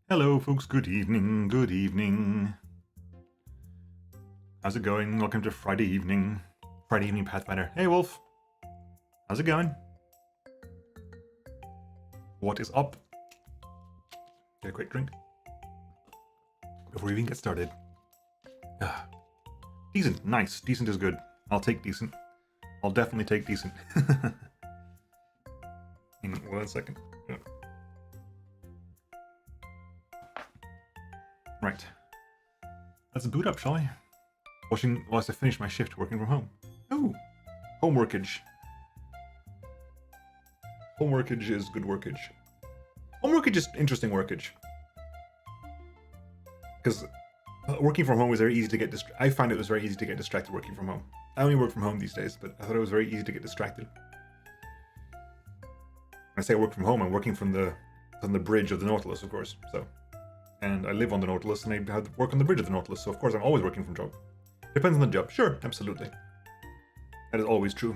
Hello, folks. Good evening. Good evening. How's it going? Welcome to Friday evening. Friday evening Pathfinder. Hey, Wolf. How's it going? What is up? Get a quick drink before we even get started. Decent. Nice. Decent is good. I'll take decent. I'll definitely take decent. Hang on 1 second. Right. Let's boot up, shall we? Watching whilst I finish my shift working from home. Oh! Home workage. Home workage is good workage. Home workage is interesting workage. Because working from home was very easy to get distracted. I find it was very easy to get distracted working from home. I only work from home these days, but I thought it was very easy to get distracted. When I say I work from home, I'm working from the bridge of the Nautilus, of course. And I live on the Nautilus, and I have to work on the bridge of the Nautilus, so of course I'm always working from job. Depends on the job. Sure, absolutely. That is always true.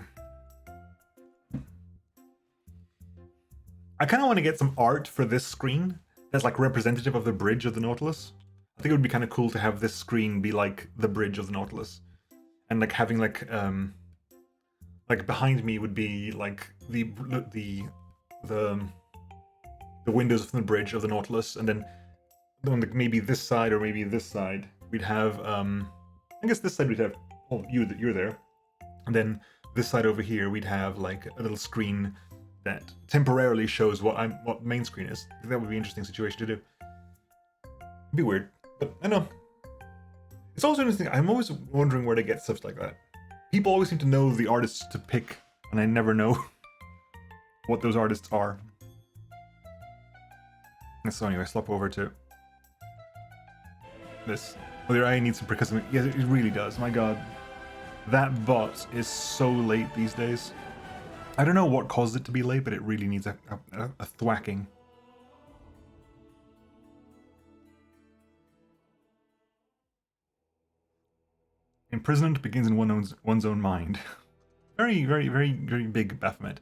I kind of want to get some art for this screen that's like representative of the bridge of the Nautilus. I think it would be kind of cool to have this screen be like the bridge of the Nautilus. And like having like behind me would be like the windows from the bridge of the Nautilus, and then on maybe this side or maybe this side we'd have I guess this side we'd have you're there, and then this side over here we'd have like a little screen that temporarily shows what main screen is. I think that would be an interesting situation to do. It'd be weird, but I know. It's also interesting. I'm always wondering where to get stuff like that. People always seem to know the artists to pick, and I never know what those artists are. So anyway, slop over to this. Oh, your eye needs some percussive. Yes, it really does. My god. That bot is so late these days. I don't know what caused it to be late, but it really needs a thwacking. Imprisonment begins in one's own mind. Very, very, very, very big Baphomet.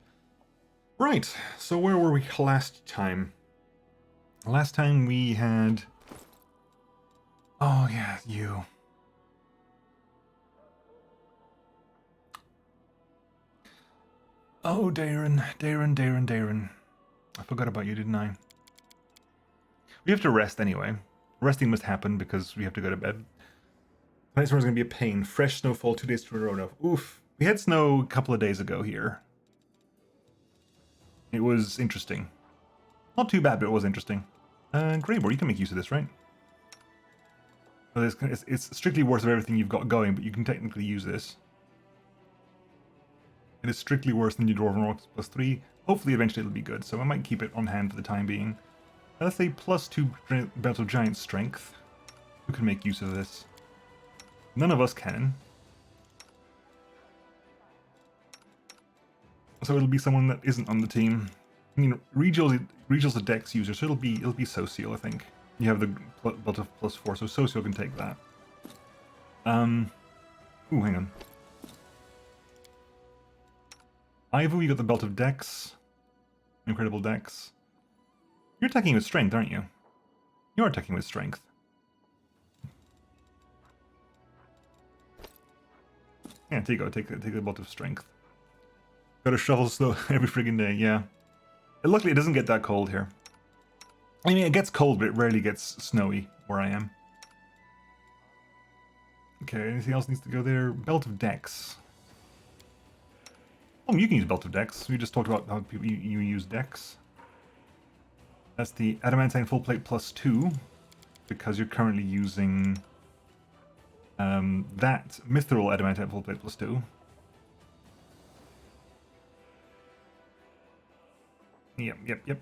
Right, so where were we last time? Last time we had... Oh yeah, you. Oh, Darren. I forgot about you, didn't I? We have to rest anyway. Resting must happen because we have to go to bed. Tonight's summer's going to be a pain. Fresh snowfall 2 days to a row now. Oof. We had snow a couple of days ago here. It was interesting. Not too bad, but it was interesting. Greybor, you can make use of this, right? Well, it's strictly worth of everything you've got going, but you can technically use this. It is strictly worse than your Dwarven Rocks +3. Hopefully, eventually it'll be good, so I might keep it on hand for the time being. Let's say +2 Belt of Giant Strength. Who can make use of this? None of us can. So it'll be someone that isn't on the team. I mean, Regal's a Dex user, so it'll be Socio, I think. You have the belt of +4, so Socio can take that. Ooh, hang on. Ivo, you got the belt of Dex. Incredible Dex. You're attacking with strength, aren't you? You're attacking with strength. Yeah, there you go. Take the belt of strength. Gotta shovel snow every friggin' day, yeah. Luckily, it doesn't get that cold here. I mean, it gets cold, but it rarely gets snowy where I am. Okay, anything else needs to go there? Belt of Dex. Oh, you can use Belt of Dex. We just talked about how people you use Dex. That's the Adamantine Full Plate +2, because you're currently using that Mithril Adamantine Full Plate +2. Yep.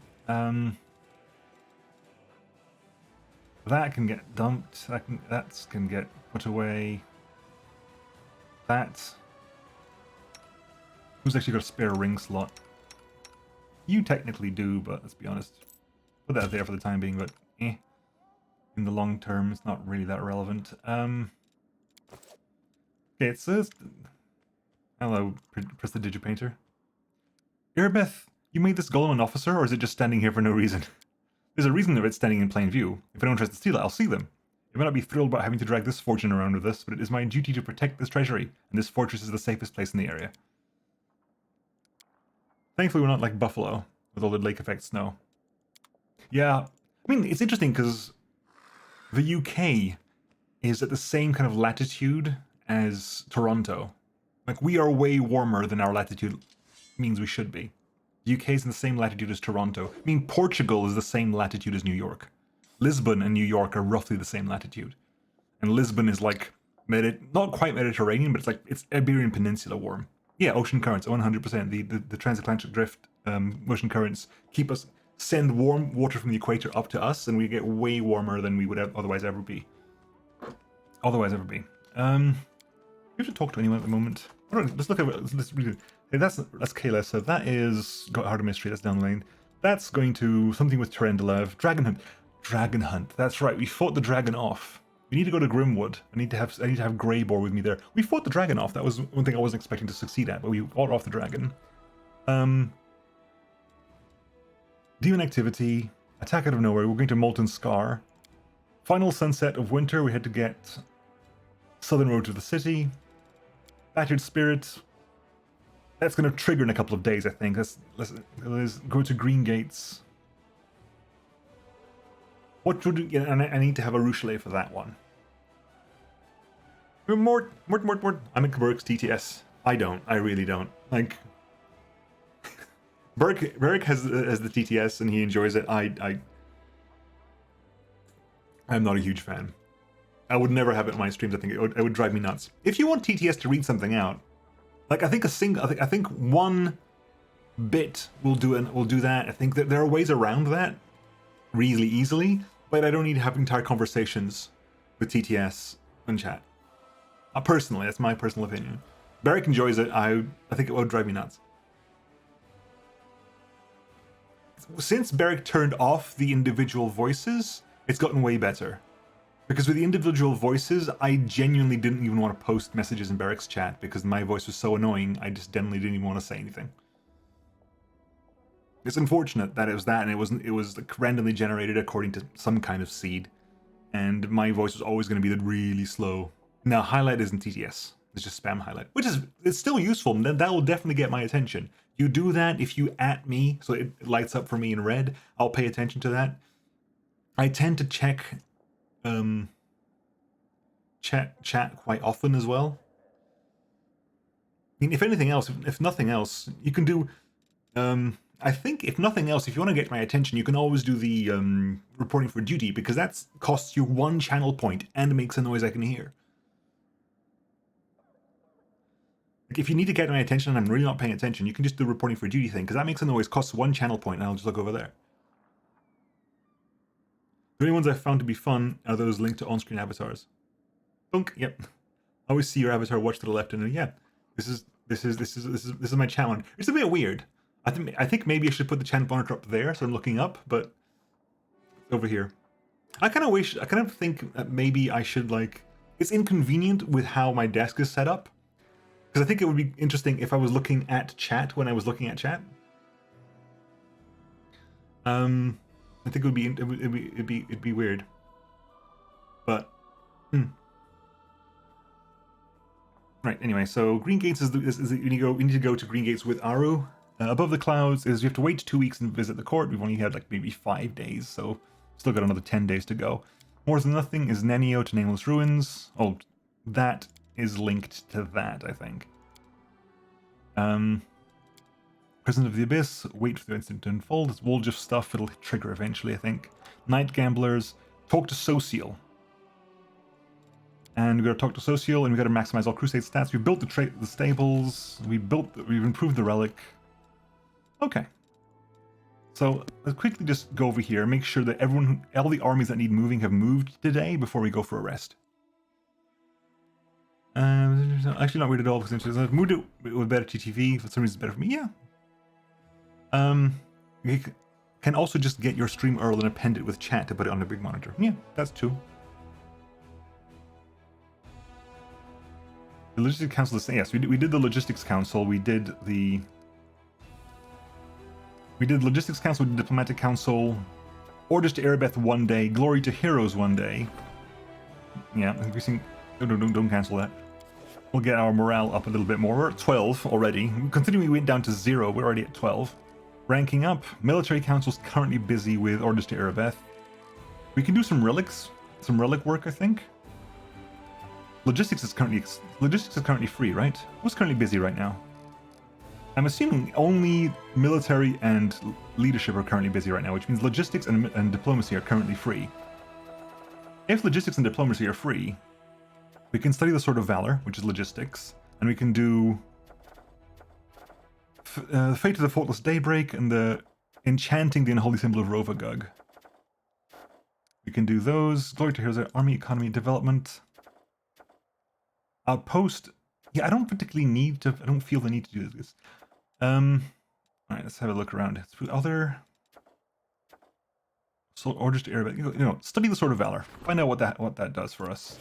That can get dumped. That can get put away. That. Who's actually got a spare ring slot? You technically do, but let's be honest. Put that there for the time being, but in the long term, it's not really that relevant. Okay, it says... Hello, Press the Digipainter. Irbeth, you made this golem an officer, or is it just standing here for no reason? There's a reason that it's standing in plain view. If anyone tries to steal it, I'll see them. You may not be thrilled about having to drag this fortune around with us, but it is my duty to protect this treasury, and this fortress is the safest place in the area. Thankfully, we're not like Buffalo, with all the lake effect snow. Yeah, I mean, it's interesting because the UK is at the same kind of latitude as Toronto. Like, we are way warmer than our latitude means we should be. The UK is in the same latitude as Toronto. I mean, Portugal is the same latitude as New York. Lisbon and New York are roughly the same latitude. And Lisbon is like, not quite Mediterranean, but it's Iberian Peninsula warm. Yeah, ocean currents, 100%. The transatlantic drift ocean currents send warm water from the equator up to us, and we get way warmer than we would otherwise ever be. We have to talk to anyone at the moment. Let's look at let's read it. Hey, that's Kayla. So that is got Heart of Mystery. That's down the lane. That's going to something with Terendelev. Dragon Hunt. Dragon Hunt. That's right. We fought the dragon off. We need to go to Grimwood. I need to have Greyboar with me there. We fought the dragon off. That was one thing I wasn't expecting to succeed at, but we fought off the dragon. Demon Activity. Attack out of nowhere. We're going to Molten Scar. Final Sunset of Winter. We had to get Southern Road to the City. Battered Spirit. That's going to trigger in a couple of days, I think. Let's go to Green Gates. What should I need to have a Ruchelet for that one. Mort. I'm in Burke's TTS. I don't. I really don't. Like, Burke has the TTS and he enjoys it. I'm not a huge fan. I would never have it in my streams. I think it would drive me nuts. If you want TTS to read something out, like I think one bit will do that. I think that there are ways around that really easily, but I don't need to have entire conversations with TTS and chat. Personally, that's my personal opinion. Beric enjoys it. I think it would drive me nuts. Since Beric turned off the individual voices, it's gotten way better. Because with the individual voices, I genuinely didn't even want to post messages in Beric's chat because my voice was so annoying, I just genuinely didn't even want to say anything. It's unfortunate that it was that, and it was like randomly generated according to some kind of seed, and my voice was always going to be really slow. Now, highlight isn't TTS. It's just spam highlight, which it's still useful, and that will definitely get my attention. You do that if you @ me, so it lights up for me in red. I'll pay attention to that. I tend to check chat quite often as well. I mean, if nothing else, you can do. I think if nothing else, if you want to get my attention, you can always do the reporting for duty, because that costs you 1 channel point and makes a noise I can hear. Like, if you need to get my attention and I'm really not paying attention, you can just do the reporting for duty thing, because that makes a noise, costs 1 channel point, and I'll just look over there. The only ones I've found to be fun are those linked to on-screen avatars. Dunk. Yep. I always see your avatar watch to the left, and yeah, this is my chat monitor. It's a bit weird. I think maybe I should put the chat monitor up there, so I'm looking up, but it's over here. I kind of think that maybe I should, like, it's inconvenient with how my desk is set up, because I think it would be interesting if I was looking at chat when I was looking at chat. I think it'd be weird, but right. Anyway, so Green Gates is we need to go to Green Gates with Aru. Above the Clouds is we have to wait 2 weeks and visit the court. We've only had like maybe 5 days, so still got another 10 days to go. More Than Nothing is Nenio to Nameless Ruins. Oh, that is linked to that, I think. Prison of the Abyss, wait for the incident to unfold. It's Wolgiff stuff, it'll trigger eventually, I think. Night Gamblers, talk to Social. And we've got to talk to Social, and we've got to maximize all Crusade stats. We built the stables, we've improved the relic. Okay. So let's quickly just go over here, make sure that all the armies that need moving have moved today before we go for a rest. Actually not weird at all, because I've moved it with better TTV. For some reason it's better for me, yeah. You can also just get your stream URL and append it with chat to put it on the big monitor. Yeah, that's true. The Logistics Council is yes, we did the Logistics Council, we did Logistics Council, we did Diplomatic Council, Orders to Erebeth one day, Glory to Heroes one day. Yeah, increasing. Don't cancel that. We'll get our morale up a little bit more. We're at 12 already. Considering we went down to 0, we're already at 12. Ranking up. Military Council's currently busy with Orders to Erebeth. We can do some relics, some relic work, I think. Logistics is currently free, right? Who's currently busy right now? I'm assuming only military and leadership are currently busy right now, which means logistics and diplomacy are currently free. If logistics and diplomacy are free, we can study the Sword of Valor, which is logistics, and we can do Fate of the Faultless Daybreak and the Enchanting the Unholy Symbol of Rovagug. We can do those. Glory to Heroes, Army, Economy, and Development. Outpost. Yeah, I don't particularly need to. I don't feel the need to do this. Alright, let's have a look around. Other orders to Erebeth. You know, study the Sword of Valor. Find out what that does for us.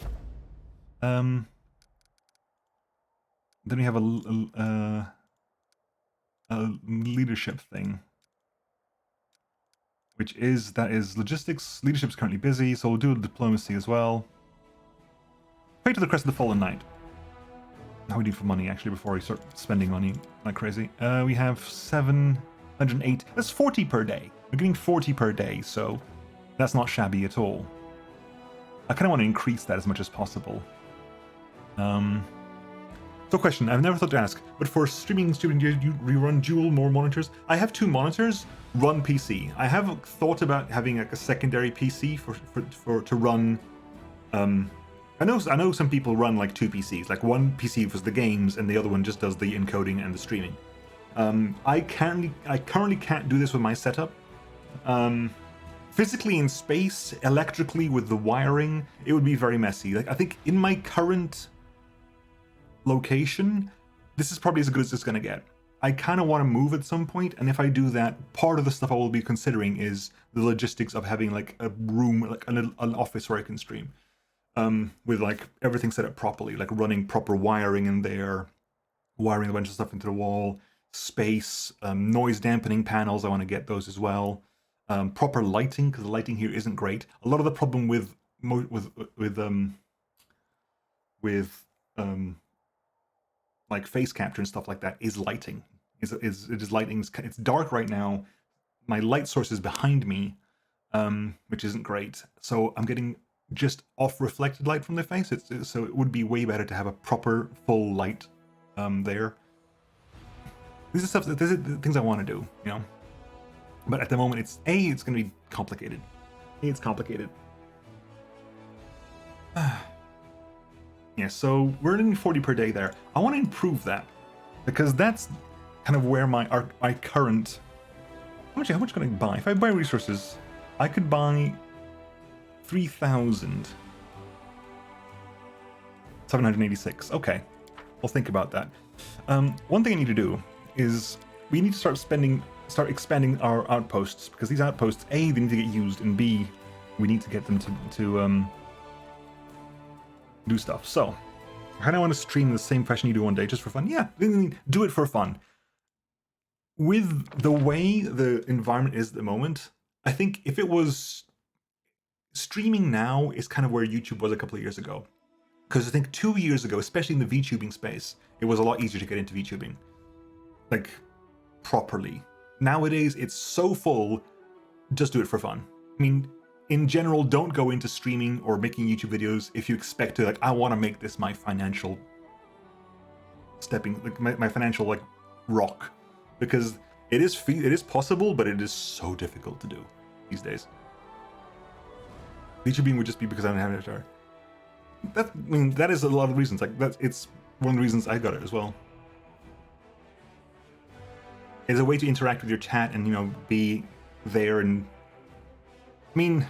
Then we have a leadership thing, which is logistics. Leadership's currently busy, so we'll do diplomacy as well. Fate of the Crest of the Fallen Knight. How we do for money, actually, before we start spending money like crazy. We have 708. That's 40 per day. We're getting 40 per day, so that's not shabby at all. I kind of want to increase that as much as possible. So question, I've never thought to ask, but for streaming, do you rerun dual more monitors? I have 2 monitors, run PC. I have thought about having like a secondary PC to run. I know some people run like 2 PCs, like one PC for the games and the other one just does the encoding and the streaming. I currently can't do this with my setup. Physically in space, electrically with the wiring, it would be very messy. Like I think in my current location, this is probably as good as it's gonna get. I kind of want to move at some point, and if I do that, part of the stuff I will be considering is the logistics of having like a room, like an office where I can stream. With like everything set up properly, like running proper wiring in there, wiring a bunch of stuff into the wall, space, noise dampening panels, I want to get those as well. Proper lighting, because the lighting here isn't great. A lot of the problem with like face capture and stuff like that is lighting. It's dark right now. My light source is behind me, which isn't great. So I'm getting just off reflected light from the face. So it would be way better to have a proper full light there. These are things I want to do, you know. But at the moment, it's going to be complicated. It's complicated. Yeah, so we're earning 40 per day there. I want to improve that because that's kind of where my current. How much can I buy? If I buy resources, I could buy 3,786. Okay, I'll think about that. One thing I need to do is we need to start expanding our outposts, because these outposts, A, they need to get used, and B, we need to get them to do stuff. So, I kind of want to stream the same fashion you do one day just for fun. Yeah, do it for fun. With the way the environment is at the moment, I think if it was streaming now is kind of where YouTube was a couple of years ago. Because I think 2 years ago, especially in the VTubing space, it was a lot easier to get into VTubing. Like, properly. Nowadays, it's so full, just do it for fun. I mean, in general, don't go into streaming or making YouTube videos if you expect to, like, I want to make this my financial my financial, like, rock. Because it is possible, but it is so difficult to do these days. VTubing would just be because I don't have an avatar. That is a lot of reasons. Like, it's one of the reasons I got it as well. It's a way to interact with your chat and, you know, be there. And I mean,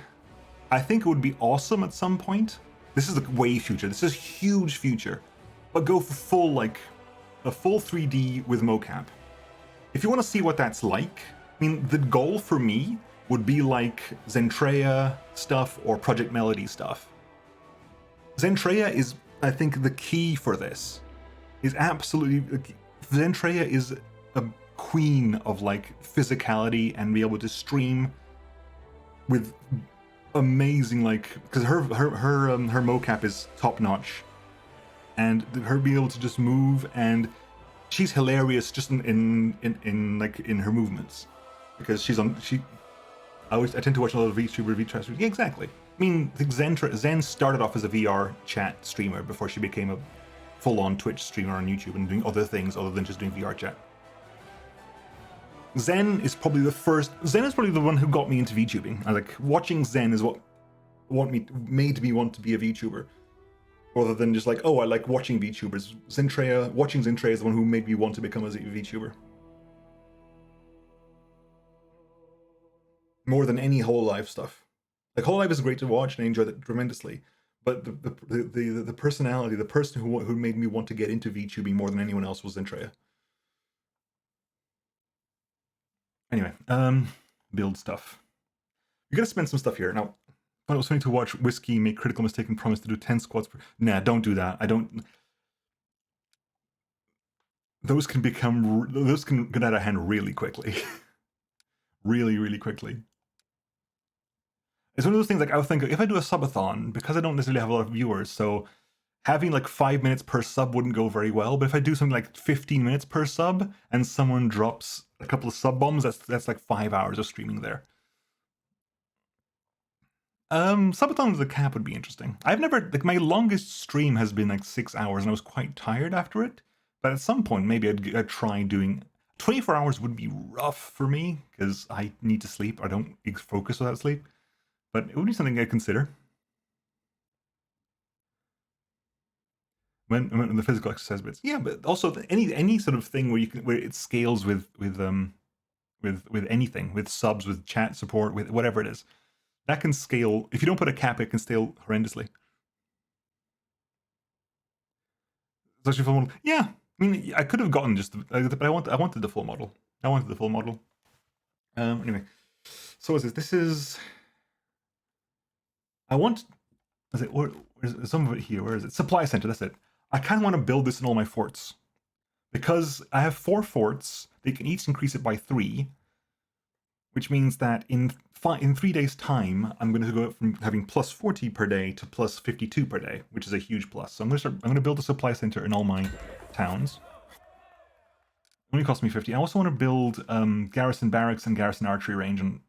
I think it would be awesome at some point. This is the way future. This is huge future. But go for a full 3D with mocap. If you want to see what that's like, I mean, the goal for me would be like Zentreya stuff or Project Melody stuff. Zentreya is, I think, the key for this. Zentreya is a queen of like physicality and be able to stream with amazing, like, because her mocap is top notch, and her being able to just move, and she's hilarious just in like in her movements, because I tend to watch a lot of VTuber VTuber. Yeah, exactly. I mean, Zen started off as a VR chat streamer before she became a full-on Twitch streamer on YouTube and doing other things other than just doing VR chat. Zen is probably the one who got me into VTubing. I like watching Zen is what made me want to be a VTuber, rather than just like, oh, I like watching VTubers. Watching Zentreya is the one who made me want to become a VTuber. More than any Hololive stuff. Like, Hololive is great to watch and I enjoy that tremendously, but the personality, the person who made me want to get into VTubing more than anyone else was Zentreya. Anyway, build stuff. You gotta spend some stuff here. Now, I was trying to watch Whiskey make critical mistake and promise to do 10 squats per... Nah, don't do that. Those can get out of hand really quickly. really, really quickly. It's one of those things, like, I was thinking, if I do a subathon, because I don't necessarily have a lot of viewers, so having like 5 minutes per sub wouldn't go very well, but if I do something like 15 minutes per sub, and someone drops a couple of sub bombs, that's like 5 hours of streaming there. Subathon with a cap would be interesting. I've never, like, my longest stream has been like 6 hours, and I was quite tired after it, but at some point, maybe I'd try doing... 24 hours would be rough for me, because I need to sleep. I don't focus without sleep. But it would be something I'd consider. When the physical exercise bits, yeah, but also any sort of thing where it scales with anything, with subs, with chat support, with whatever it is, that can scale. If you don't put a cap, it can scale horrendously. Especially full model. Yeah, I mean, I could have gotten but I wanted the full model. Anyway, so this is. I want, is it, where's some of it here? Where is it? Supply center, that's it. I kind of want to build this in all my forts. Because I have 4 forts, they can each increase it by 3, which means that in 3 days' time, I'm going to go from having plus 40 per day to plus 52 per day, which is a huge plus. So I'm going to build a supply center in all my towns. It only cost me 50. I also want to build garrison barracks and garrison archery range, and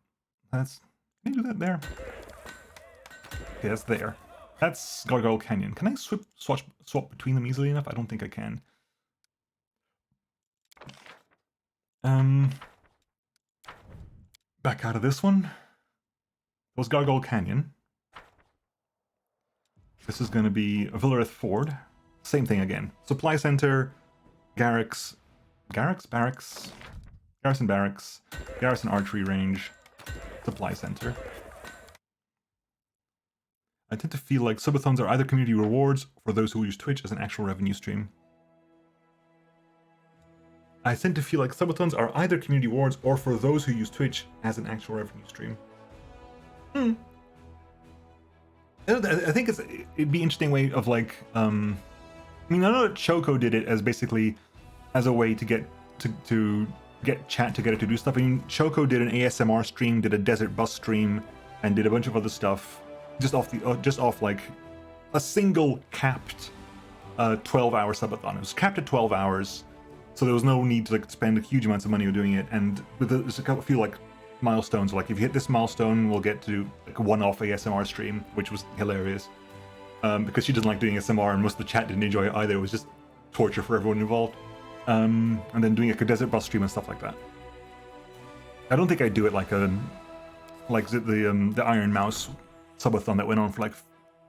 that's... Can I do that there? Okay, that's there. That's Gargoyle Canyon. Can I swap between them easily enough? I don't think I can. Back out of this one. That was Gargoyle Canyon. This is going to be Villareth Ford. Same thing again. Supply center, barracks, garrison barracks, garrison archery range, supply center. I tend to feel like subathons are either community rewards for those who use Twitch as an actual revenue stream. I tend to feel like subathons are either community rewards or for those who use Twitch as an actual revenue stream. I think it'd be an interesting way of like, I mean, I know that Choco did it as basically as a way to get chat together to do stuff. I mean, Choco did an ASMR stream, did a desert bus stream, and did a bunch of other stuff. Just off like a single capped 12-hour subathon. It was capped at 12 hours, so there was no need to like spend huge amounts of money on doing it. And there's a few like milestones, like if you hit this milestone, we'll get to do like a one-off ASMR stream, which was hilarious. Because she doesn't like doing ASMR, and most of the chat didn't enjoy it either. It was just torture for everyone involved. And then doing like a desert bus stream and stuff like that. I don't think I'd do it like the Iron Mouse subathon that went on for like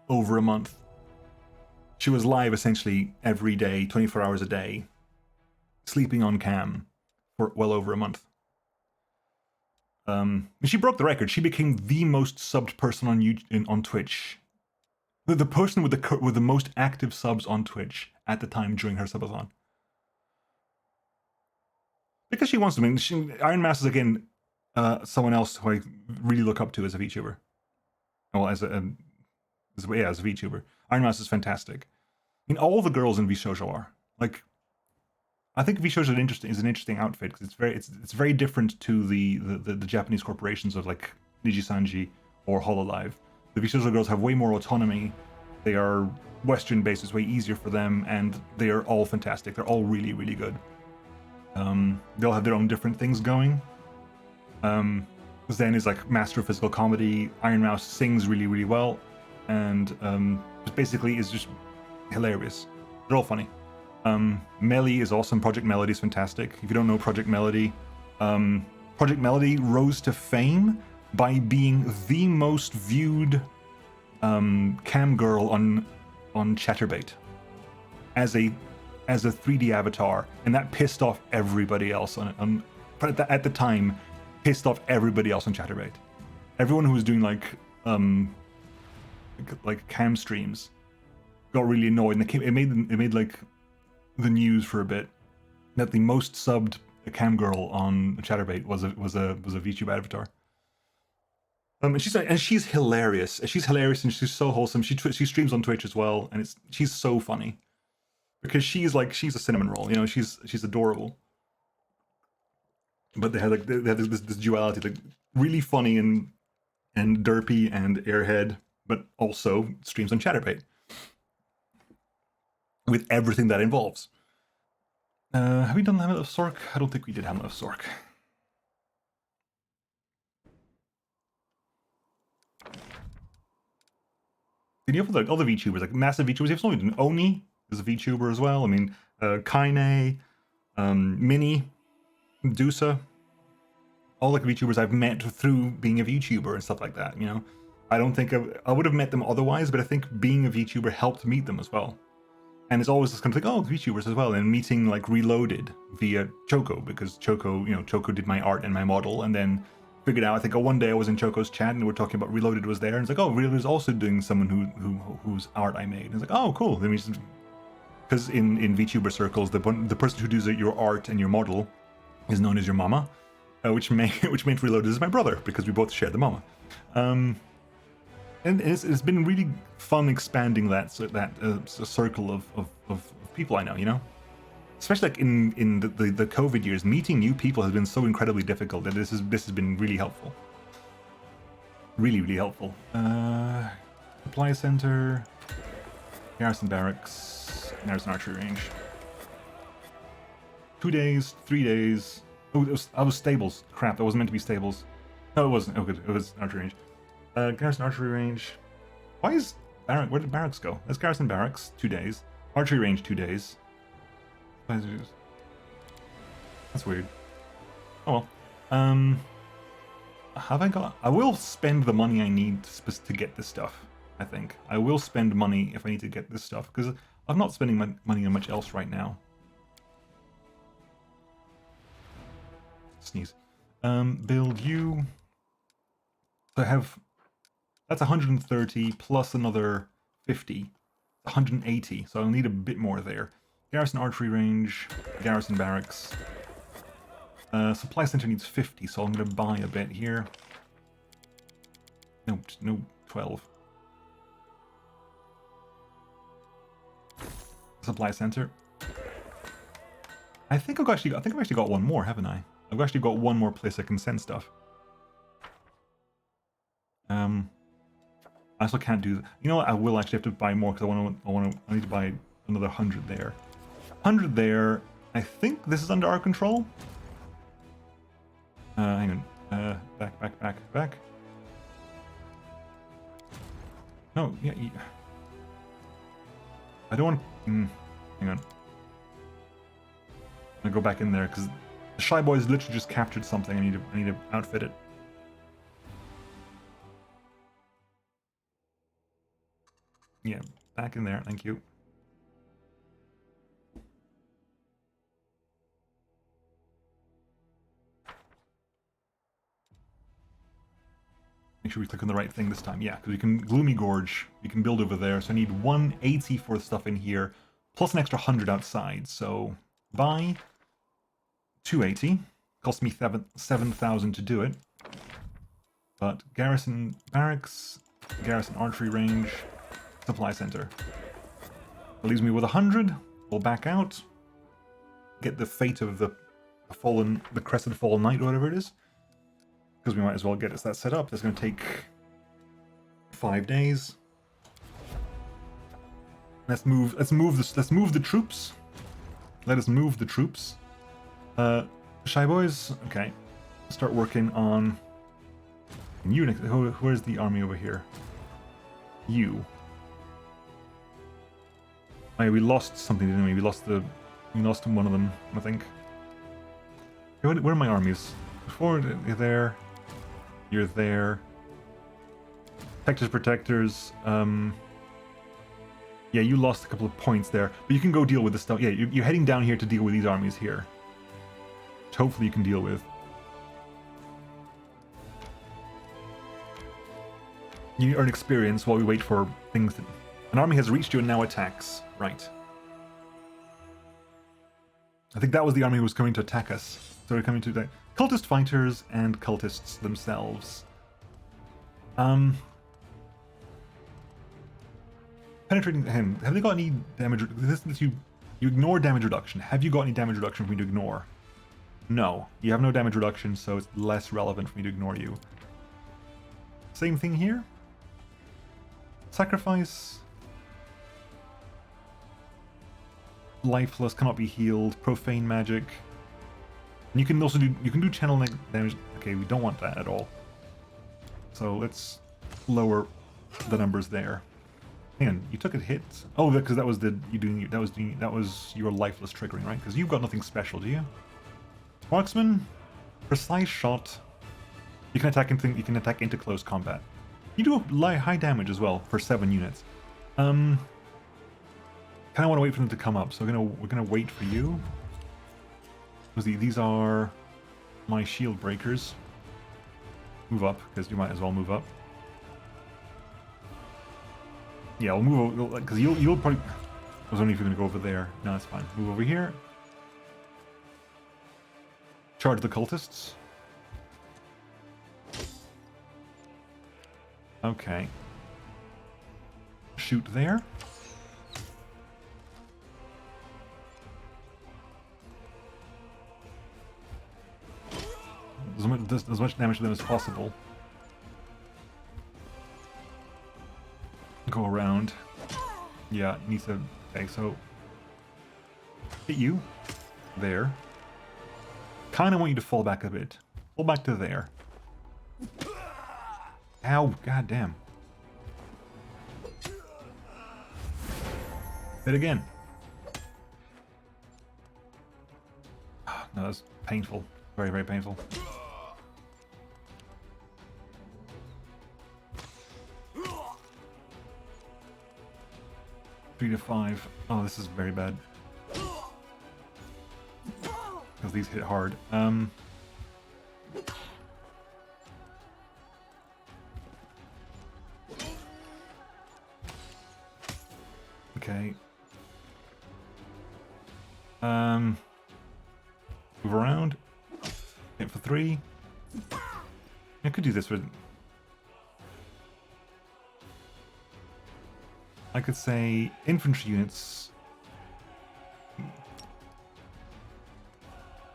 over a month. She was live essentially every day, 24 hours a day, sleeping on cam for well over a month. She broke the record. She became the most subbed person on Twitch. The person with the most active subs on Twitch at the time during her subathon. Because she wants to. I mean, Iron Mouse is again someone else who I really look up to as a VTuber. Well, as a VTuber, Iron Mouse is fantastic. I mean, all the girls in VShojo are like. I think VShojo is an interesting outfit because it's very different to the Japanese corporations of like Nijisanji, or Hololive. The VTuber Circle girls have way more autonomy. They are Western-based, it's way easier for them, and they are all fantastic. They're all really, really good. They all have their own different things going. Zen is like master of physical comedy. Iron Mouse sings really, really well, and just basically is just hilarious. They're all funny. Melly is awesome. Project Melody is fantastic. If you don't know Project Melody rose to fame by being the most viewed cam girl on Chatterbait as a 3D avatar, and that pissed off everybody else at the time. Pissed off everybody else on Chatterbait. Everyone who was doing like cam streams got really annoyed, and it made like the news for a bit that the most subbed cam girl on Chatterbait was a VTuber avatar. And she's hilarious. She's hilarious and she's so wholesome. She streams on Twitch as well, and she's so funny because she's a cinnamon roll. You know, she's adorable. But they have this duality, like really funny and derpy and airhead, but also streams on Chatterbait with everything that involves. Have we done Hamlet of Sork? I don't think we did Hamlet of Sork. Then you have like other VTubers, like massive VTubers. You have someone Oni is a VTuber as well. I mean, Kaine, Mini, Dusa, all like VTubers I've met through being a VTuber and stuff like that, you know. I don't think I would have met them otherwise, but I think being a VTuber helped meet them as well. And it's always just kind of like, oh, VTubers as well, and meeting like Reloaded via Choco, because Choco did my art and my model, and then figured out, I think one day I was in Choco's chat and we were talking about Reloaded was there, and it's like, oh, Reloaded is also doing someone whose art I made. And it's like, oh, cool. Then we just, because in VTuber circles, the person who does your art and your model is known as your mama, which meant Reloaded is my brother because we both share the mama. And it's been really fun expanding that circle of people I know, you know. Especially like in the COVID years, meeting new people has been so incredibly difficult that this has been really helpful. Really, really helpful. Supply center, garrison barracks, garrison archery range. 2 days, 3 days. Oh, I was stables. Crap, that wasn't meant to be stables. No, it wasn't. Oh, good. It was archery range. Garrison archery range. Why is where did barracks go? That's garrison barracks. 2 days. Archery range 2 days. That's weird. Oh well. Have I got? I will spend the money I need to get this stuff. I think I will spend money if I need to get this stuff because I'm not spending my money on much else right now. Sneeze. Build you. So I have. That's 130 plus another 50. 180. So I'll need a bit more there. Garrison archery range, garrison barracks. Supply center needs 50, so I'm going to buy a bit here. No, 12. Supply center. I think I've actually got one more, haven't I? I've actually got one more place I can send stuff. I also can't do. You know what? I will actually have to buy more because I need to buy another 100 there. 100 there. I think this is under our control. Hang on. Back. No, yeah. I don't want. Hang on. I'm gonna go back in there because the Shy Boys literally just captured something. I need to outfit it. Yeah, back in there. Thank you. Make sure we click on the right thing this time. Yeah, because we can Gloomy Gorge. We can build over there. So I need 180 for the stuff in here, plus an extra 100 outside. So buy 280. Cost me 7,000 to do it. But garrison barracks, garrison archery range, supply center. That leaves me with 100. We'll back out. Get the fate of the crested fallen knight, or whatever it is. because we might as well get that set up. That's going to take 5 days. Let's move the troops. Let us move the troops. Shy boys, okay. Start working on you next. Where's the army over here? You. Oh, yeah, we lost something, didn't we? We lost one of them, I think. Where are my armies? Before you're there. You're there. Protectors. Yeah, you lost a couple of points there, but you can go deal with this stuff. Yeah, you're heading down here to deal with these armies here. Which hopefully you can deal with. You earn experience while we wait for things to... An army has reached you and now attacks. Right. I think that was the army who was coming to attack us. So they're coming to attack. Cultist fighters and cultists themselves. Penetrating the hand. Have they got any damage? You ignore damage reduction. Have you got any damage reduction for me to ignore? No. You have no damage reduction, so it's less relevant for me to ignore you. Same thing here. Sacrifice. Lifeless, cannot be healed. Profane magic. And you can also do channel damage. Okay, we don't want that at all. So let's lower the numbers there. Hang on, you took a hit. Oh, because that was your lifeless triggering, right? Because you've got nothing special, do you? Marksman, precise shot. You can attack into close combat. You do high damage as well for 7 units. Kind of want to wait for them to come up, so we're gonna wait for you. These are my shield breakers. Move up, because you might as well move up. Yeah, we'll move over, because you'll probably... I was wondering if you're going to go over there. No, that's fine. Move over here. Charge the cultists. Okay. Shoot there. As much damage to them as possible. Go around. Yeah, needs to... Okay, so... Hit you. There. Kinda want you to fall back a bit. Fall back to there. Ow, goddamn. Hit again. No, that's painful. Very, very painful. Three to 5. Oh, this is very bad. Because these hit hard. Okay. Move around. Hit for 3. I could do this with... I could say infantry units.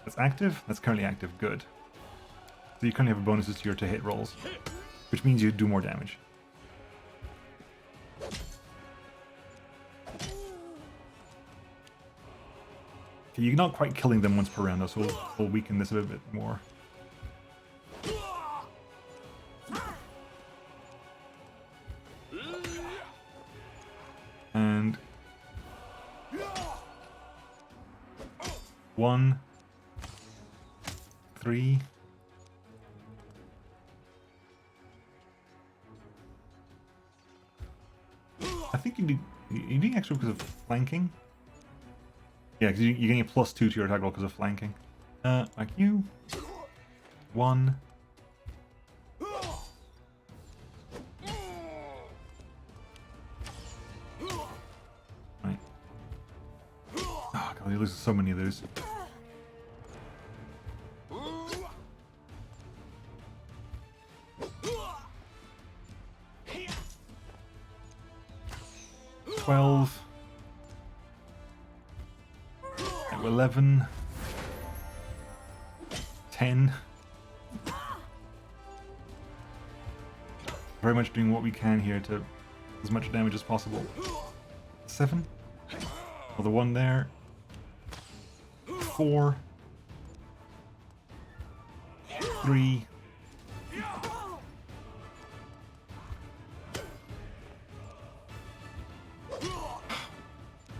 That's active? That's currently active. Good. So you currently have bonuses to your hit rolls, which means you do more damage. Okay, you're not quite killing them once per round though, so we'll weaken this a bit more. And 1, 3. I think you do extra because of flanking. Yeah, because you're getting a +2 to your attack roll because of flanking. Like you. 1. Right. Oh god, you lose so many of those. $12. 11, 10, very much doing what we can here to as much damage as possible. 7. Oh, the 1 there. 4. 3.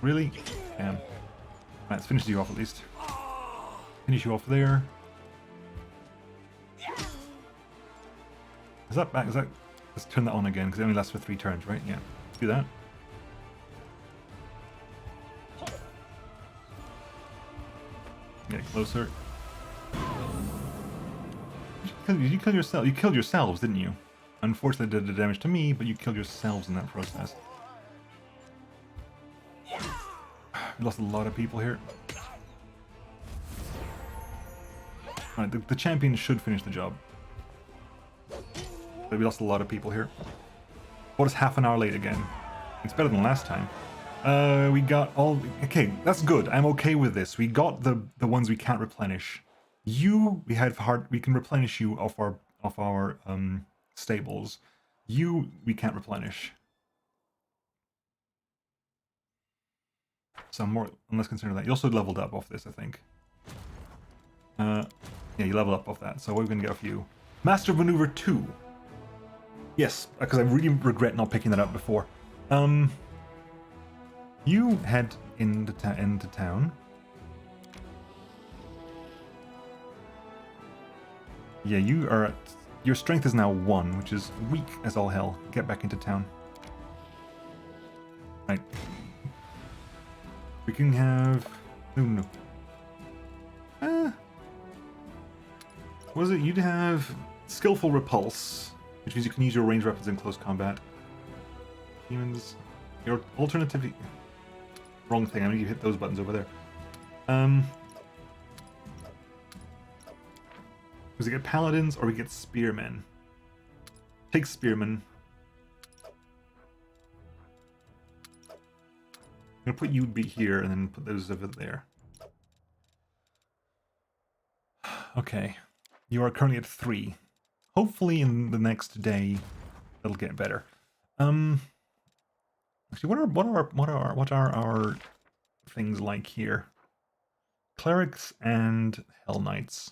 Really? Damn. Right, let's finish you off at least. Finish you off there. Is that back? Is that? Let's turn that on again because it only lasts for 3 turns, right? Yeah. Let's do that. Get closer. You killed yourself. You killed yourselves, didn't you? Unfortunately, did the damage to me, but you killed yourselves in that process. We lost a lot of people here. Alright, the champion should finish the job. But we lost a lot of people here. What is half an hour late again? It's better than last time. We got all... Okay, that's good. I'm okay with this. We got the ones we can't replenish. You, we can replenish you off our stables. You, we can't replenish. So I'm less concerned with that. You also leveled up off this, I think. Yeah, you leveled up off that. So we're going to get a few. Master of Maneuver 2. Yes, because I really regret not picking that up before. You head into town. Yeah, you are at... Your strength is now 1, which is weak as all hell. Get back into town. Right. We can have... No. What is it? You'd have Skillful Repulse, which means you can use your ranged weapons in close combat. Demons... Your alternatively... Wrong thing, I need you to hit those buttons over there. Does it get Paladins or we get Spearmen? Take Spearmen. I'm gonna put you be here and then put those over there. Okay. You are currently at 3. Hopefully in the next day it'll get better. Actually, what are our things like here? Clerics and Hell Knights.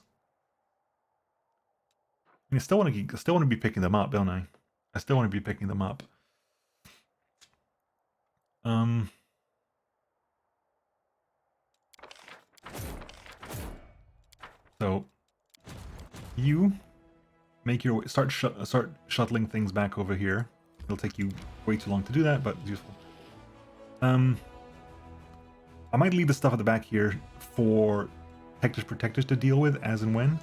I still want to be picking them up, don't I? I still want to be picking them up. So you make your way, start shuttling things back over here. It'll take you way too long to do that, but it's useful. I might leave the stuff at the back here for Hector's Protectors to deal with as and when.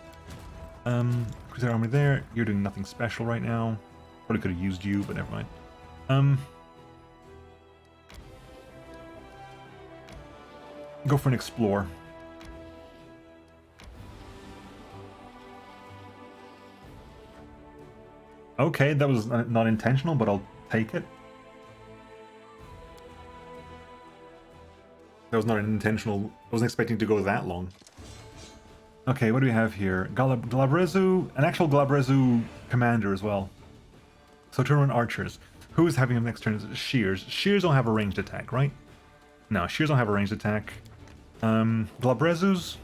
Crusader Army there. You're doing nothing special right now. Probably could have used you, but never mind. Go for an Explore. Okay, that was not intentional, but I'll take it. That was not an intentional... I wasn't expecting to go that long. Okay, what do we have here? Glabrezu, an actual Glabrezu commander as well. So turn on archers. Who is having him next turn? Is it Shears? Shears don't have a ranged attack, right? No, Shears don't have a ranged attack. Glabrezus?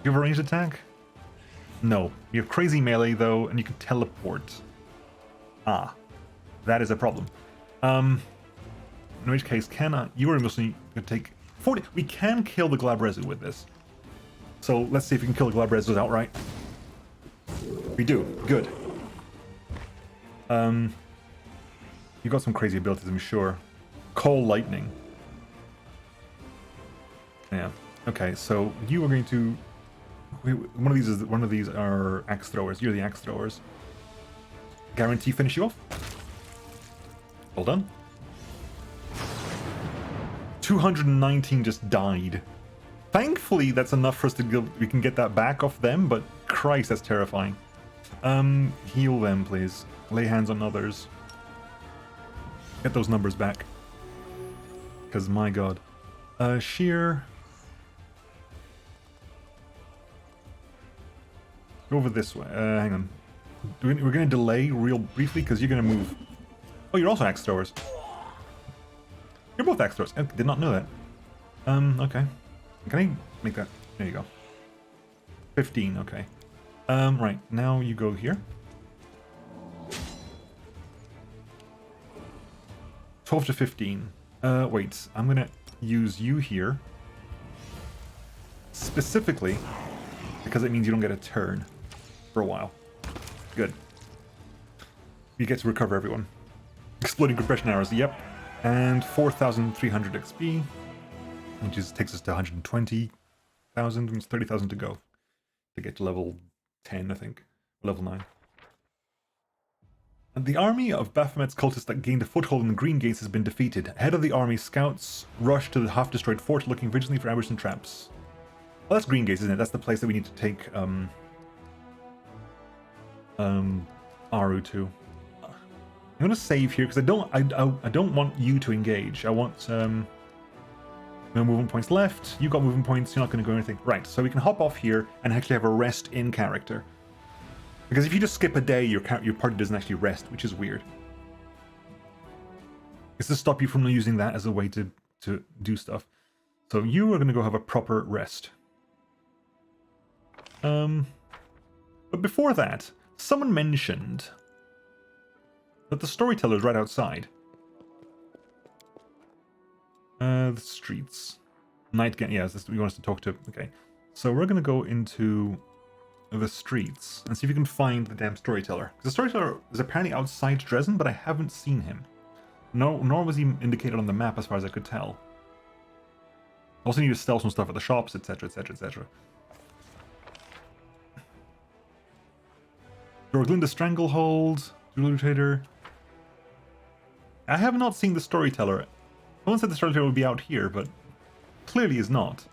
You have a ranged attack? No. You have crazy melee though, and you can teleport. Ah. That is a problem. In which case, you are mostly going to take 40. We can kill the Glabrezu with this. So let's see if we can kill the Glabrezus outright. We do. Good. You got some crazy abilities, I'm sure. Call Lightning. Yeah. Okay, so you are going to... One of these are axe throwers. You're the axe throwers. Guarantee finish you off. Well done. 219 just died. Thankfully, that's enough for us to go. We can get that back off them, but Christ, that's terrifying. Heal them, please. Lay hands on others. Get those numbers back. Because, my god. Sheer. Go over this way. Hang on. we're going to delay real briefly because you're going to move. Oh, you're also axe throwers. You're both axe throwers. I did not know that. Okay. Can I make that? There you go. 15, okay. Right, now you go here. 12 to 15. Wait, I'm gonna use you here. Specifically, because it means you don't get a turn for a while. Good. You get to recover everyone. Exploding compression arrows, yep. And 4,300 XP, which is, takes us to 120,000, and 30,000 to go. To get to level 10, I think. Level 9. And the army of Baphomet's cultists that gained a foothold in the Green Gates has been defeated. Ahead of the army, scouts rush to the half-destroyed fort looking vigilantly for ambushes and traps. Well, that's Green Gates, isn't it? That's the place that we need to take, Aru to. I'm gonna save here, because I don't want you to engage. I want, no movement points left. You got movement points, you're not gonna go anything. Right, so we can hop off here and actually have a rest in character. Because if you just skip a day, your party doesn't actually rest, which is weird. It's to stop you from using that as a way to do stuff. So you are going to go have a proper rest. But before that, someone mentioned that the storyteller is right outside. The streets. Night game. Yeah, you want us to talk to. Okay. So we're going to go into the streets and see if you can find the damn storyteller. Because the storyteller is apparently outside Dresden, but I haven't seen him. No, nor was he indicated on the map as far as I could tell. Also need to sell some stuff at the shops, etc, etc, etc. Dorglinda Stranglehold, Jewelry Trader. I have not seen the storyteller. Someone said the storyteller would be out here, but clearly is not.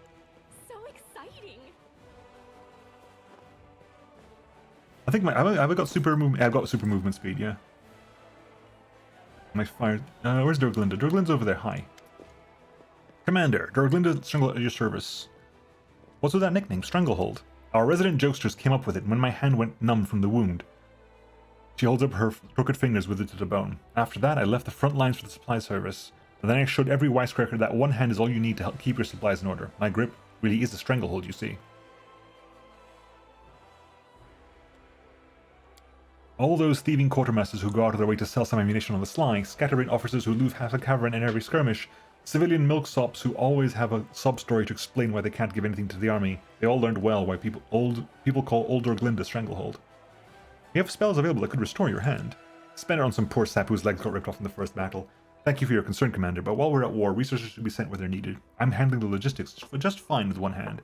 I think have I got super movement? I've got super movement speed, yeah. My fire. Where's Dorglinda? Dorglinda's over there. Hi. Commander, Dorglinda Stranglehold at your service. What's with that nickname, Stranglehold? Our resident jokesters came up with it when my hand went numb from the wound. She holds up her crooked fingers with it to the bone. After that, I left the front lines for the supply service. And then I showed every wisecracker that one hand is all you need to help keep your supplies in order. My grip really is a stranglehold, you see. All those thieving quartermasters who go out of their way to sell some ammunition on the sly, scattering officers who lose half a cavern in every skirmish, civilian milksops who always have a sob-story to explain why they can't give anything to the army, they all learned well why people call Old Dorglinda Stranglehold. You have spells available that could restore your hand. Spend it on some poor sap whose legs got ripped off in the first battle. Thank you for your concern, Commander, but while we're at war, resources should be sent where they're needed. I'm handling the logistics just fine with one hand.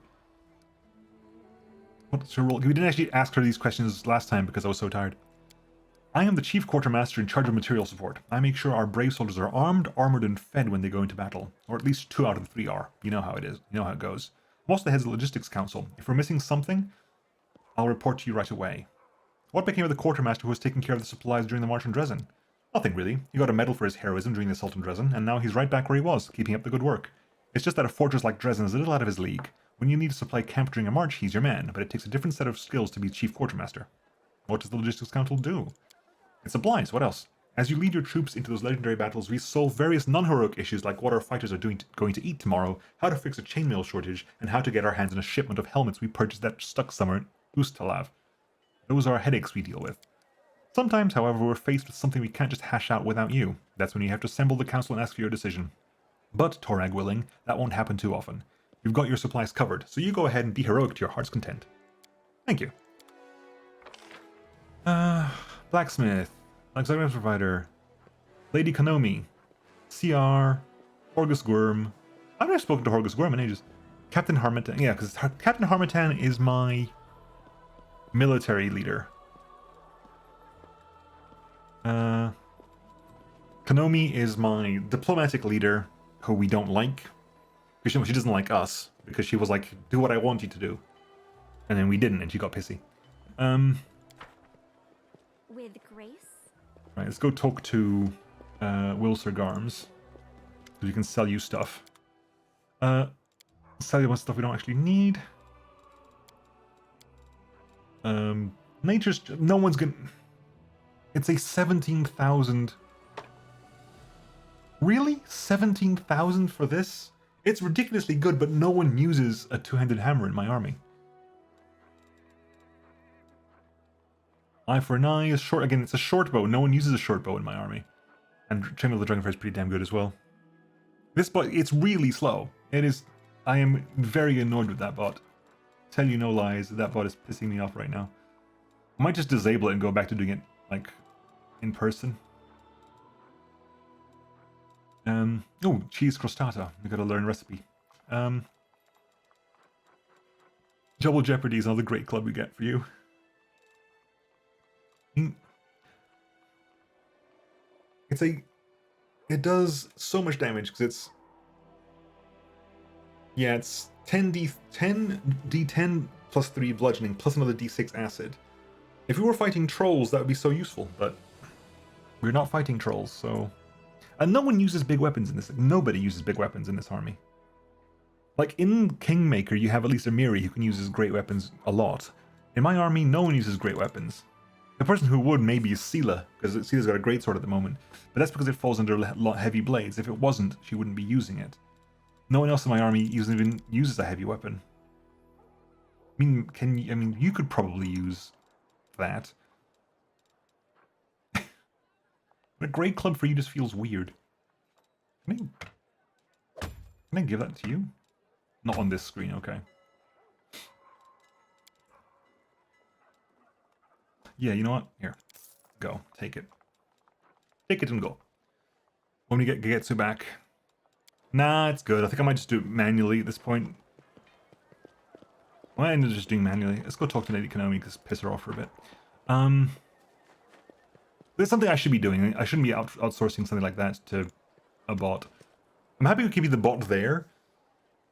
What's her role? We didn't actually ask her these questions last time because I was so tired. I am the Chief Quartermaster in charge of material support. I make sure our brave soldiers are armed, armored, and fed when they go into battle. Or at least 2 out of the 3 are. You know how it is. You know how it goes. I'm also the head of the Logistics Council. If we're missing something, I'll report to you right away. What became of the Quartermaster who was taking care of the supplies during the march on Dresden? Nothing really. He got a medal for his heroism during the assault on Dresden, and now he's right back where he was, keeping up the good work. It's just that a fortress like Dresden is a little out of his league. When you need to supply camp during a march, he's your man, but it takes a different set of skills to be Chief Quartermaster. What does the Logistics Council do? It supplies, what else? As you lead your troops into those legendary battles, we solve various non-heroic issues like what our fighters are going to eat tomorrow, how to fix a chainmail shortage, and how to get our hands on a shipment of helmets we purchased that stuck summer in Ustalav. Those are headaches we deal with. Sometimes, however, we're faced with something we can't just hash out without you. That's when you have to assemble the council and ask for your decision. But, Torag willing, that won't happen too often. You've got your supplies covered, so you go ahead and be heroic to your heart's content. Thank you. Blacksmith, Alexander Provider, Lady Konomi, CR, Horgus Gwyrm. I've never spoken to Horgus Gwyrm in ages. Captain Harmatan, yeah, because Captain Harmatan is my military leader. Konomi is my diplomatic leader, who we don't like. She doesn't like us, because she was like, do what I want you to do. And then we didn't, and she got pissy. With grace? Right, let's go talk to Wilser Garms. So you can sell you stuff. Sell you a bunch of stuff we don't actually need. Nature's... No one's gonna... It's a 17,000... Really? 17,000 for this? It's ridiculously good, but no one uses a two-handed hammer in my army. Eye for an eye is short. Again, it's a short bow. No one uses a short bow in my army. And Chamber of the Dragonfire is pretty damn good as well. This bot, it's really slow. It is... I am very annoyed with that bot. Tell you no lies, that bot is pissing me off right now. I might just disable it and go back to doing it, like, in person. Oh, cheese crostata. We gotta learn recipe. Double Jeopardy is another great club we get for you. It does so much damage because it's... Yeah, it's 10d10 plus 3 bludgeoning plus another d6 acid. If we were fighting trolls, that would be so useful, but we're not fighting trolls, so... And no one uses big weapons in this. Nobody uses big weapons in this army. Like, in Kingmaker, you have at least Amiri who can use his great weapons a lot. In my army, no one uses great weapons. The person who would maybe is Sela, because Sela's got a great sword at the moment. But that's because it falls under heavy blades. If it wasn't, she wouldn't be using it. No one else in my army even uses a heavy weapon. I mean, you could probably use that. But a great club for you just feels weird. Can I give that to you? Not on this screen, okay. Yeah, you know what? Here. Go. Take it. Take it and go. When we get Gegetsu back. Nah, it's good. I think I might just do it manually at this point. Well, I ended up just doing manually. Let's go talk to Lady Konami, because piss her off for a bit. There's something I should be doing. I shouldn't be outsourcing something like that to a bot. I'm happy to keep the bot there,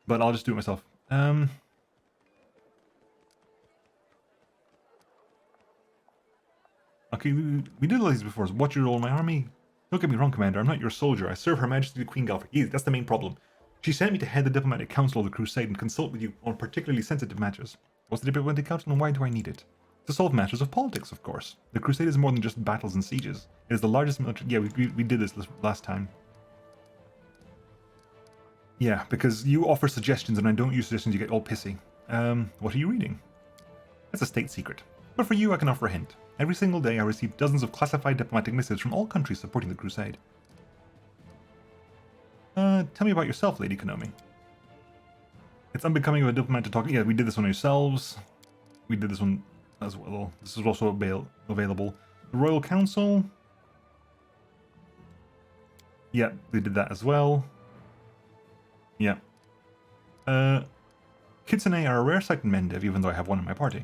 but I'll just do it myself. Okay, we did all these before. So what's your role in my army? Don't get me wrong, Commander. I'm not your soldier. I serve Her Majesty the Queen Galfric. Yes, that's the main problem. She sent me to head the Diplomatic Council of the Crusade and consult with you on particularly sensitive matters. What's the Diplomatic Council and why do I need it? To solve matters of politics, of course. The Crusade is more than just battles and sieges. It is the largest military... Yeah, we did this last time. Yeah, because you offer suggestions and I don't use suggestions, you get all pissy. What are you reading? It's a state secret. But for you, I can offer a hint. Every single day, I receive dozens of classified diplomatic missives from all countries supporting the Crusade. Tell me about yourself, Lady Konami. It's unbecoming of a diplomat to talk... Yeah, we did this one ourselves. We did this one as well. This is also available. The Royal Council. Yeah, they did that as well. Yeah. Kitsune are a rare sight in Mendev, even though I have one in my party.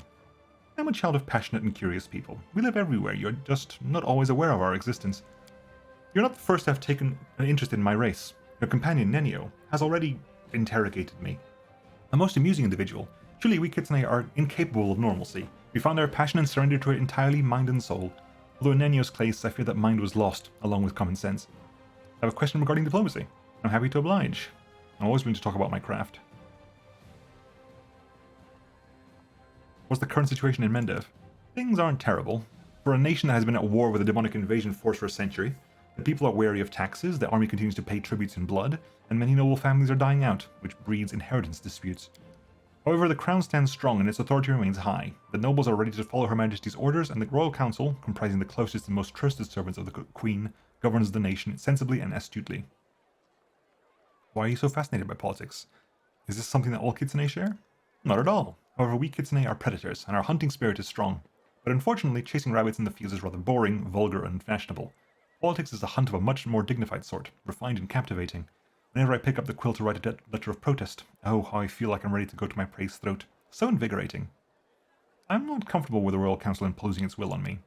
I'm a child of passionate and curious people. We live everywhere, you're just not always aware of our existence. You're not the first to have taken an interest in my race. Your companion, Nenio, has already interrogated me. A most amusing individual. Truly, we Kitsune are incapable of normalcy. We found our passion and surrender to it entirely mind and soul. Although in Nenio's case, I fear that mind was lost, along with common sense. I have a question regarding diplomacy. I'm happy to oblige. I'm always willing to talk about my craft. What's the current situation in Mendev? Things aren't terrible. For a nation that has been at war with a demonic invasion force for a century, the people are wary of taxes, the army continues to pay tributes in blood, and many noble families are dying out, which breeds inheritance disputes. However, the crown stands strong and its authority remains high. The nobles are ready to follow Her Majesty's orders, and the Royal Council, comprising the closest and most trusted servants of the Queen, governs the nation sensibly and astutely. Why are you so fascinated by politics? Is this something that all Kitsune share? Not at all. However, we Kitsune are predators, and our hunting spirit is strong. But unfortunately, chasing rabbits in the fields is rather boring, vulgar, and fashionable. Politics is a hunt of a much more dignified sort, refined and captivating. Whenever I pick up the quill to write a letter of protest, oh, how I feel like I'm ready to go to my prey's throat. So invigorating. I'm not comfortable with the Royal Council imposing its will on me.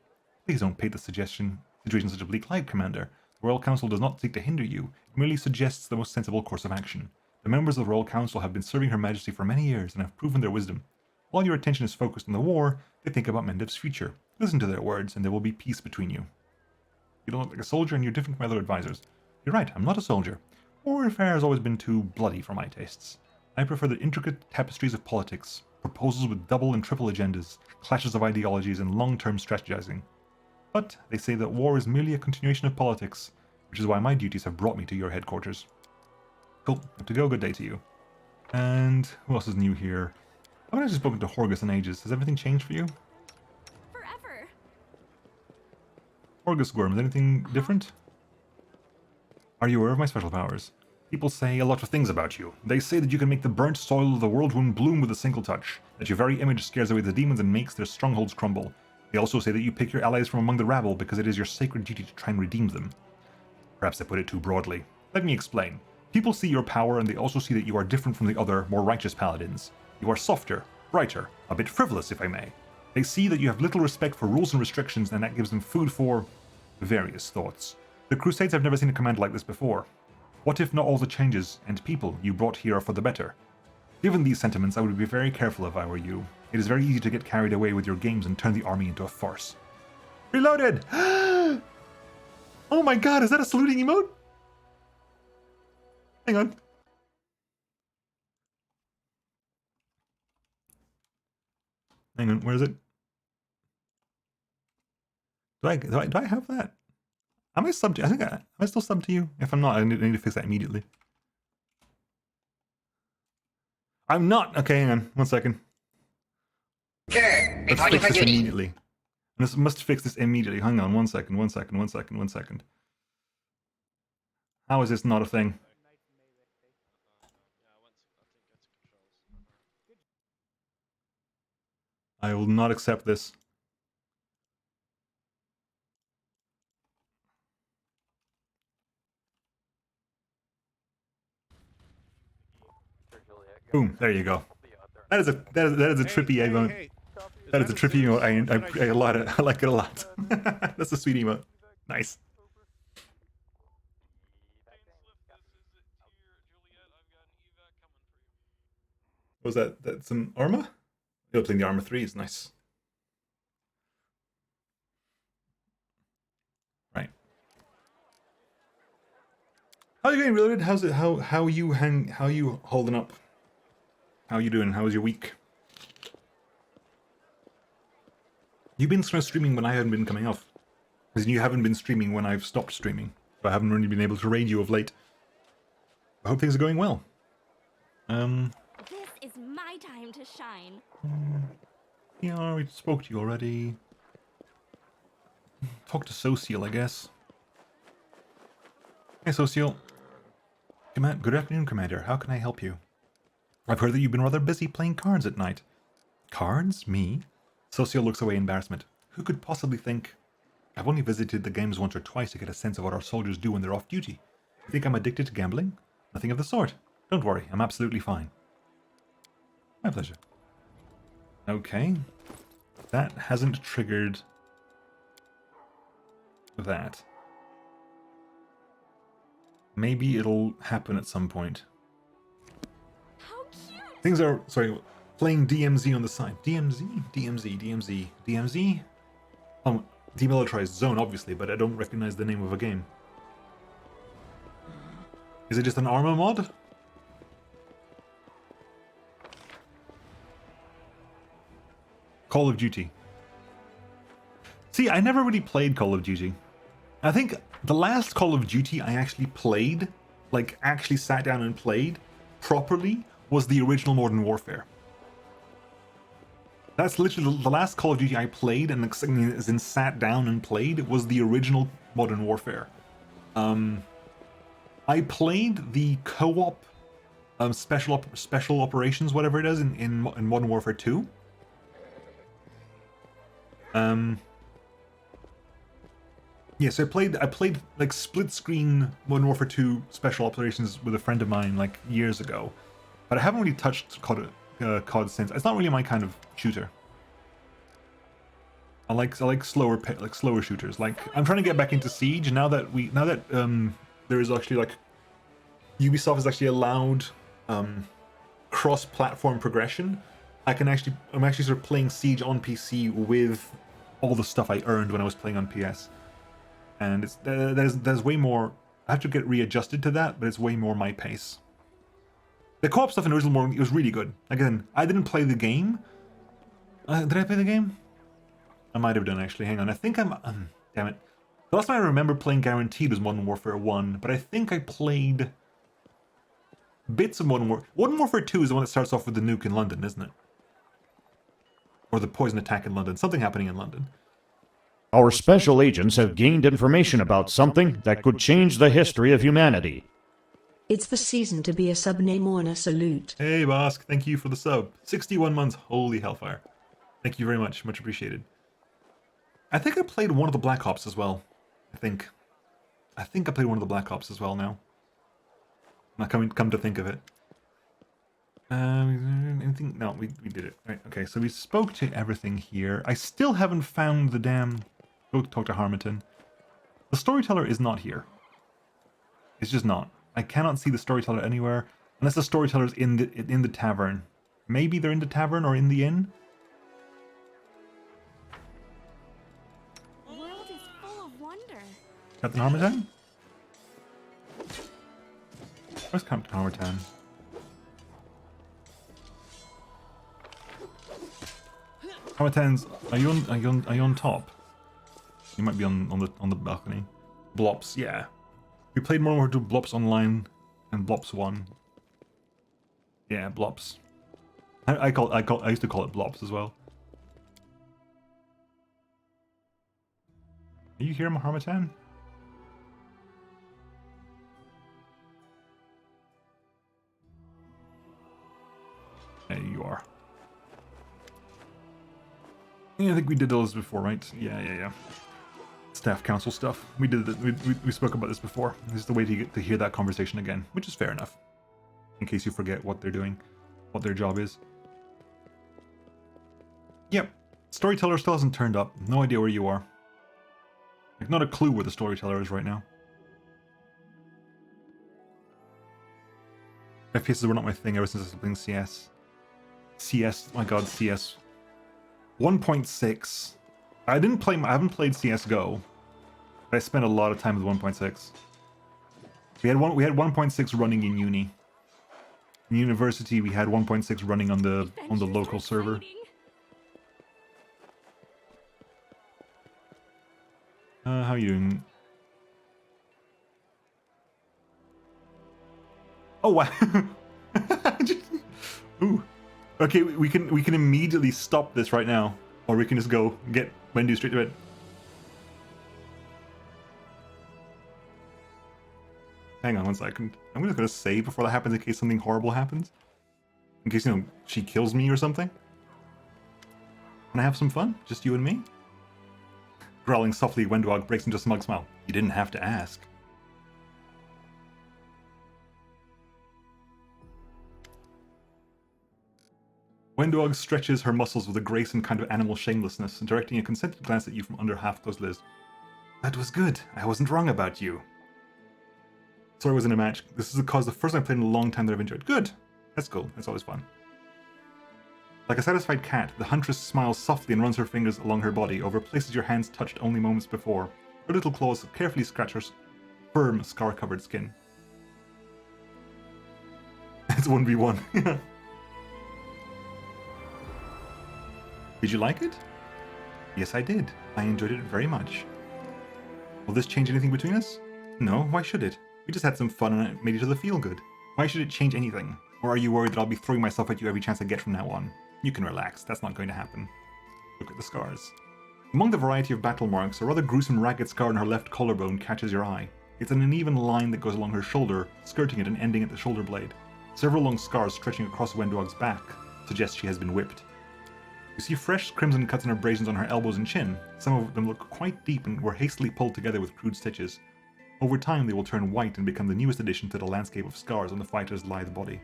Please don't paint the situation such a bleak light, Commander. The Royal Council does not seek to hinder you, it merely suggests the most sensible course of action. The members of the Royal Council have been serving Her Majesty for many years and have proven their wisdom. While your attention is focused on the war, they think about Mendev's future. Listen to their words, and there will be peace between you. You don't look like a soldier, and you're different from my other advisors. You're right, I'm not a soldier. Warfare has always been too bloody for my tastes. I prefer the intricate tapestries of politics. proposals with double and triple agendas, clashes of ideologies, and long-term strategizing. But they say that war is merely a continuation of politics, which is why my duties have brought me to your headquarters. Cool, have to go, good day to you. And who else is new here? I haven't actually spoken to Horgus in ages. Has everything changed for you? Forever. Horgus Gorm, is anything different? Are you aware of my special powers? People say a lot of things about you. They say that you can make the burnt soil of the world wound bloom with a single touch, that your very image scares away the demons and makes their strongholds crumble. They also say that you pick your allies from among the rabble because it is your sacred duty to try and redeem them. Perhaps I put it too broadly. Let me explain. People see your power and they also see that you are different from the other, more righteous paladins. You are softer, brighter, a bit frivolous if I may. They see that you have little respect for rules and restrictions and that gives them food for various thoughts. The Crusades have never seen a command like this before. What if not all the changes and people you brought here are for the better? Given these sentiments, I would be very careful if I were you. It is very easy to get carried away with your games and turn the army into a farce. Reloaded! Oh my god, is that a saluting emote? Hang on. Hang on, where is it? Do I have that? Am I subbed to, am I still subbed to you? If I'm not, I need to fix that immediately. I'm not! Okay, hang on, 1 second. Sure. Let's fix this immediately. This must fix this immediately. Hang on, 1 second, 1 second, 1 second, 1 second. How is this not a thing? I will not accept this. Boom, there you go. That is a trippy emote. That is a trippy emote. I like it a lot. That's a sweet emote. Nice. What was that? That's some armor? You're playing the armor 3 is nice. Right. How are you going, Reloaded? How's it? How you holding up? How you doing? How was your week? You've been streaming when I haven't been coming off. Because you haven't been streaming when I've stopped streaming. So I haven't really been able to raid you of late. I hope things are going well. This is my time to shine. Yeah, we spoke to you already. Talk to Social, I guess. Hey, Social. Good afternoon, Commander. How can I help you? I've heard that you've been rather busy playing cards at night. Cards? Me? Social looks away in embarrassment. Who could possibly think... I've only visited the games once or twice to get a sense of what our soldiers do when they're off duty. You think I'm addicted to gambling? Nothing of the sort. Don't worry, I'm absolutely fine. My pleasure. Okay. That hasn't triggered... that. Maybe it'll happen at some point. How cute! Things are... sorry, playing DMZ on the side. DMZ? DMZ? Demilitarized Zone, obviously, but I don't recognize the name of a game. Is it just an armor mod? Call of Duty. See, I never really played Call of Duty. I think the last Call of Duty I actually played, like actually sat down and played properly, was the original Modern Warfare. That's literally the last Call of Duty I played, and as in sat down and played, was the original Modern Warfare. I played the co-op special operations, whatever it is, in Modern Warfare 2. Yeah, so I played like split screen Modern Warfare 2 special operations with a friend of mine like years ago, but I haven't really touched COD since. It's not really my kind of shooter. I like slower shooters. Like I'm trying to get back into Siege now that there is actually like Ubisoft has actually allowed cross-platform progression. I'm actually sort of playing Siege on PC with all the stuff I earned when I was playing on PS, and there's way more. I have to get readjusted to that, but it's way more my pace. The co-op stuff in original Morrowind, it was really good. Again, I didn't play the game. Did I play the game? I might have done, actually. Hang on. I think I'm... damn it. The last time I remember playing Guaranteed was Modern Warfare 1, but I think I played bits of Modern Warfare. Modern Warfare 2 is the one that starts off with the nuke in London, isn't it? Or the poison attack in London. Something happening in London. Our special agents have gained information about something that could change the history of humanity. It's the season to be a sub-name mourner salute. Hey, Bosk. Thank you for the sub. 61 months. Holy hellfire. Thank you very much. Much appreciated. I think I played one of the Black Ops as well. I think I played one of the Black Ops as well now. Not come to think of it. Anything? No, we did it. Right, okay, so we spoke to everything here. I still haven't found the damn... Go talk to Harmington. The storyteller is not here. It's just not. I cannot see the storyteller anywhere, unless the storyteller's in the tavern. Maybe they're in the tavern or in the inn? The world is full of wonder. Captain Harmington? Where's Captain Harmington? Harmington's... Are you on top? You might be on the balcony. Blops, yeah. We played Modern Warfare 2 Blops Online and Blops 1. Yeah, Blops. I used to call it Blops as well. Are you here, Harmington? There you are. Yeah, I think we did those before, right? Yeah. Staff council stuff. We did it. We spoke about this before. This is the way to get to hear that conversation again, which is fair enough. In case you forget what they're doing, what their job is. Yep. Storyteller still hasn't turned up. No idea where you are. Like, not a clue where the storyteller is right now. FPSs were not my thing ever since I was playing CS. CS, my god, CS. 1.6. I haven't played CSGO. But I spent a lot of time with 1.6. We had 1.6 running in uni. In university, we had 1.6 running on the local server. How are you doing? Oh wow! Ooh. Okay, we can immediately stop this right now, or we can just go get Wendy straight to bed. Hang on one second. I'm just gonna save before that happens in case something horrible happens. In case, you know, she kills me or something. Wanna have some fun? Just you and me? Growling softly, Wendog breaks into a smug smile. You didn't have to ask. Wendog stretches her muscles with a grace and kind of animal shamelessness, directing a consented glance at you from under half-closed lids. That was good. I wasn't wrong about you. Sorry I was in a match. This is the first time I played in a long time that I've enjoyed. Good. That's cool. That's always fun. Like a satisfied cat, the huntress smiles softly and runs her fingers along her body over places your hands touched only moments before. Her little claws carefully scratch her firm, scar-covered skin. It's 1v1. Did you like it? Yes, I did. I enjoyed it very much. Will this change anything between us? No, why should it? We just had some fun and it made each other feel good. Why should it change anything? Or are you worried that I'll be throwing myself at you every chance I get from now on? You can relax, that's not going to happen. Look at the scars. Among the variety of battle marks, a rather gruesome ragged scar on her left collarbone catches your eye. It's an uneven line that goes along her shoulder, skirting it and ending at the shoulder blade. Several long scars stretching across Wendog's back suggest she has been whipped. You see fresh crimson cuts and abrasions on her elbows and chin. Some of them look quite deep and were hastily pulled together with crude stitches. Over time they will turn white and become the newest addition to the landscape of scars on the fighter's lithe body.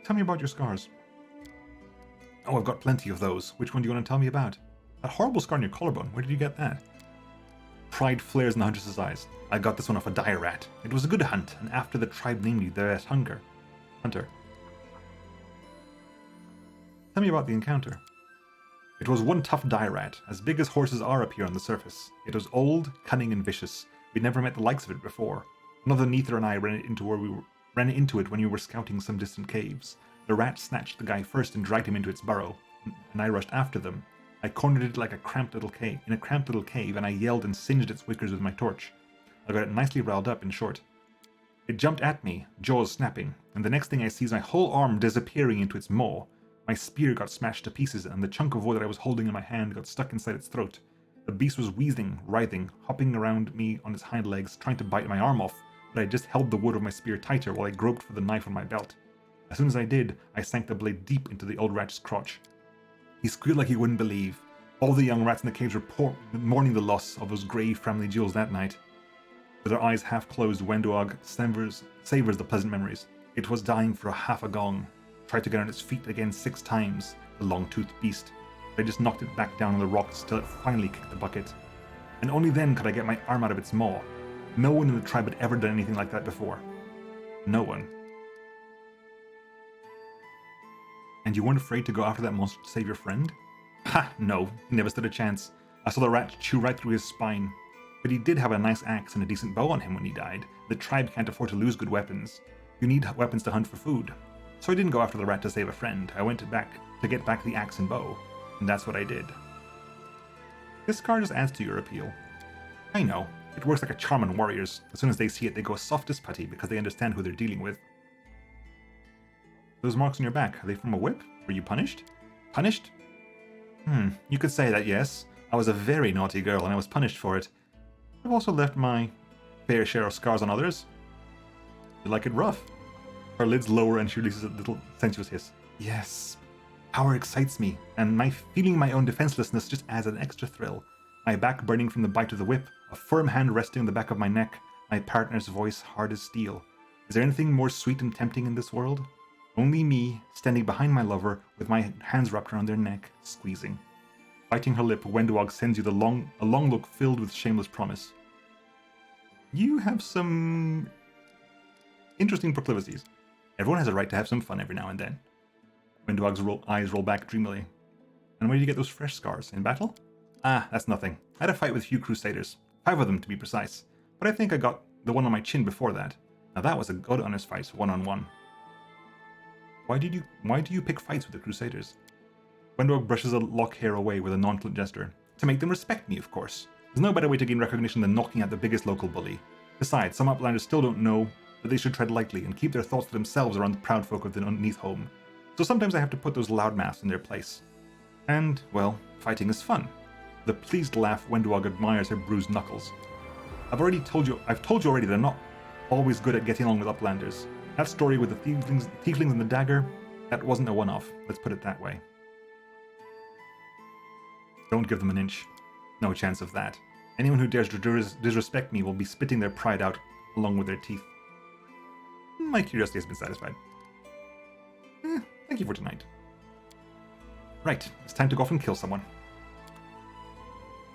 Tell me about your scars. Oh, I've got plenty of those. Which one do you want to tell me about? That horrible scar on your collarbone, where did you get that? Pride flares in the huntress's eyes. I got this one off a dire rat. It was a good hunt, and after the tribe named me the Hunter. Tell me about the encounter. It was one tough dire rat, as big as horses are up here on the surface. It was old, cunning, and vicious. We'd never met the likes of it before. Another Neither and I ran into where we ran into it when you were scouting some distant caves. The rat snatched the guy first and dragged him into its burrow, and I rushed after them. I cornered it like a cramped little cave, and I yelled and singed its wickers with my torch. I got it nicely riled up, in short. It jumped at me, jaws snapping, and the next thing I see is my whole arm disappearing into its maw. My spear got smashed to pieces, and the chunk of wood that I was holding in my hand got stuck inside its throat. The beast was wheezing, writhing, hopping around me on its hind legs, trying to bite my arm off, but I just held the wood of my spear tighter while I groped for the knife on my belt. As soon as I did, I sank the blade deep into the old rat's crotch. He squealed like he wouldn't believe. All the young rats in the caves were mourning the loss of those grey family jewels that night. With their eyes half closed, WotR savors the pleasant memories. It was dying for half a gong. Tried to get on its feet again 6 times, the long-toothed beast. But I just knocked it back down on the rocks till it finally kicked the bucket. And only then could I get my arm out of its maw. No one in the tribe had ever done anything like that before. No one. And you weren't afraid to go after that monster to save your friend? Ha! No, he never stood a chance. I saw the rat chew right through his spine. But he did have a nice axe and a decent bow on him when he died. The tribe can't afford to lose good weapons. You need weapons to hunt for food. So I didn't go after the rat to save a friend. I went back to get back the axe and bow. And that's what I did. This card just adds to your appeal. I know. It works like a charm on warriors. As soon as they see it, they go soft as putty because they understand who they're dealing with. Those marks on your back, are they from a whip? Were you punished? Punished? You could say that, yes. I was a very naughty girl and I was punished for it. I've also left my fair share of scars on others. You like it rough? Her lids lower and she releases a little sensuous hiss. Yes. Power excites me, and feeling my own defenselessness just adds an extra thrill. My back burning from the bite of the whip, a firm hand resting on the back of my neck, my partner's voice hard as steel. Is there anything more sweet and tempting in this world? Only me, standing behind my lover, with my hands wrapped around their neck, squeezing. Biting her lip, WotR sends you a long look filled with shameless promise. You have some interesting proclivities. Everyone has a right to have some fun every now and then. WotR's eyes roll back dreamily. And where did you get those fresh scars? In battle? Ah, that's nothing. I had a fight with a few crusaders. 5 of them, to be precise. But I think I got the one on my chin before that. Now that was a good honest fight, one-on-one. Why do you pick fights with the crusaders? WotR brushes a lock hair away with a nonchalant gesture. To make them respect me, of course. There's no better way to gain recognition than knocking out the biggest local bully. Besides, some Uplanders still don't know that they should tread lightly and keep their thoughts to themselves around the proud folk of the underneath home. So sometimes I have to put those loudmouths in their place. And, well, fighting is fun. The pleased laugh WotR admires her bruised knuckles. I've told you already that I'm not always good at getting along with Uplanders. That story with the tieflings and the dagger, that wasn't a one-off, let's put it that way. Don't give them an inch. No chance of that. Anyone who dares to disrespect me will be spitting their pride out along with their teeth. My curiosity has been satisfied. Thank you for tonight. Right, it's time to go off and kill someone.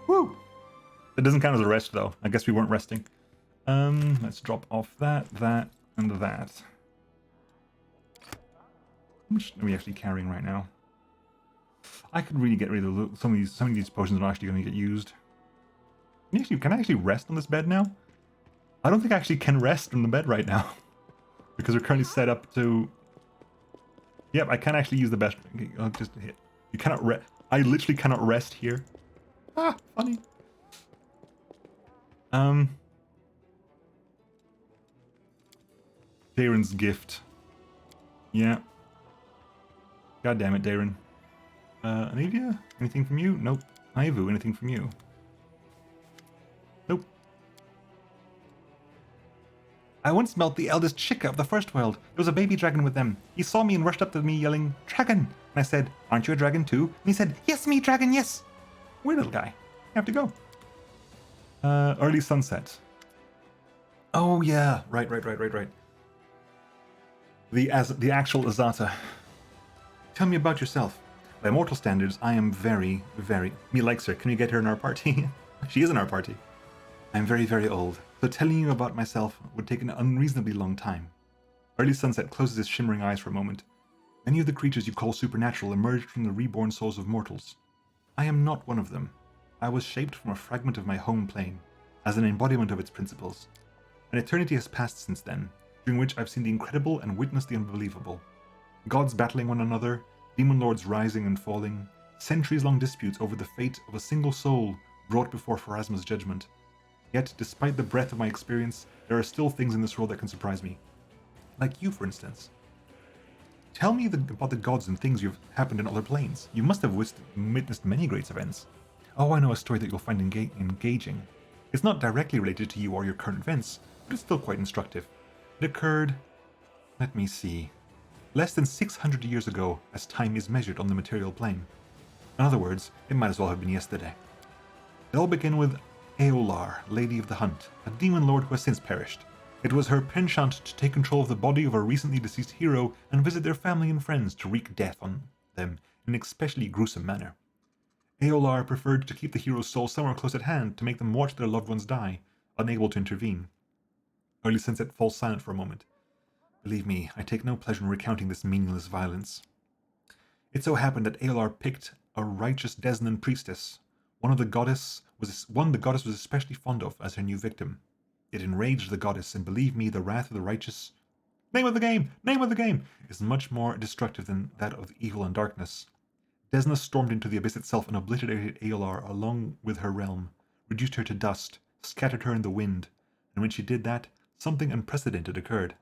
Woo! That doesn't count as a rest, though. I guess we weren't resting. Let's drop off that, and that. How much are we actually carrying right now? I could really get rid of some of these potions are actually going to get used. Can I actually rest on this bed now? I don't think I actually can rest on the bed right now. Because we're currently set up to... Yep, I can actually use the best... I'll just hit. You cannot rest. I literally cannot rest here. Ah, funny. Darren's gift. Yeah. God damn it, Darren. Anivia? Anything from you? Nope. Ivu, anything from you? Nope. I once met the eldest Chica of the First World. There was a baby dragon with them. He saw me and rushed up to me yelling, "Dragon!" And I said, "Aren't you a dragon too?" And he said, "Yes, me, dragon, yes!" Weird little guy. You have to go. Early sunset. Oh yeah, right. The actual Azata. Tell me about yourself. By mortal standards, I am very, very... Me likes her. Can we get her in our party? She is in our party. I'm very, very old, so telling you about myself would take an unreasonably long time. Early sunset closes his shimmering eyes for a moment. Many of the creatures you call supernatural emerged from the reborn souls of mortals. I am not one of them. I was shaped from a fragment of my home plane, as an embodiment of its principles. An eternity has passed since then. during which I've seen the incredible and witnessed the unbelievable. Gods battling one another, demon lords rising and falling, centuries-long disputes over the fate of a single soul brought before Pharasma's judgment. Yet, despite the breadth of my experience, there are still things in this world that can surprise me. Like you, for instance. Tell me about the gods and things you've happened in other planes. You must have witnessed many great events. Oh, I know a story that you'll find engaging. It's not directly related to you or your current events, but it's still quite instructive. It occurred... let me see... less than 600 years ago, as time is measured on the material plane. In other words, it might as well have been yesterday. It all began with Eolar, Lady of the Hunt, a demon lord who has since perished. It was her penchant to take control of the body of a recently deceased hero and visit their family and friends to wreak death on them in an especially gruesome manner. Eolar preferred to keep the hero's soul somewhere close at hand to make them watch their loved ones die, unable to intervene. Early Sunset falls silent for a moment. Believe me, I take no pleasure in recounting this meaningless violence. It so happened that Eolar picked a righteous Desnan priestess, one the goddess was especially fond of as her new victim. It enraged the goddess, and believe me, the wrath of the righteous... Name of the game! Name of the game! ...is much more destructive than that of evil and darkness. Desna stormed into the abyss itself and obliterated Eolar along with her realm, reduced her to dust, scattered her in the wind, and when she did that, something unprecedented occurred.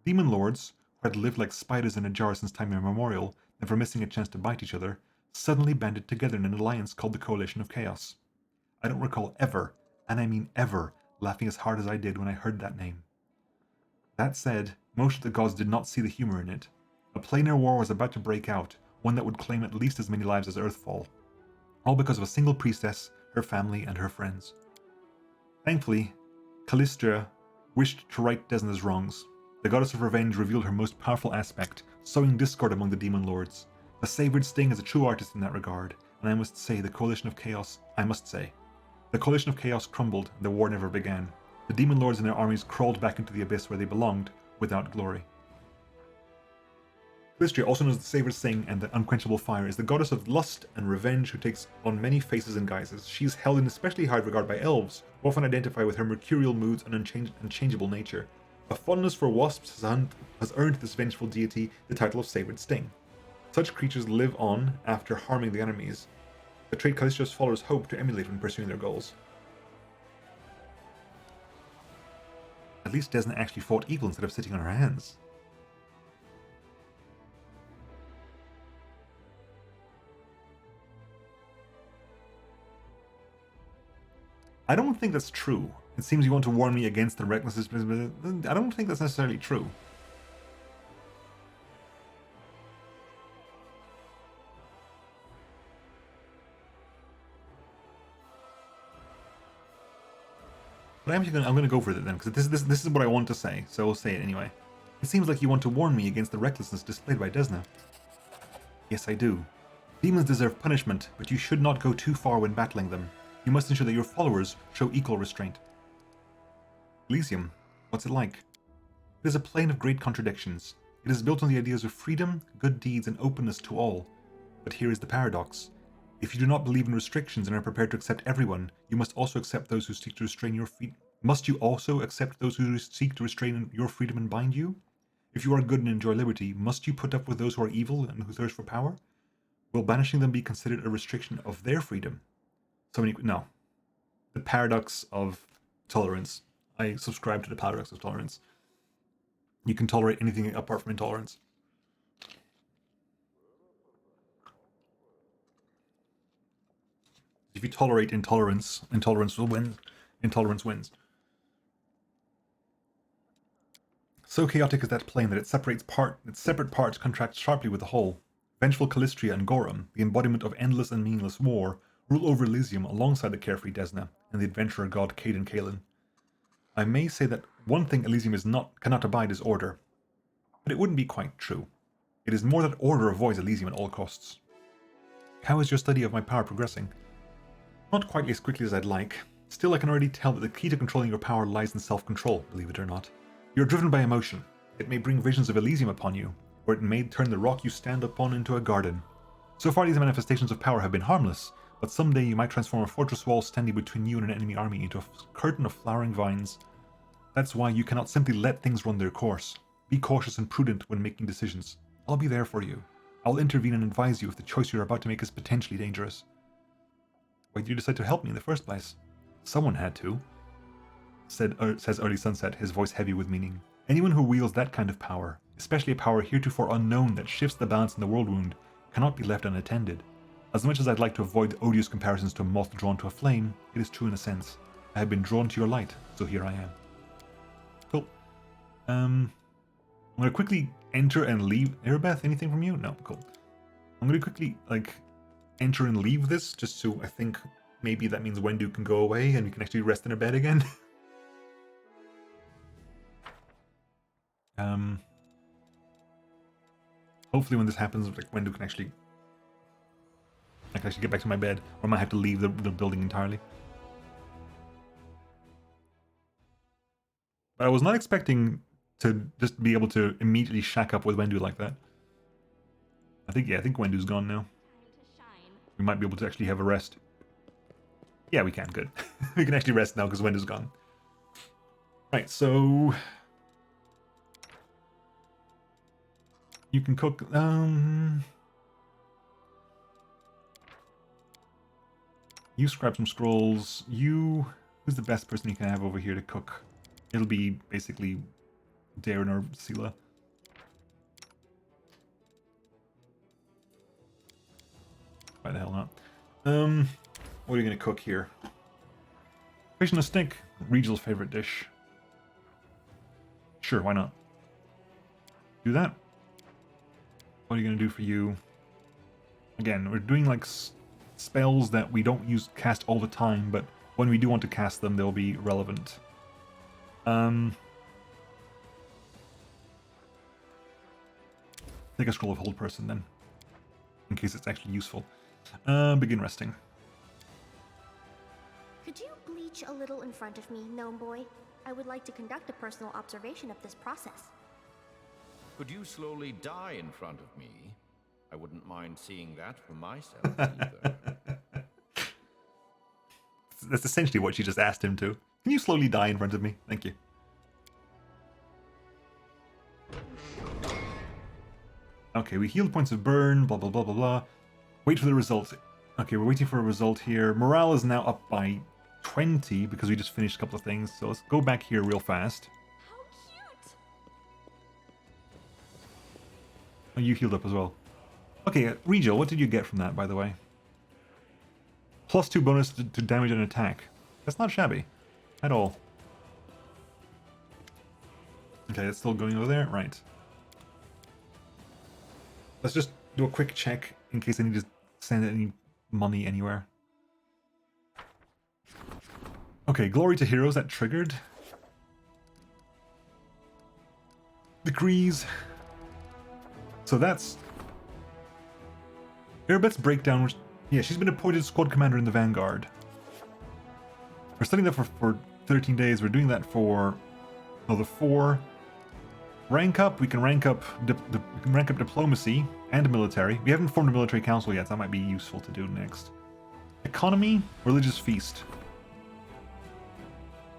Demon lords, who had lived like spiders in a jar since time immemorial, never missing a chance to bite each other, suddenly banded together in an alliance called the Coalition of Chaos. I don't recall ever, and I mean ever, laughing as hard as I did when I heard that name. That said, most of the gods did not see the humor in it. A planar war was about to break out, one that would claim at least as many lives as Earthfall. All because of a single priestess, her family, and her friends. Thankfully, Callistra wished to right Desna's wrongs. The goddess of revenge revealed her most powerful aspect, sowing discord among the demon lords. The savored Sting is a true artist in that regard, and I must say the Coalition of Chaos crumbled and the war never began. The demon lords and their armies crawled back into the abyss where they belonged, without glory. Callistra, also known as the Savored Sting and the Unquenchable Fire, is the goddess of lust and revenge who takes on many faces and guises. She is held in especially high regard by elves, who often identify with her mercurial moods and unchangeable nature. A fondness for wasps has earned this vengeful deity the title of Savored Sting. Such creatures live on after harming the enemies, a trait Callistra's followers hope to emulate when pursuing their goals. At least Desna actually fought evil instead of sitting on her hands. I don't think that's true. It seems you want to warn me against the recklessness, but I don't think that's necessarily true. But I'm going to go for it then, because this is what I want to say, so I'll say it anyway. It seems like you want to warn me against the recklessness displayed by Desna. Yes, I do. Demons deserve punishment, but you should not go too far when battling them. You must ensure that your followers show equal restraint. Elysium, what's it like? It is a plane of great contradictions. It is built on the ideas of freedom, good deeds, and openness to all. But here is the paradox. If you do not believe in restrictions and are prepared to accept everyone, you must also accept those who seek to restrain your freedom. Must you also accept those who seek to restrain your freedom and bind you? If you are good and enjoy liberty, must you put up with those who are evil and who thirst for power? Will banishing them be considered a restriction of their freedom? No. The paradox of tolerance. I subscribe to the paradox of tolerance. You can tolerate anything apart from intolerance. If you tolerate intolerance, intolerance will win. Intolerance wins. So chaotic is that plane that its separate parts contract sharply with the whole. Vengeful Calistria and Gorum, the embodiment of endless and meaningless war, rule over Elysium alongside the carefree Desna and the adventurer god Caden Kalen. I may say that one thing Elysium cannot abide is order, but it wouldn't be quite true. It is more that order avoids Elysium at all costs. How is your study of my power progressing? Not quite as quickly as I'd like. Still, I can already tell that the key to controlling your power lies in self-control, believe it or not. You're driven by emotion. It may bring visions of Elysium upon you, or it may turn the rock you stand upon into a garden. So far, these manifestations of power have been harmless, but someday you might transform a fortress wall standing between you and an enemy army into a curtain of flowering vines. That's why you cannot simply let things run their course. Be cautious and prudent when making decisions. I'll be there for you. I'll intervene and advise you if the choice you're about to make is potentially dangerous. Why did you decide to help me in the first place? Someone had to, says Early Sunset, his voice heavy with meaning. Anyone who wields that kind of power, especially a power heretofore unknown that shifts the balance in the world wound, cannot be left unattended. As much as I'd like to avoid the odious comparisons to a moth drawn to a flame, it is true in a sense. I have been drawn to your light, so here I am. Cool. I'm going to quickly enter and leave. Erebeth, anything from you? No, cool. I'm going to quickly, enter and leave this, just so I think maybe that means Wendu can go away and we can actually rest in her bed again. Hopefully when this happens, Wendu can actually... I can actually get back to my bed, or I might have to leave the building entirely. But I was not expecting to just be able to immediately shack up with Wendu like that. I think Wendu's gone now. We might be able to actually have a rest. Yeah, we can. Good. We can actually rest now because Wendu's gone. Right, so... You can cook... You scrap some scrolls. Who's the best person you can have over here to cook? It'll be basically Darren or Sela. Why the hell not? What are you gonna cook here? Fish on a stick. Regal's favorite dish. Sure, why not? Do that. What are you gonna do for you? Again, we're doing spells that we don't cast all the time, but when we do want to cast them, they'll be relevant. Take a scroll of hold person then, in case it's actually useful. Begin resting. Could you bleach a little in front of me, gnome boy? I would like to conduct a personal observation of this process. Could you slowly die in front of me? I wouldn't mind seeing that for myself either. That's essentially what she just asked him to. Can you slowly die in front of me? Thank you. Okay, we healed points of burn, blah, blah, blah, blah, blah. Wait for the result. Okay, we're waiting for a result here. Morale is now up by 20 because we just finished a couple of things. So let's go back here real fast. How cute! Oh, you healed up as well. Okay, Regil, what did you get from that, by the way? +2 bonus to damage and attack. That's not shabby. At all. Okay, it's still going over there? Right. Let's just do a quick check in case I need to send any money anywhere. Okay, glory to heroes, that triggered. Degrees. So that's... Erebeth's breakdown... Yeah, she's been appointed squad commander in the Vanguard. We're studying that for 13 days. We're doing that for another 4. Rank up. We can rank up diplomacy and military. We haven't formed a military council yet. So that might be useful to do next. Economy, religious feast.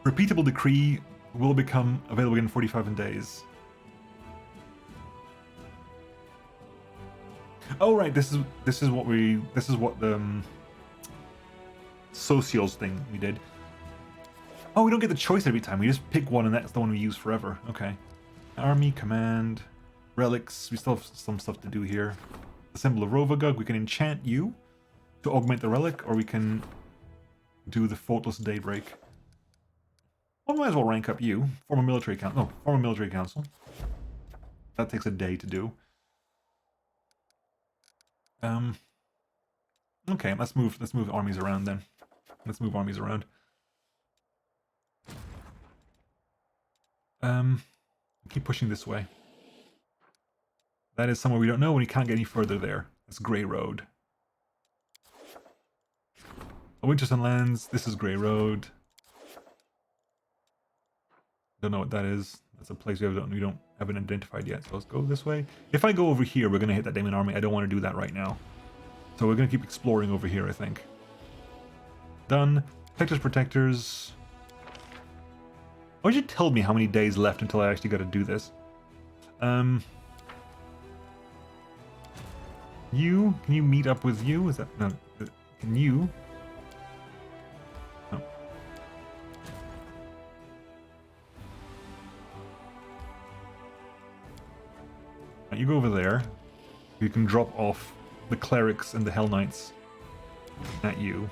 Repeatable decree will become available in 47 days. Oh right, this is what the socials thing we did. Oh, we don't get the choice every time. We just pick one and that's the one we use forever. Okay. Army, command, relics. We still have some stuff to do here. The symbol of Rovagug. We can enchant you to augment the relic, or we can do the Faultless Daybreak. Well, might as well rank up you. Form a military council. Oh, form a military council. That takes a day to do. Okay, let's move armies around then. Let's move armies around. Keep pushing this way. That is somewhere we don't know, and we can't get any further there. That's Grey Road. Winterson Lands, this is Grey Road. Don't know what that is. That's a place we haven't identified yet, so let's go this way. If I go over here, we're going to hit that Daemon army. I don't want to do that right now. So we're going to keep exploring over here, I think. Done. Protectors. Why should tell me how many days left until I actually got to do this? Can you meet up with you? Is that no? Can you? No. Right, you go over there. You can drop off the clerics and the Hell Knights at you.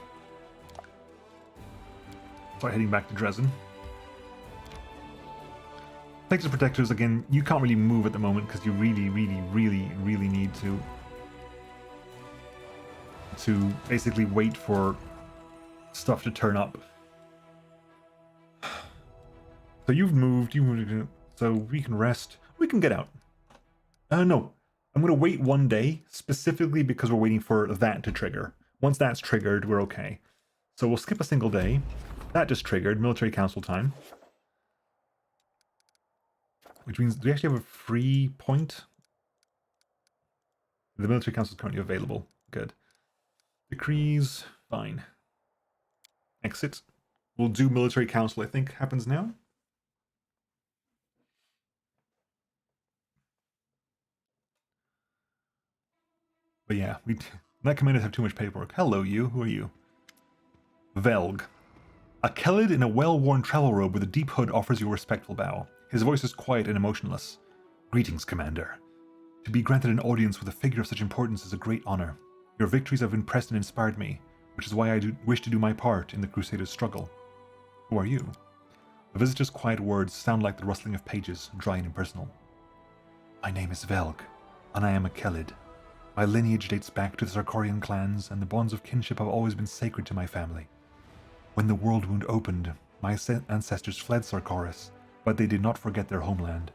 Start heading back to Dresden. Texas Protectors, again, you can't really move at the moment because you really need to basically wait for stuff to turn up. So you've moved, so we can rest. We can get out. No. I'm going to wait 1 day, specifically because we're waiting for that to trigger. Once that's triggered, we're okay. So we'll skip a single day. That just triggered, military council time. Which means, do we actually have a free point? The military council is currently available. Good. Decrees, fine. Exit. We'll do military council, I think, happens now. But yeah, that commanders have too much paperwork. Hello, you. Who are you? Velg. A Kelid in a well-worn travel robe with a deep hood offers you a respectful bow. His voice is quiet and emotionless. Greetings, Commander. To be granted an audience with a figure of such importance is a great honor. Your victories have impressed and inspired me, which is why I wish to do my part in the Crusaders' struggle. Who are you? The visitor's quiet words sound like the rustling of pages, dry and impersonal. My name is Velg, and I am a Kelid. My lineage dates back to the Sarkorian clans, and the bonds of kinship have always been sacred to my family. When the world wound opened, my ancestors fled Sarkoris, but they did not forget their homeland.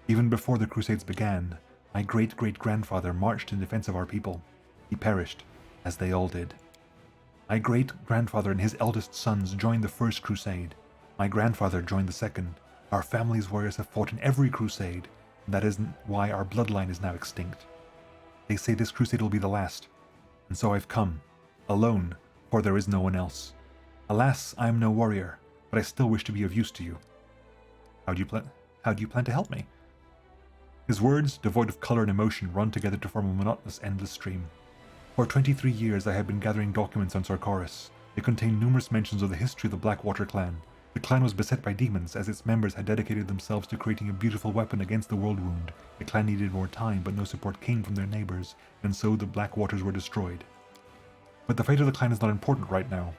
Even before the Crusades began, my great-great-grandfather marched in defense of our people. He perished, as they all did. My great-grandfather and his eldest sons joined the First Crusade. My grandfather joined the Second. Our family's warriors have fought in every crusade, and that is why our bloodline is now extinct. They say this crusade will be the last, and so I've come, alone, for there is no one else. Alas, I am no warrior, but I still wish to be of use to you. How do you plan to help me? His words, devoid of color and emotion, run together to form a monotonous, endless stream. For 23 years I have been gathering documents on Sarkoris. They contain numerous mentions of the history of the WotR clan. The clan was beset by demons, as its members had dedicated themselves to creating a beautiful weapon against the world wound. The clan needed more time, but no support came from their neighbors, and so the Black Waters were destroyed. But the fate of the clan is not important right now.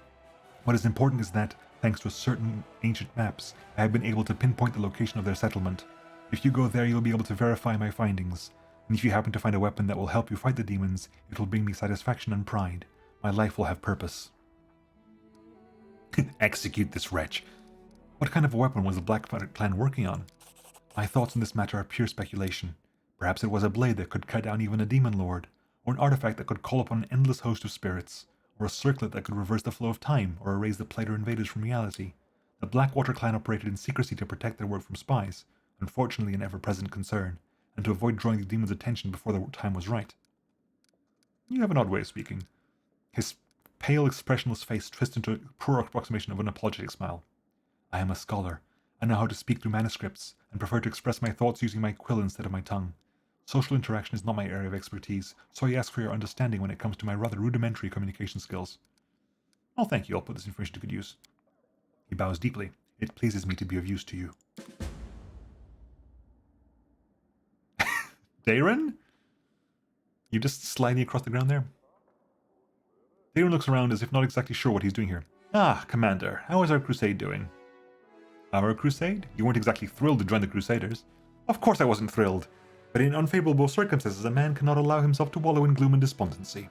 What is important is that, thanks to certain ancient maps, I have been able to pinpoint the location of their settlement. If you go there, you'll be able to verify my findings. And if you happen to find a weapon that will help you fight the demons, it will bring me satisfaction and pride. My life will have purpose. Execute this wretch. What kind of a weapon was the Black clan working on? My thoughts on this matter are pure speculation. Perhaps it was a blade that could cut down even a demon lord, or an artifact that could call upon an endless host of spirits, or a circlet that could reverse the flow of time, or erase the Plater invaders from reality. The Black WotR clan operated in secrecy to protect their work from spies, unfortunately an ever-present concern, and to avoid drawing the demon's attention before the time was right. You have an odd way of speaking. His pale, expressionless face twists into a poor approximation of an apologetic smile. I am a scholar. I know how to speak through manuscripts, and prefer to express my thoughts using my quill instead of my tongue. Social interaction is not my area of expertise, so I ask for your understanding when it comes to my rather rudimentary communication skills. Oh, thank you. I'll put this information to good use. He bows deeply. It pleases me to be of use to you. Darren? You just sliding across the ground there? Darren looks around as if not exactly sure what he's doing here. Ah, Commander, how is our crusade doing? Our crusade? You weren't exactly thrilled to join the Crusaders. Of course I wasn't thrilled. But in unfavorable circumstances, a man cannot allow himself to wallow in gloom and despondency.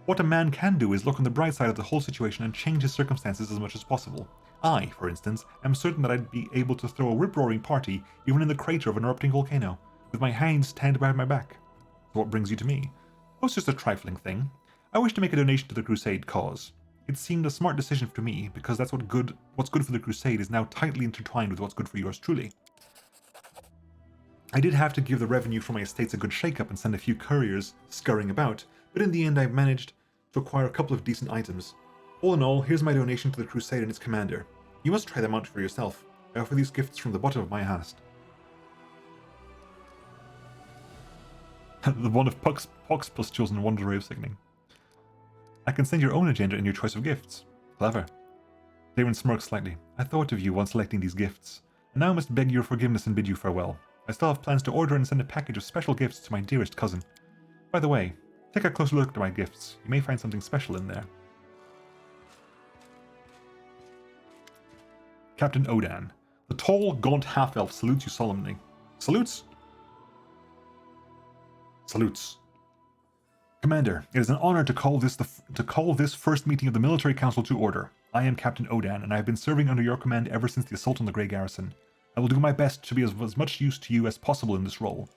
What a man can do is look on the bright side of the whole situation and change his circumstances as much as possible. I, for instance, am certain that I'd be able to throw a rip-roaring party even in the crater of an erupting volcano, with my hands tanned behind my back. So what brings you to me? Oh, it's just a trifling thing. I wish to make a donation to the Crusade cause. It seemed a smart decision for me, because that's what's good for the Crusade is now tightly intertwined with what's good for yours truly. I did have to give the revenue from my estates a good shake-up and send a few couriers scurrying about, but in the end I managed to acquire a couple of decent items. All in all, here's my donation to the Crusade and its commander. You must try them out for yourself. I offer these gifts from the bottom of my heart. The one of Pox plus chosen wonder ray of sickening. I can send your own agenda in your choice of gifts. Clever. Darren smirks slightly. I thought of you while selecting these gifts, and now I must beg your forgiveness and bid you farewell. I still have plans to order and send a package of special gifts to my dearest cousin. By the way, take a closer look at my gifts. You may find something special in there. Captain Odan. The tall, gaunt half-elf salutes you solemnly. Salutes? Salutes. Commander, it is an honor to call this first meeting of the Military Council to order. I am Captain Odan, and I have been serving under your command ever since the assault on the Grey Garrison. I will do my best to be as much use to you as possible in this role.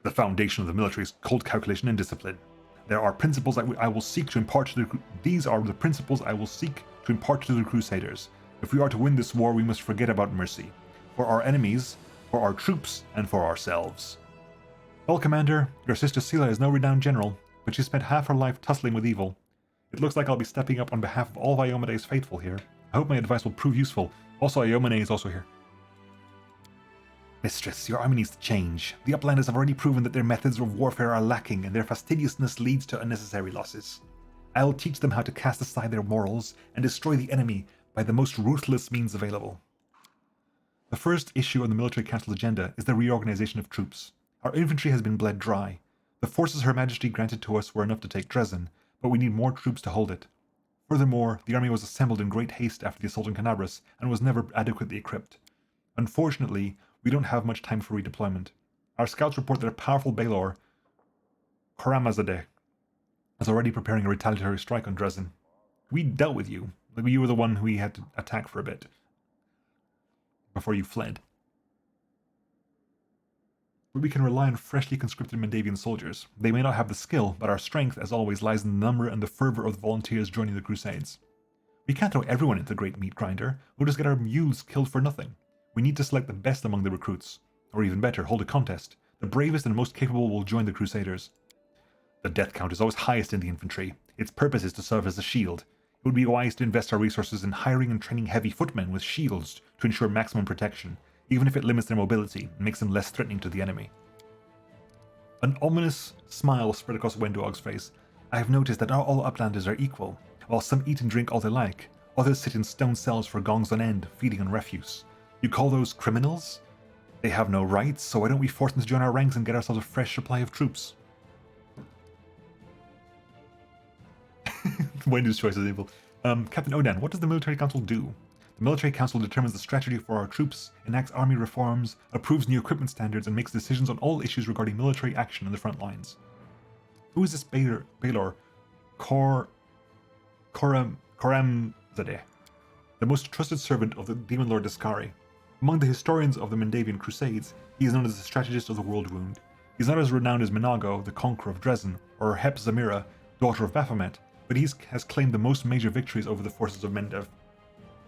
The foundation of the military is cold calculation and discipline. There are principles I will seek to impart to these are the principles I will seek to impart to the Crusaders. If we are to win this war, we must forget about mercy. For our enemies, for our troops, and for ourselves. Well, Commander, your sister Sela is no renowned general, but she spent half her life tussling with evil. It looks like I'll be stepping up on behalf of all of Iomede's faithful here. I hope my advice will prove useful. Also, Iomene is also here. Mistress, your army needs to change. The Uplanders have already proven that their methods of warfare are lacking, and their fastidiousness leads to unnecessary losses. I'll teach them how to cast aside their morals and destroy the enemy by the most ruthless means available. The first issue on the Military Council's agenda is the reorganization of troops. Our infantry has been bled dry. The forces Her Majesty granted to us were enough to take Dresden, but we need more troops to hold it. Furthermore, the army was assembled in great haste after the assault on Canabras and was never adequately equipped. Unfortunately, we don't have much time for redeployment. Our scouts report that a powerful Baelor, Karamazadeh, is already preparing a retaliatory strike on Dresden. We dealt with you. You were the one who we had to attack for a bit before you fled. But we can rely on freshly conscripted Mendavian soldiers. They may not have the skill, but our strength, as always, lies in the number and the fervor of the volunteers joining the Crusades. We can't throw everyone into the Great Meat Grinder. We'll just get our mules killed for nothing. We need to select the best among the recruits. Or even better, hold a contest. The bravest and most capable will join the Crusaders. The death count is always highest in the infantry. Its purpose is to serve as a shield. It would be wise to invest our resources in hiring and training heavy footmen with shields to ensure maximum protection, even if it limits their mobility and makes them less threatening to the enemy. An ominous smile spread across Wenduog's face. I have noticed that not all Uplanders are equal. While some eat and drink all they like, others sit in stone cells for gongs on end, feeding on refuse. You call those criminals? They have no rights, so why don't we force them to join our ranks and get ourselves a fresh supply of troops? Wendu's choice is evil. Captain Odan, what does the Military Council do? The Military Council determines the strategy for our troops, enacts army reforms, approves new equipment standards, and makes decisions on all issues regarding military action in the front lines. Who is this Baelor Koramzadeh, the most trusted servant of the Demon Lord Descari? Among the historians of the Mendavian Crusades, he is known as the strategist of the World Wound. He is not as renowned as Minago, the conqueror of Dresden, or Hep Zamira, daughter of Baphomet, but he has claimed the most major victories over the forces of Mendev.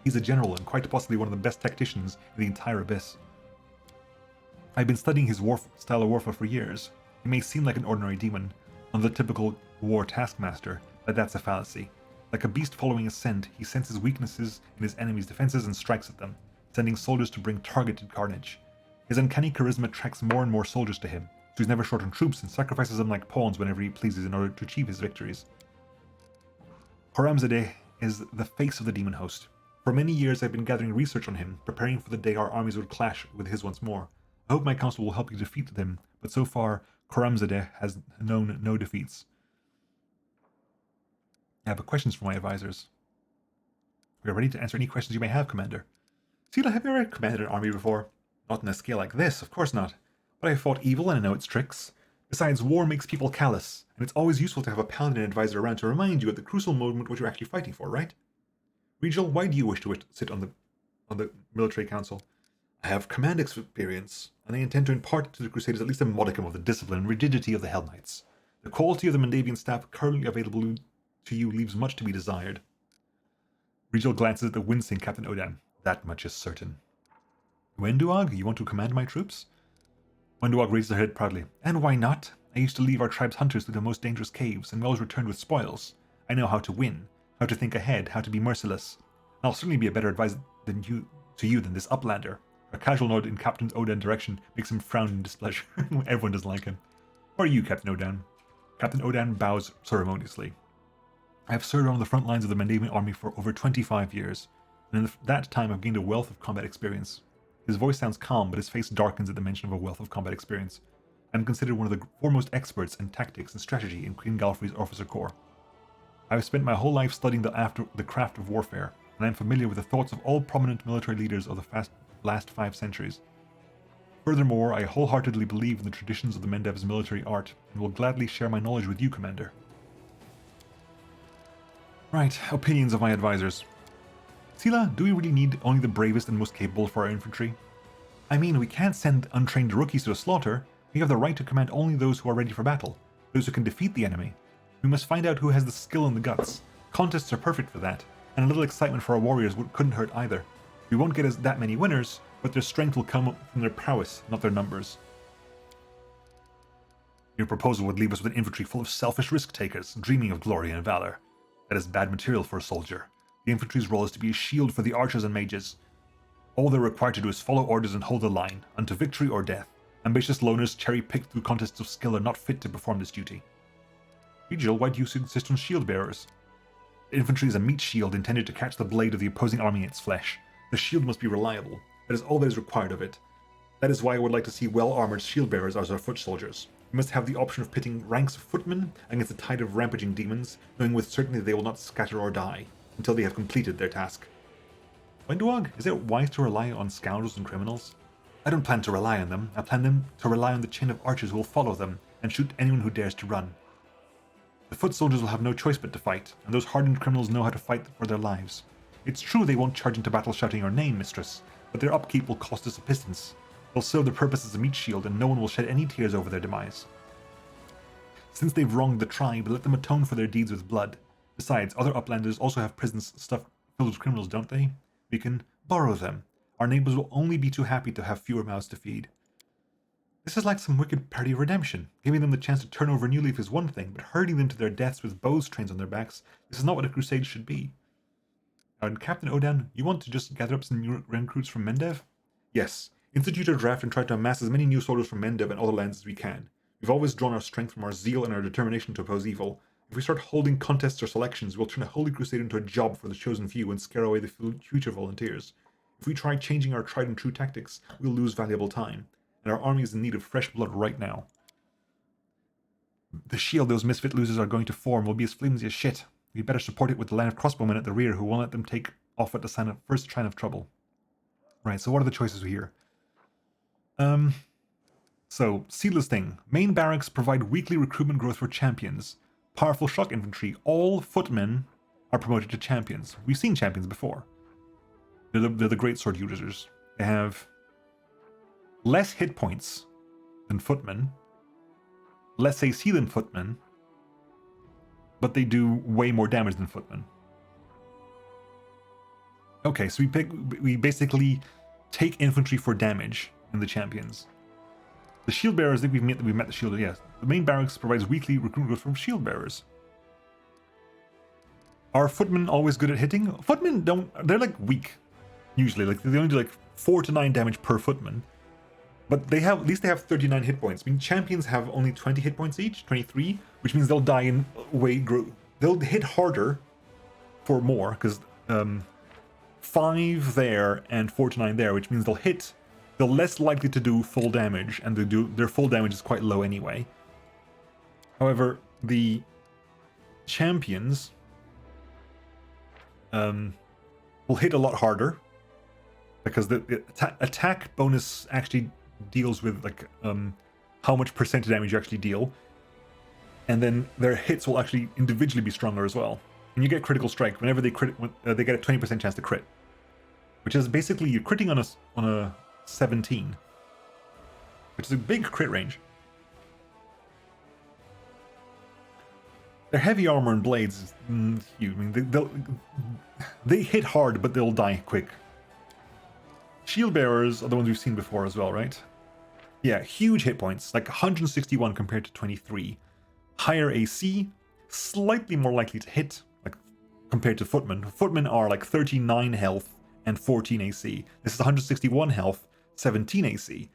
He's a general and quite possibly one of the best tacticians in the entire Abyss. I've been studying his style of warfare for years. He may seem like an ordinary demon, on the typical war taskmaster, but that's a fallacy. Like a beast following a scent, he senses weaknesses in his enemy's defenses and strikes at them, sending soldiers to bring targeted carnage. His uncanny charisma attracts more and more soldiers to him, so he's never short on troops and sacrifices them like pawns whenever he pleases in order to achieve his victories. Koramzadeh is the face of the demon host. For many years I've been gathering research on him, preparing for the day our armies would clash with his once more. I hope my council will help you defeat him, but so far, Koramzadeh has known no defeats. I have questions for my advisors. We are ready to answer any questions you may have, Commander. Sela, have you ever commanded an army before? Not on a scale like this, of course not. But I have fought evil and I know its tricks. Besides, war makes people callous, and it's always useful to have a paladin advisor around to remind you at the crucial moment what you're actually fighting for, right? Regil, why do you wish to sit on the military council? I have command experience, and I intend to impart to the Crusaders at least a modicum of the discipline and rigidity of the Hell Knights. The quality of the Mendavian staff currently available to you leaves much to be desired. Regil glances at the wincing Captain Odan. That much is certain. Wenduog, you want to command my troops? Wenduog raises her head proudly. And why not? I used to lead our tribe's hunters through the most dangerous caves, and we always returned with spoils. I know how to win, how to think ahead, how to be merciless. I'll certainly be a better advisor than to you than this uplander. A casual nod in Captain Odan direction makes him frown in displeasure. Everyone doesn't like him. Who are you, Captain Odan? Captain Odan bows ceremoniously. I have served on the front lines of the Mandavian army for over 25 years, and in that time I've gained a wealth of combat experience. His voice sounds calm, but his face darkens at the mention of a wealth of combat experience. I'm considered one of the foremost experts in tactics and strategy in Queen Galfrey's officer corps. I have spent my whole life studying the craft of warfare, and I am familiar with the thoughts of all prominent military leaders of the last 5 centuries. Furthermore, I wholeheartedly believe in the traditions of the Mendev's military art, and will gladly share my knowledge with you, Commander. Right, opinions of my advisors. Sila, do we really need only the bravest and most capable for our infantry? I mean, we can't send untrained rookies to the slaughter. We have the right to command only those who are ready for battle, those who can defeat the enemy. We must find out who has the skill and the guts. Contests are perfect for that, and a little excitement for our warriors couldn't hurt either. We won't get that many winners, but their strength will come from their prowess, not their numbers. Your proposal would leave us with an infantry full of selfish risk-takers, dreaming of glory and valor. That is bad material for a soldier. The infantry's role is to be a shield for the archers and mages. All they're required to do is follow orders and hold the line, unto victory or death. Ambitious loners cherry-picked through contests of skill are not fit to perform this duty. Regil, why do you insist on shield-bearers? The infantry is a meat shield intended to catch the blade of the opposing army in its flesh. The shield must be reliable. That is all that is required of it. That is why I would like to see well-armored shield-bearers as our foot soldiers. We must have the option of pitting ranks of footmen against a tide of rampaging demons, knowing with certainty they will not scatter or die, until they have completed their task. Windwog, is it wise to rely on scoundrels and criminals? I don't plan to rely on them. I plan to rely on the chain of archers who will follow them, and shoot anyone who dares to run. The foot soldiers will have no choice but to fight, and those hardened criminals know how to fight for their lives. It's true they won't charge into battle shouting your name, mistress, but their upkeep will cost us a pittance. They'll serve their purpose as a meat shield, and no one will shed any tears over their demise. Since they've wronged the tribe, let them atone for their deeds with blood. Besides, other uplanders also have prisons stuffed filled with criminals, don't they? We can borrow them. Our neighbors will only be too happy to have fewer mouths to feed. This is like some wicked party redemption. Giving them the chance to turn over a new leaf is one thing, but herding them to their deaths with bowstrings on their backs, this is not what a crusade should be. And Captain Odan, you want to just gather up some new recruits from Mendev? Yes. Institute a draft and try to amass as many new soldiers from Mendev and other lands as we can. We've always drawn our strength from our zeal and our determination to oppose evil. If we start holding contests or selections, we'll turn a holy crusade into a job for the chosen few and scare away the future volunteers. If we try changing our tried and true tactics, we'll lose valuable time, and our army is in need of fresh blood right now. The shield those misfit losers are going to form will be as flimsy as shit. We'd better support it with the line of crossbowmen at the rear who won't let them take off at the first sign of trouble. Right, so what are the choices here? So, Seedless thing. Main barracks provide weekly recruitment growth for champions. Powerful shock infantry. All footmen are promoted to champions. We've seen champions before. They're the great sword users. They have less hit points than footmen, less AC than footmen, but they do way more damage than footmen. Okay, so we basically take infantry for damage in the champions. The shield bearers, I think we've met the shield. Yes, the main barracks provides weekly recruitment growth from shield bearers. Are footmen always good at hitting? Footmen they're like weak, usually. Like they only do like 4 to 9 damage per footman. But they have, at least they have 39 hit points. I mean, champions have only 20 hit points each, 23, which means they'll die in they'll hit harder for more, because 5 there and 4 to 9 there, which means they're less likely to do full damage, and their full damage is quite low anyway. However, the champions will hit a lot harder, because the attack bonus actually deals with like how much percent damage you actually deal, and then their hits will actually individually be stronger as well. And you get critical strike whenever they crit. They get a 20% chance to crit, which is basically you're critting on a 17, which is a big crit range. Their heavy armor and blades is huge. I mean, they hit hard, but they'll die quick. Shield bearers are the ones we've seen before as well, right? Yeah, huge hit points, like 161 compared to 23. Higher AC, slightly more likely to hit, like compared to footmen. Footmen are like 39 health and 14 AC. This is 161 health, 17 AC.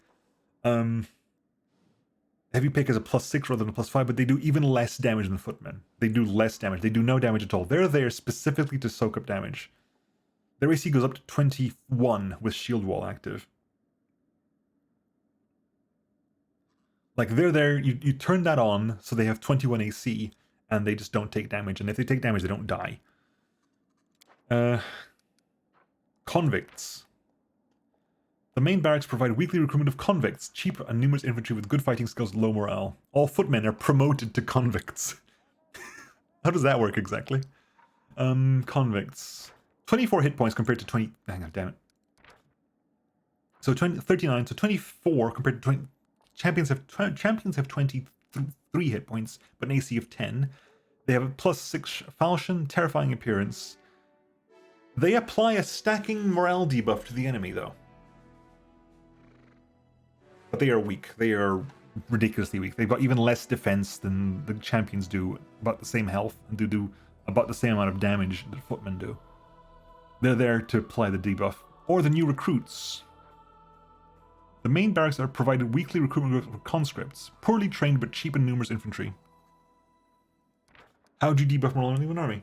Heavy pick is a +6 rather than a +5, but they do even less damage than footmen. They do less damage. They do no damage at all. They're there specifically to soak up damage. Their AC goes up to 21 with shield wall active. Like, they're there, you turn that on, so they have 21 AC, and they just don't take damage. And if they take damage, they don't die. Convicts. The main barracks provide weekly recruitment of convicts, cheap and numerous infantry with good fighting skills, low morale. All footmen are promoted to convicts. How does that work exactly? Convicts. 24 hit points compared to 20... Hang on, damn it. So 39, so 24 compared to 20... Champions have 23 hit points, but an AC of 10. They have a +6 falchion, terrifying appearance. They apply a stacking morale debuff to the enemy, though. But they are weak. They are ridiculously weak. They've got even less defense than the champions do, about the same health, and do about the same amount of damage that footmen do. They're there to apply the debuff. Or the new recruits. The main barracks are provided weekly recruitment of conscripts, poorly trained but cheap and numerous infantry. How do you debuff morale in an army?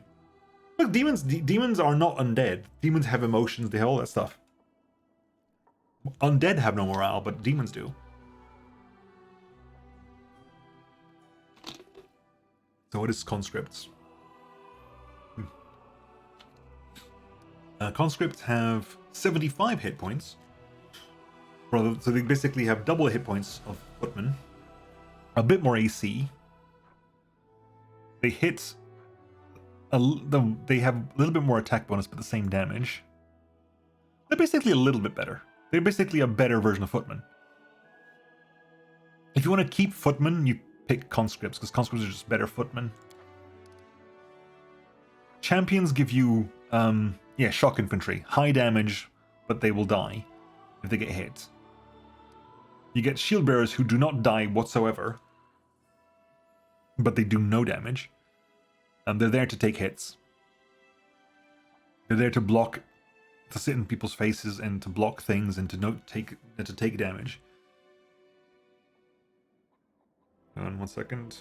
Look, demons are not undead. Demons have emotions, they have all that stuff. Undead have no morale, but demons do. So what is conscripts? Conscripts have 75 hit points. So they basically have double the hit points of footmen. A bit more AC. They hit... they have a little bit more attack bonus, but the same damage. They're basically a little bit better. They're basically a better version of footmen. If you want to keep footmen, you pick conscripts, because conscripts are just better footmen. Champions give you, shock infantry. High damage, but they will die if they get hit. You get shield bearers who do not die whatsoever, but they do no damage. And they're there to take hits. They're there to block, to sit in people's faces and to block things and to take damage. Hang on 1 second.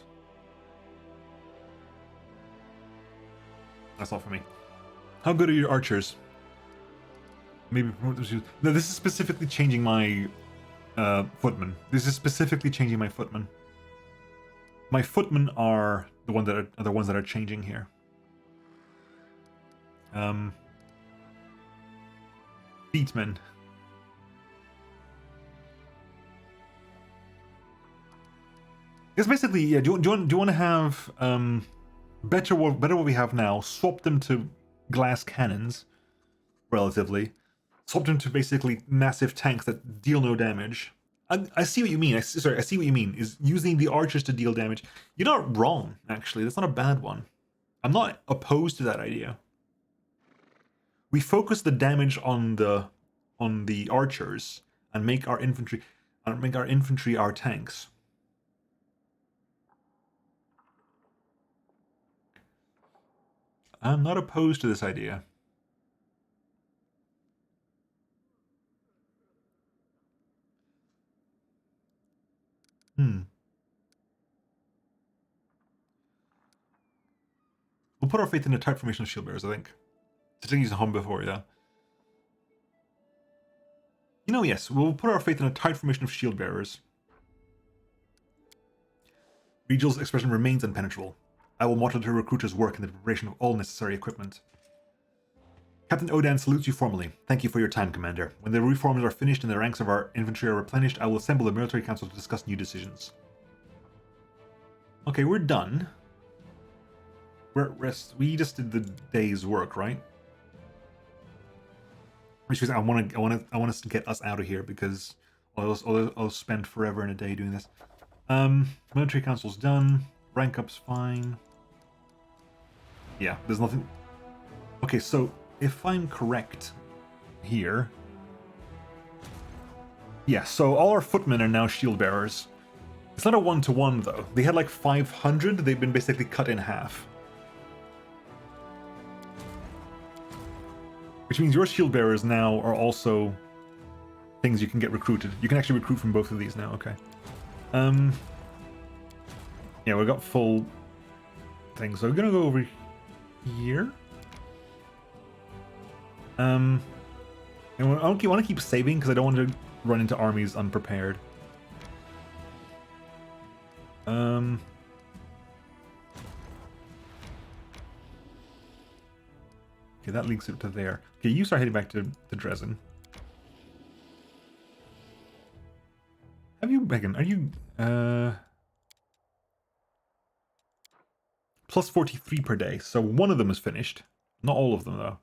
That's all for me. How good are your archers? Maybe promote those. No, this is specifically changing my footmen. This is specifically changing my footmen. My footmen are the ones that are changing here. Feetmen. It's basically, yeah. Do you want to have better what we have now? Swap them to glass cannons, relatively. Swap them to basically massive tanks that deal no damage. I see what you mean. I see what you mean. Is using the archers to deal damage. You're not wrong, actually. That's not a bad one. I'm not opposed to that idea. We focus the damage on the archers and make our infantry our tanks. I'm not opposed to this idea. We'll put our faith in the type formation of shield bearers, I think. I think he's home before, yeah. You know, yes, we'll put our faith in a tight formation of shield bearers. Regal's expression remains impenetrable. I will monitor recruiters' work in the preparation of all necessary equipment. Captain Odan salutes you formally. Thank you for your time, Commander. When the reforms are finished and the ranks of our infantry are replenished, I will assemble the military council to discuss new decisions. Okay, we're done. We're at rest. We just did the day's work, right? Which is, I want us to get us out of here because I'll spend forever in a day doing this. Military council's done. Rank up's fine. Yeah, there's nothing. Okay, so if I'm correct here, yeah. So all our footmen are now shield bearers. It's not a 1-to-1 though. They had like 500. They've been basically cut in half. Which means your shield bearers now are also things you can get recruited. You can actually recruit from both of these now, okay. Yeah, we've got full things. So we're gonna go over here. And I want to keep saving because I don't want to run into armies unprepared. Okay, that links it to there. Okay, you start heading back to Dresden. Have you, Megan? Are you plus 43 per day? So one of them is finished. Not all of them though.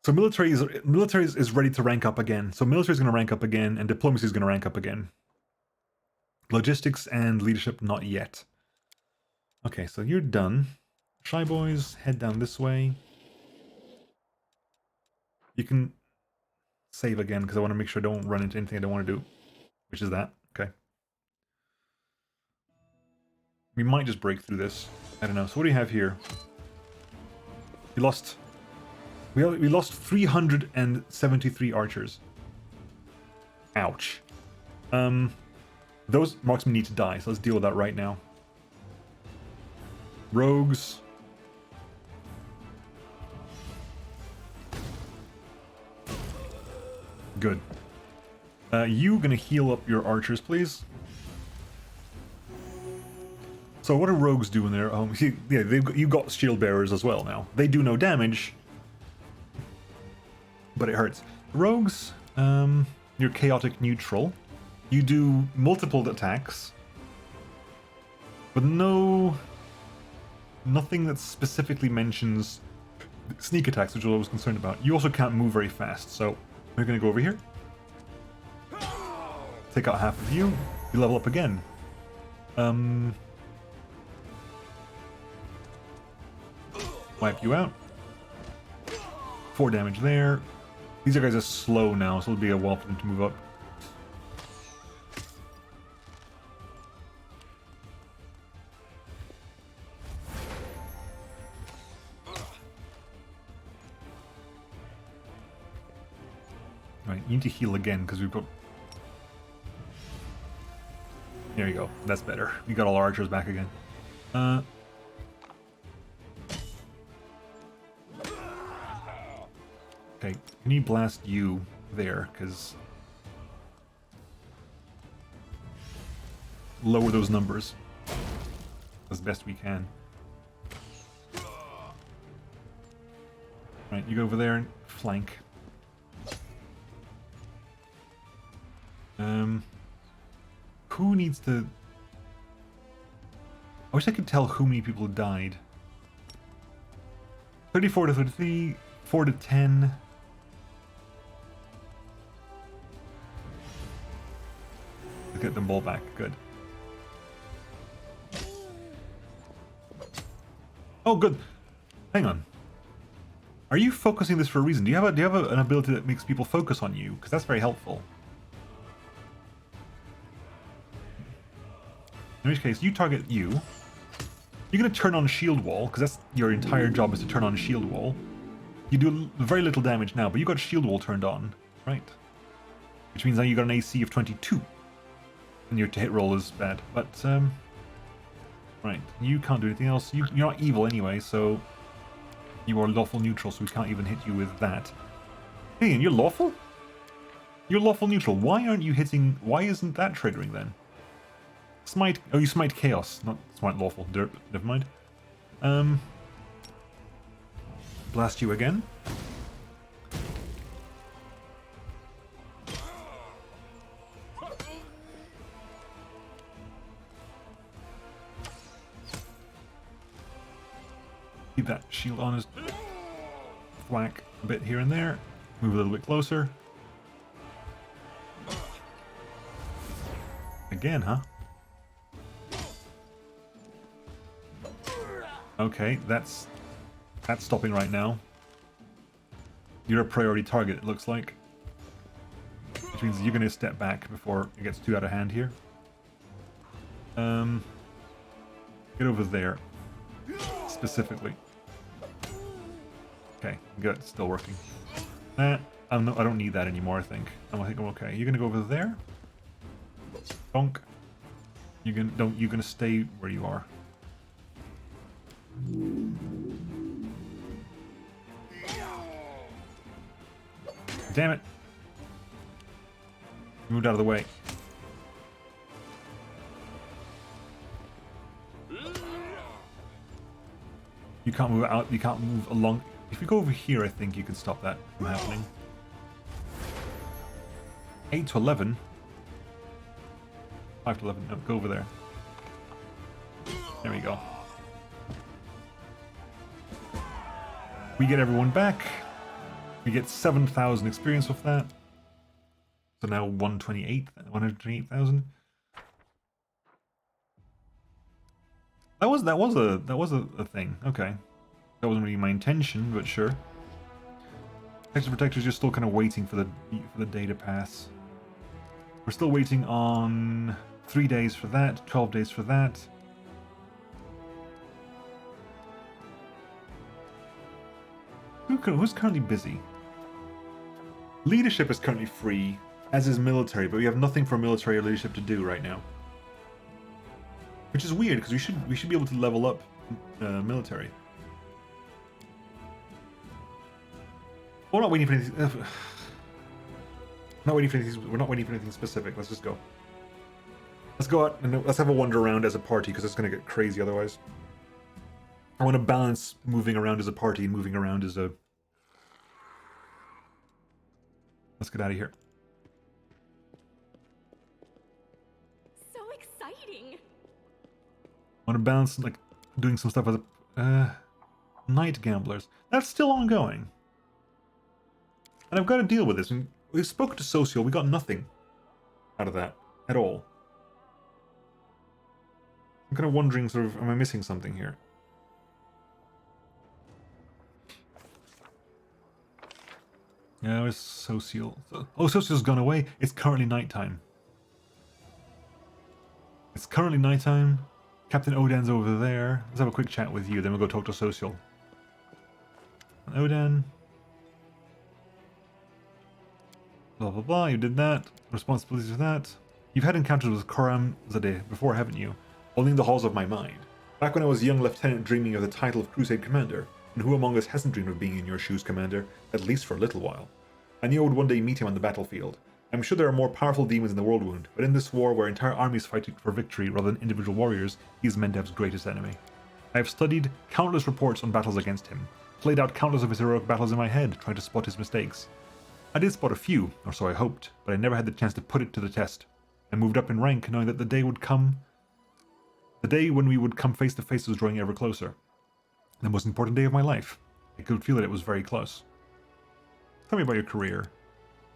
So military is ready to rank up again. So military is going to rank up again, and diplomacy is going to rank up again. Logistics and leadership not yet. Okay, so you're done. Shy boys, head down this way. You can save again because I want to make sure I don't run into anything I don't want to do, which is that. Okay. We might just break through this. I don't know. So what do you have here? We lost 373 archers. Ouch. Those marksmen need to die, so let's deal with that right now. Rogues. Good. You gonna heal up your archers, please? So what are rogues doing there? Yeah, you've got shield bearers as well now. They do no damage, but it hurts. Rogues, you're chaotic neutral. You do multiple attacks, but nothing that specifically mentions sneak attacks, which I was concerned about. You also can't move very fast, so we're gonna go over here. Take out half of you. You level up again. Wipe you out. 4 damage there. These guys are slow now, so it'll be a while for them to move up. Right, you need to heal again because we've got... There you go. That's better. We got all our archers back again. Okay, can you blast you there? Because... lower those numbers as best we can. Right, you go over there and flank. Who needs to... I wish I could tell how many people died. 34 to 33, 4 to 10. Let's get them all back. Good. Oh, good. Hang on. Are you focusing this for a reason? Do you have an ability that makes people focus on you? Because that's very helpful. In which case, you target you. You're going to turn on shield wall, because that's your entire job is to turn on shield wall. You do very little damage now, but you got shield wall turned on, right? Which means now you got an AC of 22. And your to-hit roll is bad, but, right, you can't do anything else. You're not evil anyway, so you are lawful neutral, so we can't even hit you with that. Hey, and you're lawful? You're lawful neutral. Why aren't you hitting... Why isn't that triggering then? Smite... Oh, you smite chaos, not smite lawful. Derp, never mind. Blast you again. Keep that shield on his... Whack a bit here and there. Move a little bit closer. Again, huh? Okay, that's stopping right now. You're a priority target, it looks like. Which means you're going to step back before it gets too out of hand here. Get over there. Specifically. Okay, good. It's still working. I don't need that anymore, I think. I think I'm okay. You're gonna go over there. Donk. You're gonna stay where you are. Damn it. Moved out of the way. You can't move out, you can't move along. If you go over here, I think you can stop that from happening. 8 to 11. 5 to 11, no, go over there. There we go. We get everyone back. We get 7,000 experience with that. So now 128,000. That was a thing. Okay. That wasn't really my intention, but sure. Texture protectors, you're still kind of waiting for the day to pass. We're still waiting on 3 days for that, 12 days for that. Who's currently busy? Leadership is currently free, as is military, but we have nothing for military or leadership to do right now. Which is weird, because we should be able to level up military. We're not waiting for anything. We're not waiting for anything specific. Let's just go. Let's go out and let's have a wander around as a party, because it's going to get crazy otherwise. I want to balance moving around as a party and moving around as a... Let's get out of here. So exciting. I want to balance, like, doing some stuff as a... Night Gamblers. That's still ongoing. And I've got to deal with this. We spoke to Social, we got nothing out of that. At all. I'm kind of wondering, sort of, am I missing something here? Yeah, where's Social? Oh, Social's gone away. It's currently nighttime. It's currently nighttime. Captain Odan's over there. Let's have a quick chat with you, then we'll go talk to Social. Odan. Blah blah blah, you did that. Responsibilities for that. You've had encounters with Koram Zadeh before, haven't you? Only in the halls of my mind. Back when I was a young lieutenant dreaming of the title of Crusade Commander. And who among us hasn't dreamed of being in your shoes, Commander? At least for a little while. I knew I would one day meet him on the battlefield. I'm sure there are more powerful demons in the world wound, but in this war where entire armies fight for victory rather than individual warriors, he is Mendev's greatest enemy. I have studied countless reports on battles against him, played out countless of his heroic battles in my head, trying to spot his mistakes. I did spot a few, or so I hoped, but I never had the chance to put it to the test. I moved up in rank knowing that the day when we would come face to face was drawing ever closer. The most important day of my life. I could feel that it was very close. Tell me about your career.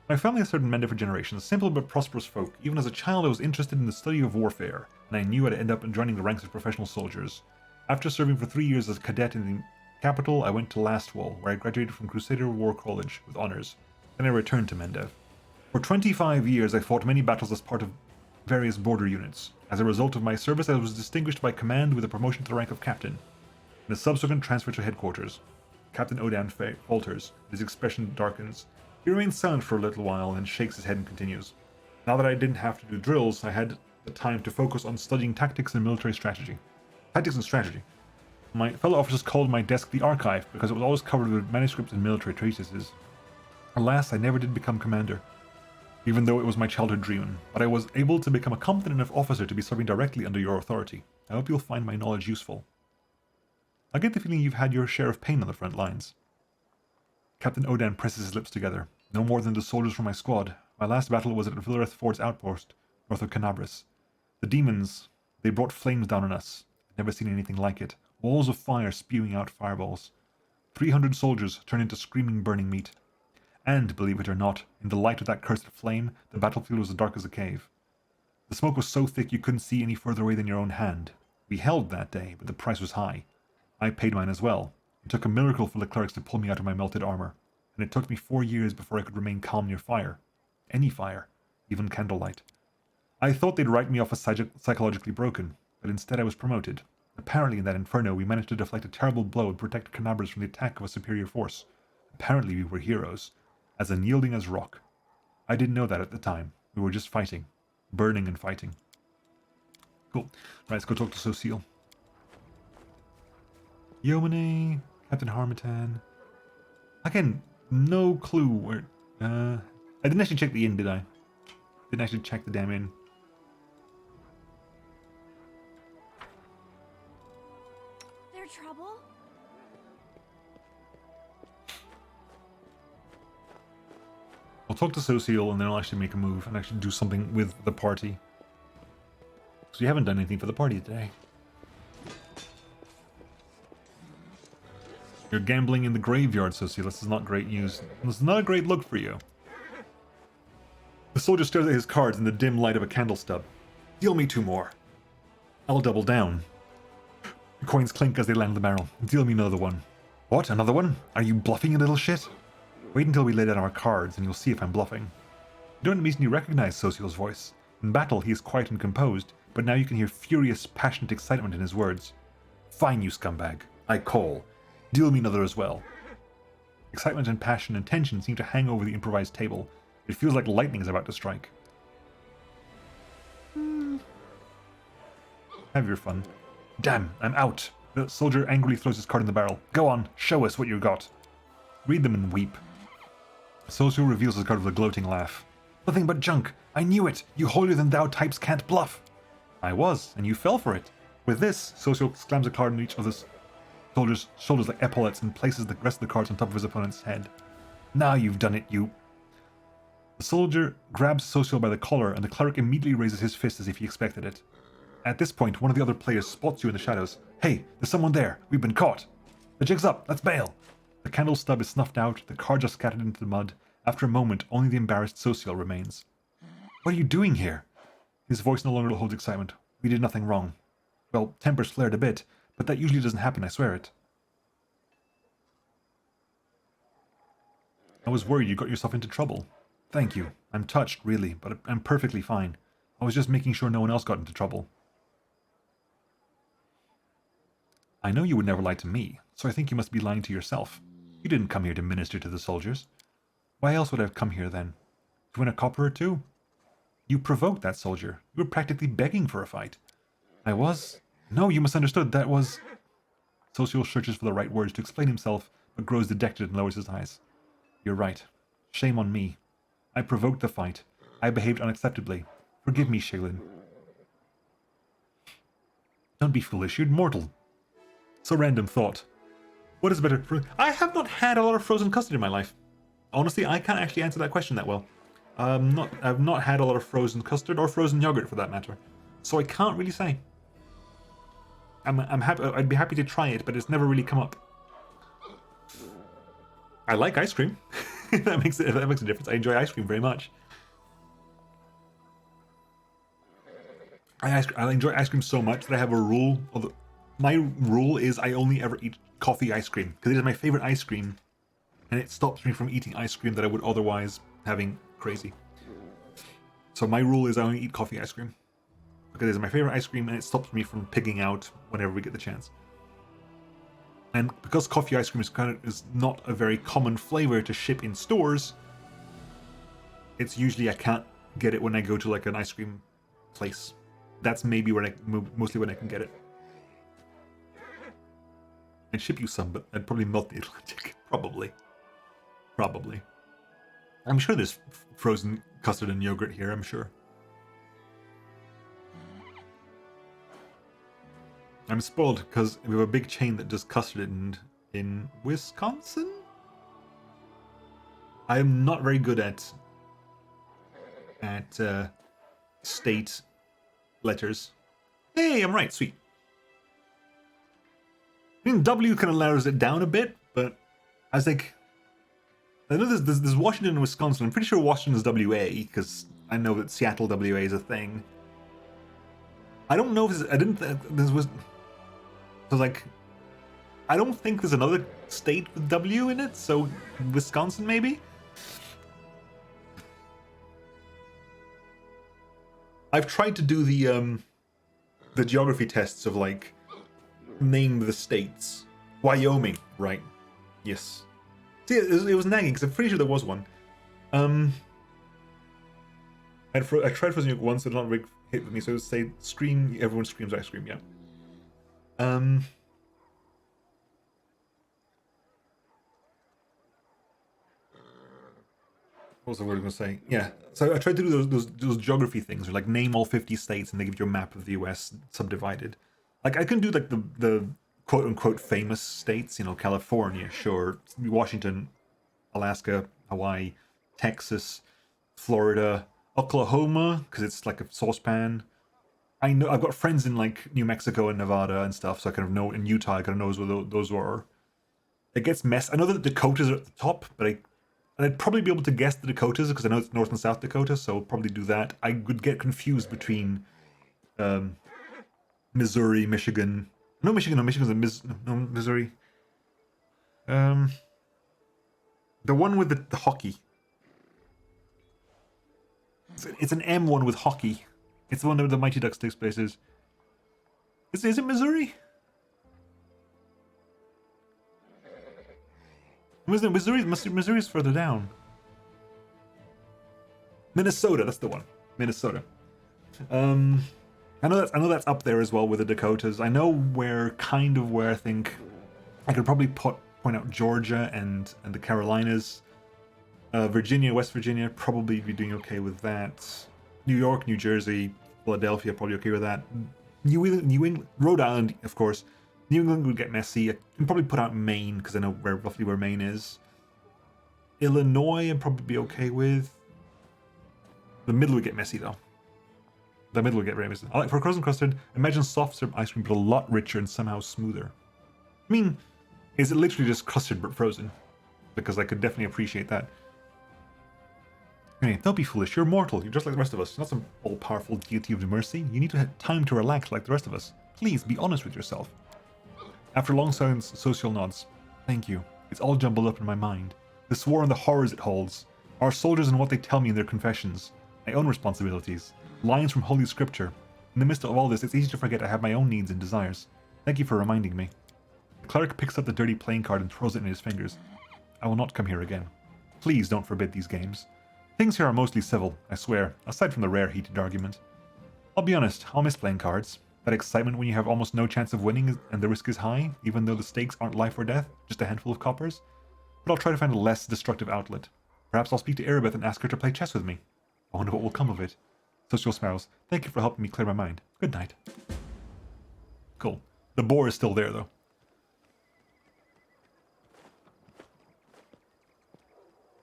My family has served in Mendev for generations, simple but prosperous folk. Even as a child I was interested in the study of warfare, and I knew I'd end up joining the ranks of professional soldiers. After serving for 3 years as a cadet in the capital, I went to Lastwall, where I graduated from Crusader War College with honors. Then I returned to Mendev. For 25 years I fought many battles as part of various border units. As a result of my service I was distinguished by command with a promotion to the rank of captain, and a subsequent transfer to headquarters. Captain Odan falters, his expression darkens. He remains silent for a little while and shakes his head and continues. Now that I didn't have to do drills, I had the time to focus on studying tactics and military strategy. Tactics and strategy. My fellow officers called my desk the archive because it was always covered with manuscripts and military treatises. Alas, I never did become commander, even though it was my childhood dream, but I was able to become a competent enough officer to be serving directly under your authority. I hope you'll find my knowledge useful. I get the feeling you've had your share of pain on the front lines. Captain Odan presses his lips together. No more than the soldiers from my squad. My last battle was at Villareth Ford's outpost, north of Canabris. The demons, they brought flames down on us. I've never seen anything like it. Walls of fire spewing out fireballs. 300 soldiers turned into screaming, burning meat. And, believe it or not, in the light of that cursed flame, the battlefield was as dark as a cave. The smoke was so thick you couldn't see any further away than your own hand. We held that day, but the price was high. I paid mine as well. It took a miracle for the clerics to pull me out of my melted armor, and it took me 4 years before I could remain calm near fire. Any fire, even candlelight. I thought they'd write me off as psychologically broken, but instead I was promoted. Apparently in that inferno we managed to deflect a terrible blow and protect Canabras from the attack of a superior force. Apparently we were heroes, as unyielding as rock. I didn't know that at the time. We were just fighting. Burning and fighting. Cool. Right, let's go talk to Sociel. Yomine, Captain Harmattan. Again, no clue where... I didn't actually check the inn, did I? Didn't actually check the damn inn. There trouble? I'll talk to Sociel and then I'll actually make a move and actually do something with the party. So you haven't done anything for the party today. You're gambling in the graveyard, Sociel. This is not great news. This is not a great look for you. The soldier stares at his cards in the dim light of a candle stub. Deal me 2 more. I'll double down. The coins clink as they land in the barrel. Deal me another one. What? Another one? Are you bluffing, you little shit? Wait until we lay down our cards and you'll see if I'm bluffing. You don't immediately recognize Sociel's voice. In battle, he is quiet and composed, but now you can hear furious, passionate excitement in his words. Fine, you scumbag. I call. Deal me another as well. Excitement and passion and tension seem to hang over the improvised table. It feels like lightning is about to strike. Have your fun. Damn, I'm out. The soldier angrily throws his card in the barrel. Go on, show us what you got. Read them and weep. Sociel reveals his card with a gloating laugh. Nothing but junk. I knew it. You holier-than-thou types can't bluff. I was, and you fell for it. With this, Sociel slams a card on each of the soldier's shoulders like epaulets and places the rest of the cards on top of his opponent's head. Now you've done it, you... The soldier grabs Sociel by the collar, and the cleric immediately raises his fist as if he expected it. At this point, one of the other players spots you in the shadows. Hey, there's someone there. We've been caught. The jig's up. Let's bail. The candle stub is snuffed out, the cards are scattered into the mud. After a moment, only the embarrassed Sociel remains. What are you doing here? His voice no longer holds excitement. We did nothing wrong. Well, tempers flared a bit, but that usually doesn't happen, I swear it. I was worried you got yourself into trouble. Thank you. I'm touched, really, but I'm perfectly fine. I was just making sure no one else got into trouble. I know you would never lie to me, so I think you must be lying to yourself. You didn't come here to minister to the soldiers. Why else would I have come here then? To win a copper or two? You provoked that soldier. You were practically begging for a fight. I was? No, you misunderstood. That was... Sociel searches for the right words to explain himself, but grows dejected and lowers his eyes. You're right. Shame on me. I provoked the fight. I behaved unacceptably. Forgive me, Shaylin. Don't be foolish. You're mortal. So random thought. What is better? I have not had a lot of frozen custard in my life. Honestly, I can't actually answer that question that well. I've not had a lot of frozen custard or frozen yogurt for that matter, so I can't really say. I'm happy. I'd be happy to try it, but it's never really come up. I like ice cream. That makes a difference. I enjoy ice cream very much. I enjoy ice cream so much that I have a rule. My rule is I only ever eat coffee ice cream because it is my favorite ice cream, and it stops me from eating ice cream that I would otherwise having crazy. So my rule is I only eat coffee ice cream because it is my favorite ice cream, and it stops me from picking out whenever we get the chance. And because coffee ice cream is not a very common flavor to ship in stores, it's usually I can't get it when I go to like an ice cream place. That's maybe mostly when I can get it. I'd ship you some, but I'd probably melt the Atlantic. Probably. I'm sure there's frozen custard and yogurt here, I'm sure. I'm spoiled because we have a big chain that does custard in Wisconsin? I am not very good at state letters. Hey, I'm right, sweet. I mean, W kind of narrows it down a bit, but I was like, I know there's Washington and Wisconsin. I'm pretty sure Washington is WA because I know that Seattle WA is a thing. I don't know if I don't think there's another state with W in it, so Wisconsin maybe? I've tried to do the geography tests of like name the states. Wyoming, right? Yes. See, it was nagging because I'm pretty sure there was one. I tried Frozen Yolk once, it did not hit with me, so it would say scream, everyone screams, I scream, yeah. What was the word I was going to say? Yeah, so I tried to do those geography things, or like name all 50 states and they give you a map of the US subdivided. Like I can do like the quote unquote famous states, you know, California, sure, Washington, Alaska, Hawaii, Texas, Florida, Oklahoma, because it's like a saucepan. I know I've got friends in like New Mexico and Nevada and stuff, so I kind of know in Utah. I kind of knows where those were. It gets messy. I know that the Dakotas are at the top, but I'd probably be able to guess the Dakotas because I know it's North and South Dakota, so I'll probably do that. I would get confused between Missouri, Michigan. No, Michigan. No, Michigan's no Missouri. The one with the hockey. It's an M one with hockey. It's the one that the Mighty Ducks takes place is. Is it Missouri? Missouri's further down. Minnesota, that's the one. Minnesota. I know that's up there as well with the Dakotas. I know where I think I could probably point out Georgia and the Carolinas. Virginia, West Virginia, probably be doing okay with that. New York, New Jersey, Philadelphia, probably okay with that. New England, Rhode Island, of course. New England would get messy. I can probably put out Maine because I know roughly where Maine is. Illinois, I'd probably be okay with. The middle would get messy though. The middle would get very messy. I like for frozen custard. Imagine soft serve ice cream, but a lot richer and somehow smoother. I mean, is it literally just custard but frozen? Because I could definitely appreciate that. Hey, don't be foolish. You're mortal. You're just like the rest of us. You're not some all-powerful deity of mercy. You need to have time to relax like the rest of us. Please be honest with yourself. After long silence, social nods. Thank you. It's all jumbled up in my mind. This war and the horrors it holds. Our soldiers and what they tell me in their confessions. My own responsibilities. Lines from Holy Scripture. In the midst of all this, it's easy to forget I have my own needs and desires. Thank you for reminding me. The cleric picks up the dirty playing card and throws it in his fingers. I will not come here again. Please don't forbid these games. Things here are mostly civil, I swear, aside from the rare heated argument. I'll be honest, I'll miss playing cards. That excitement when you have almost no chance of winning and the risk is high, even though the stakes aren't life or death, just a handful of coppers. But I'll try to find a less destructive outlet. Perhaps I'll speak to Erebeth and ask her to play chess with me. I wonder what will come of it. Social smiles. Thank you for helping me clear my mind. Good night. Cool. The boar is still there, though.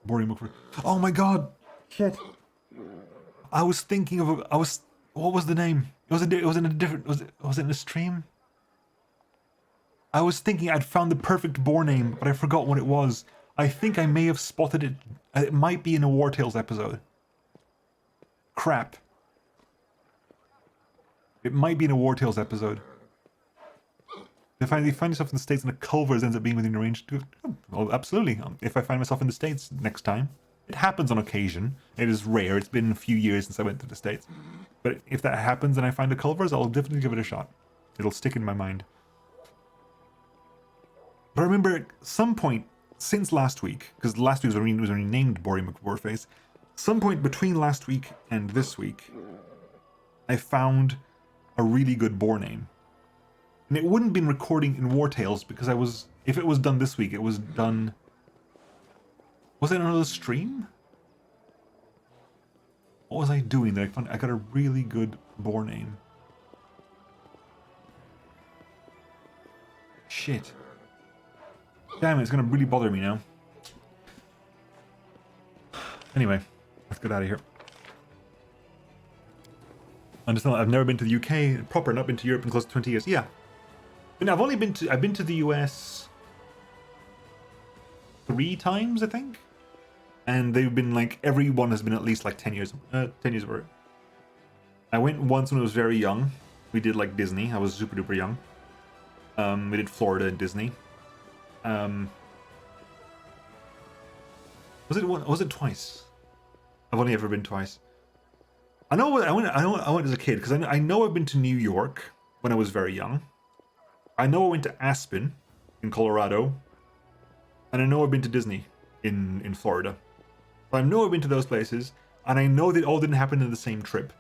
Boring book for... Oh my god! Shit. I was thinking of what was the name? Was it in a different... Was it in a stream? I was thinking I'd found the perfect boar name, but I forgot what it was. I think I may have spotted it. It might be in a War Tales episode. Crap. It might be in a War Tales episode. If you find yourself in the States and a Culver's ends up being within your range, well, absolutely. If I find myself in the States next time. It happens on occasion. It is rare. It's been a few years since I went to the States. But if that happens and I find a Culver's, I'll definitely give it a shot. It'll stick in my mind. But I remember at some point since last week, because last week was renamed Boring McWarface, some point between last week and this week, I found a really good boar name. And it wouldn't have been recording in War Tales because if it was done this week, it was done... Was it another stream? What was I doing there? I got a really good boar name. Shit. Damn it, it's gonna really bother me now. Anyway, let's get out of here. Understand, I've never been to the UK proper, not been to Europe in close to 20 years. Yeah. But I've been to the US 3 times, I think. And they've been like, everyone has been at least like 10 years of it. I went once when I was very young. We did like Disney. I was super duper young. We did Florida and Disney. Was it twice? I've only ever been twice. I went as a kid because I know I've been to New York when I was very young. I know I went to Aspen in Colorado, and I know I've been to Disney. in Florida. So I know I've been to those places, and I know that all didn't happen in the same trip.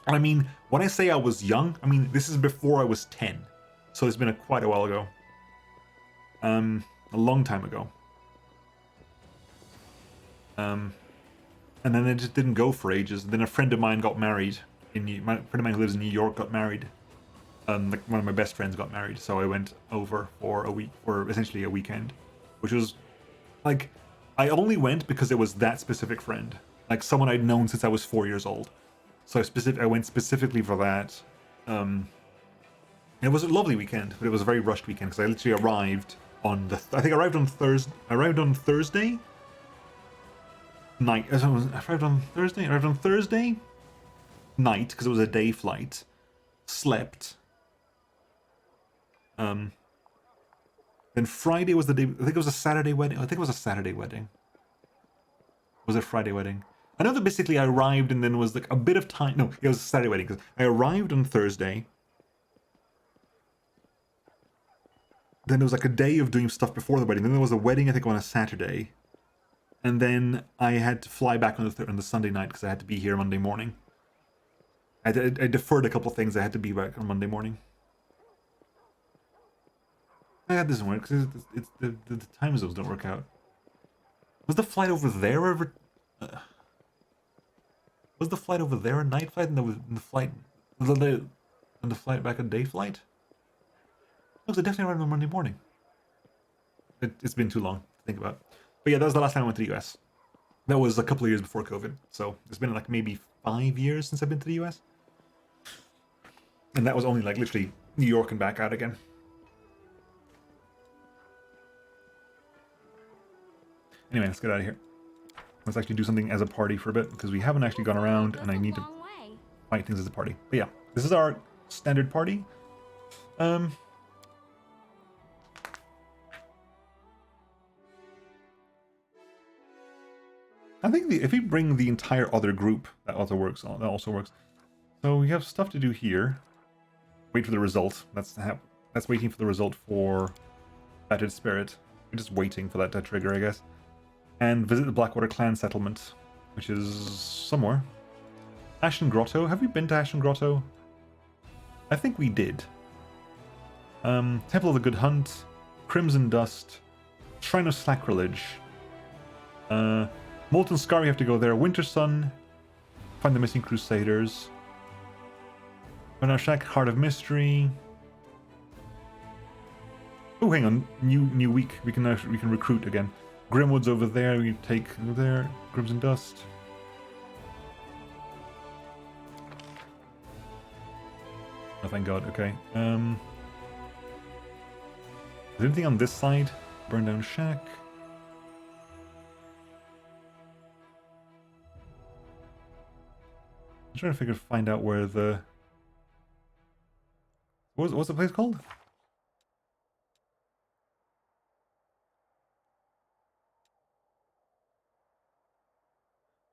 And I mean, when I say I was young, I mean this is before I was 10, so it's been quite a while ago. A long time ago. And then it just didn't go for ages. Then a friend of mine got married. My friend of mine who lives in New York got married. Like one of my best friends got married, so I went over for a week, or essentially a weekend, which was like, I only went because it was that specific friend, like someone I'd known since I was 4 years old. So I went specifically for that. It was a lovely weekend, but it was a very rushed weekend because I literally arrived on I think I arrived on Thursday. I arrived on Thursday night. I arrived on Thursday. I arrived on Thursday night because it was a day flight. Slept. Then Friday was the day. I think it was a Saturday wedding. I think it was a Saturday wedding. Was it a Friday wedding? I know that basically I arrived and then was like a bit of time. No, it was a Saturday wedding because I arrived on Thursday. Then there was like a day of doing stuff before the wedding. Then there was a wedding, I think, on a Saturday. And then I had to fly back on the Sunday night because I had to be here Monday morning. I deferred a couple things. I had to be back on Monday morning. That doesn't work because the time zones don't work out. Was the flight over there ever? Was the flight over there a night flight and the flight back a day flight? No, it definitely arrived on Monday morning. It's been too long to think about. But yeah, that was the last time I went to the US. That was a couple of years before COVID. So it's been like maybe 5 years since I've been to the US. And that was only like literally New York and back out again. Anyway, let's get out of here. Let's actually do something as a party for a bit because we haven't actually gone around and I need to fight things as a party. But yeah, this is our standard party. I think if we bring the entire other group, that also works. That also works. So we have stuff to do here. Wait for the result. That's waiting for the result for Battered Spirit. We're just waiting for that to trigger, I guess. And visit the Blackwater clan settlement, which is somewhere. Ashen Grotto. Have we been to Ashen Grotto? I think we did. Temple of the Good Hunt, Crimson Dust, Shrine of Sacrilege. Molten Scar, we have to go there. Winter Sun, find the missing Crusaders. Shack, Heart of Mystery. Oh, hang on. New week. We can recruit again. Grimwood's over there. We take over there. Crimson Dust. Oh, thank God. Okay. Is there anything on this side? Burn down Shack. I'm trying to find out where the... What's the place called?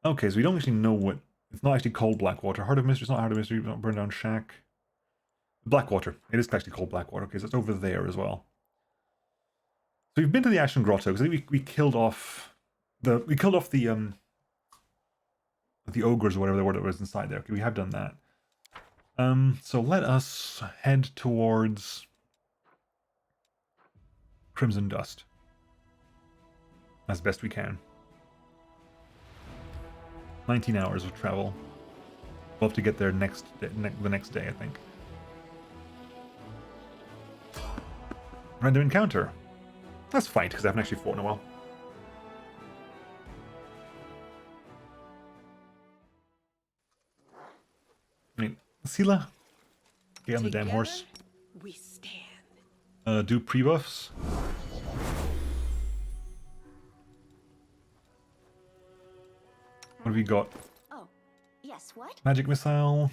Okay, so we don't actually know what... It's not actually called Blackwater. Heart of Mystery, it's not Heart of Mystery, it's not Burn Down Shack. Blackwater. It is actually called Blackwater. Okay, so it's over there as well. So we've been to the Ashen Grotto, because we killed off the... We killed off the ogres or whatever the word was inside there. Okay, we have done that. So let us head towards Crimson Dust as best we can. 19 hours of travel. We'll have to get there the next day, I think. Random encounter. Let's fight, because I haven't actually fought in a while. Sila, get on the damn horse. We stand. Do pre-buffs. What have we got? Oh, yes, what? Magic missile.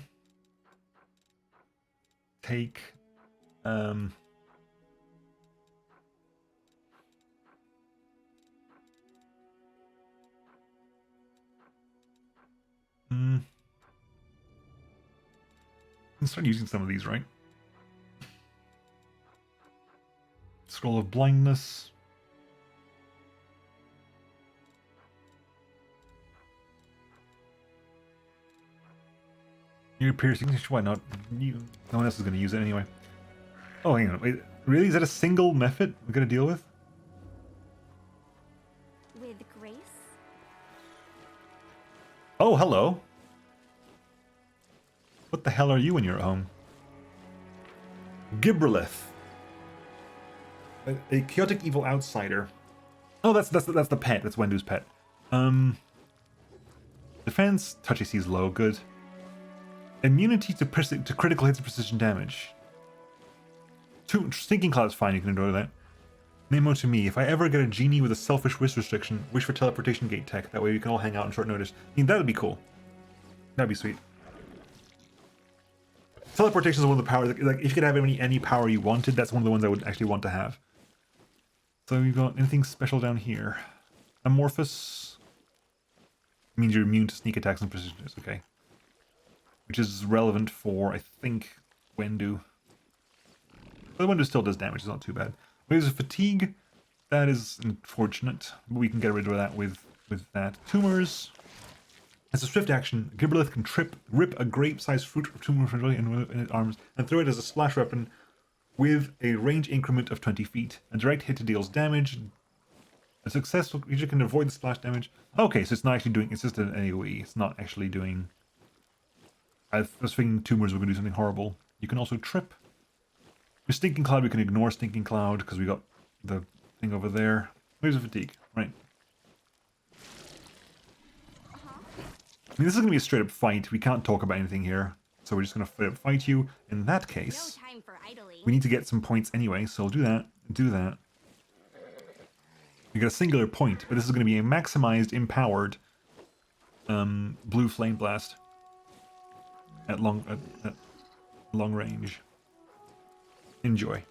Take. Let's start using some of these, right? Scroll of Blindness. Your piercing, why not? No one else is going to use it anyway. Oh, hang on. Wait, really? Is that a single method we're going to deal with? With grace? Oh, hello. What the hell are you when you're at home? Gibralith. A chaotic evil outsider. Oh, that's the pet. That's Wendu's pet. Defense, touch AC is low, good. Immunity to critical hits and precision damage. Stinking Cloud's fine, you can enjoy that. Memo to me, if I ever get a genie with a selfish wish restriction, wish for teleportation gate tech, that way we can all hang out on short notice. I mean, that would be cool. That'd be sweet. Teleportation is one of the powers, like if you could have any power you wanted, that's one of the ones I would actually want to have. So we've got anything special down here. Amorphous means you're immune to sneak attacks and precision attacks, okay. Which is relevant for, I think, Wendu. But Wendu still does damage, it's not too bad. Waves of fatigue, that is unfortunate, but we can get rid of that with that. Tumors. As a swift action, Gibralith can rip a grape-sized fruit or tumor from in its arms and throw it as a splash weapon with a range increment of 20 feet. A direct hit deals damage. A successful creature can avoid the splash damage. Okay, so it's not actually doing, it's just an AoE. It's not actually doing... I was thinking tumors were going to do something horrible. You can also trip. With Stinking Cloud, we can ignore Stinking Cloud because we got the thing over there. Waves of fatigue, right. I mean, this is going to be a straight up fight. We can't talk about anything here. So we're just going to straight up fight you. In that case, No time for idling. we need to get some points anyway. So we'll do that. Do that. We got a singular point, but this is going to be a maximized, empowered blue flame blast at long range. Enjoy.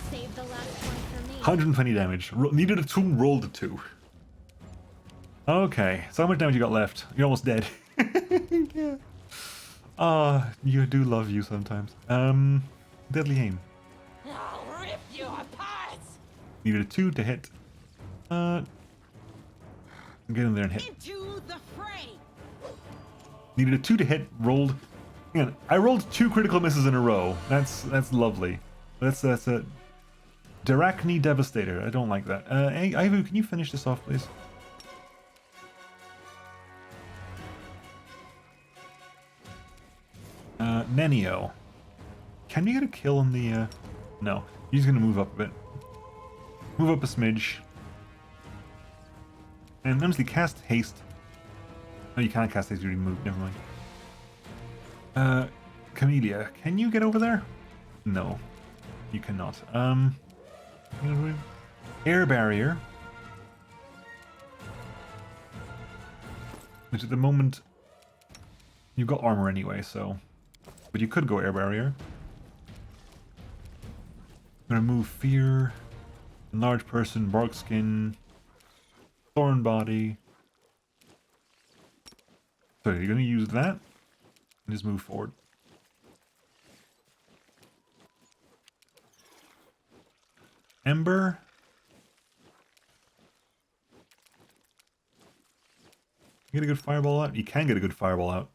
Save the last one for me. 120 damage. Needed a 2, rolled a 2. Okay, so how much damage you got left? You're almost dead. Yeah. You do love you sometimes. Deadly aim. I'll rip you apart! Needed a 2 to hit. Get in there and hit. Into the fray! Needed a 2 to hit, rolled... Hang on, I rolled 2 critical misses in a row. That's lovely. That's a... Darachne Devastator. I don't like that. Hey, Ivu, can you finish this off, please? Nenio. Can you get a kill on the... No. He's gonna move up a bit. Move up a smidge. And honestly, cast haste. No, you can't cast haste, you already moved. Never mind. Camellia, can you get over there? No. You cannot. Air barrier. Which at the moment... You've got armor anyway, so... But you could go air barrier. I'm gonna move fear, enlarge person, bark skin, thorn body. So you're gonna use that and just move forward. Ember. Get a good fireball out. You can get a good fireball out.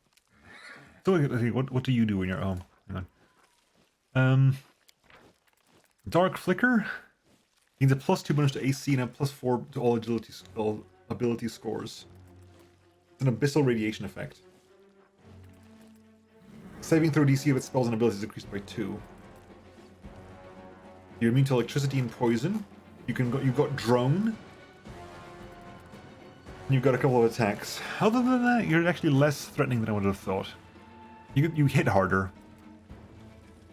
So okay, what do you do when you're at home? Hang on. Dark Flicker means a +2 bonus to AC and a +4 to all ability scores. It's an abyssal radiation effect. Saving throw DC of its spells and abilities is increased by 2. You're immune to electricity and poison. You've got drone. And you've got a couple of attacks. Other than that, you're actually less threatening than I would have thought. You hit harder.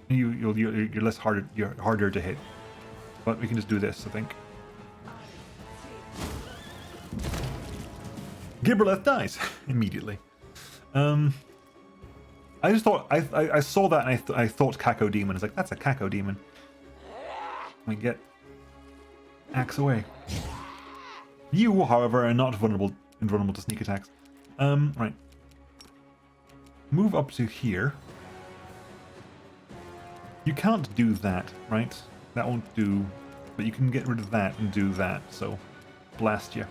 You're less harder. You're harder to hit. But we can just do this, I think. Gibralith dies immediately. I just thought I saw that and I thought Caco Demon. It's like that's a Caco Demon. We get axe away. You, however, are not invulnerable to sneak attacks. Right. Move up to here. You can't do that, right? That won't do, but you can get rid of that and do that, so blast you.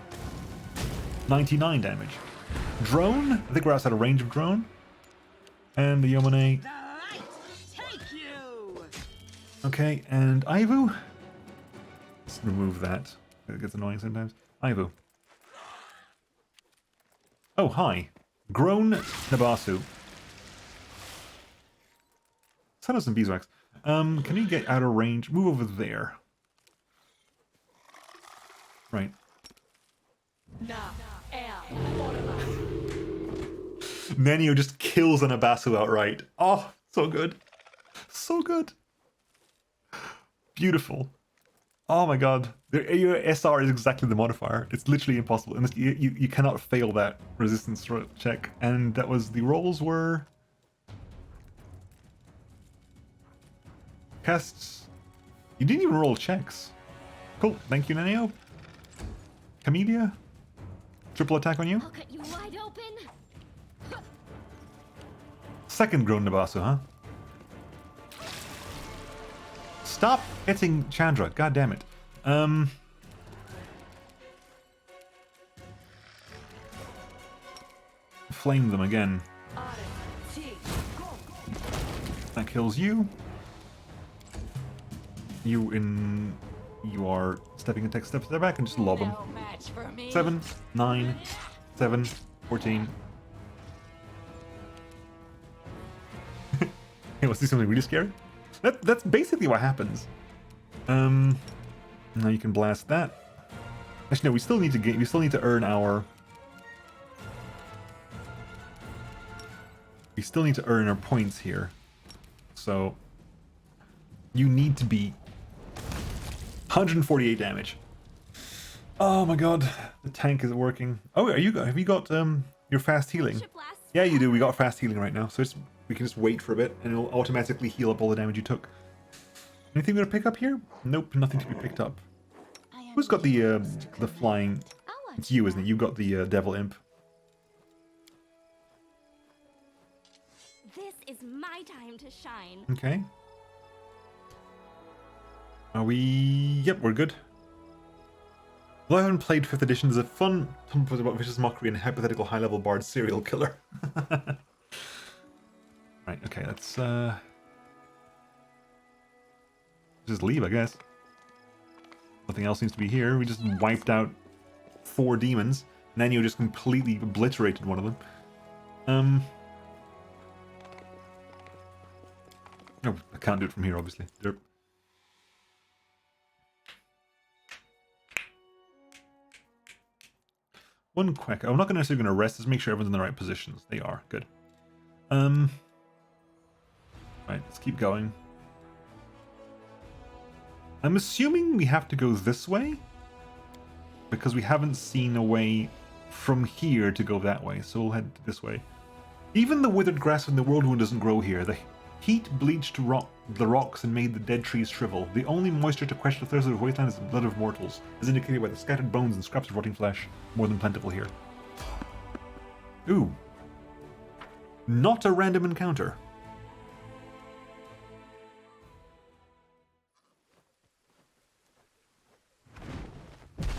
99 damage. Drone? I think we're outside of range of drone. And the Yomane. The light take you. Okay, and Aivu? Let's remove that. It gets annoying sometimes. Aivu. Oh, hi. Grown Nabasu. Send us some beeswax. Can you get out of range? Move over there. Right. Nenio just kills an Abasu outright. Oh, so good. So good. Beautiful. Oh my god. Your SR is exactly the modifier. It's literally impossible. And you cannot fail that resistance check. And that was, the rolls were... Casts. You didn't even roll checks. Cool. Thank you, Nenio. Camellia. Triple attack on you. I'll cut you wide open. Second grown Nabasu, huh? Stop hitting Chandra. God damn it. Flame them again. That kills you. You are stepping and take steps back and just lob them. No match for me. 7, 9, 7, 14. Hey, let's do something really scary. That's basically what happens. Now you can blast that. Actually, no, we still need to earn our. We still need to earn our points here. So you need to be 148 damage. Oh my god, the tank isn't working. Oh, have you got your fast healing? Should blast Yeah, you do. We got fast healing right now, so we can just wait for a bit, and it'll automatically heal up all the damage you took. Anything we're gonna pick up here? Nope, nothing to be picked up. Who's got the flying? I'll watch It's you, isn't it? You've got the devil imp. This is my time to shine. Okay. Are we? Yep, we're good. Although I haven't played 5th edition, there's a fun tumble about vicious mockery and hypothetical high-level bard serial killer. Right, okay, let's just leave, I guess. Nothing else seems to be here. We just wiped out 4 demons. Nanyo just completely obliterated one of them. Oh, I can't do it from here, obviously. Derp. One quick. I'm not necessarily going to rest. Let's make sure everyone's in the right positions. They are. Good. Right, let's keep going. I'm assuming we have to go this way, because we haven't seen a way from here to go that way, so we'll head this way. Even the withered grass in the whirlwind doesn't grow here. The heat bleached the rocks and made the dead trees shrivel. The only moisture to quench the thirst of the wasteland is the blood of mortals, as indicated by the scattered bones and scraps of rotting flesh, more than plentiful here. Ooh. Not a random encounter.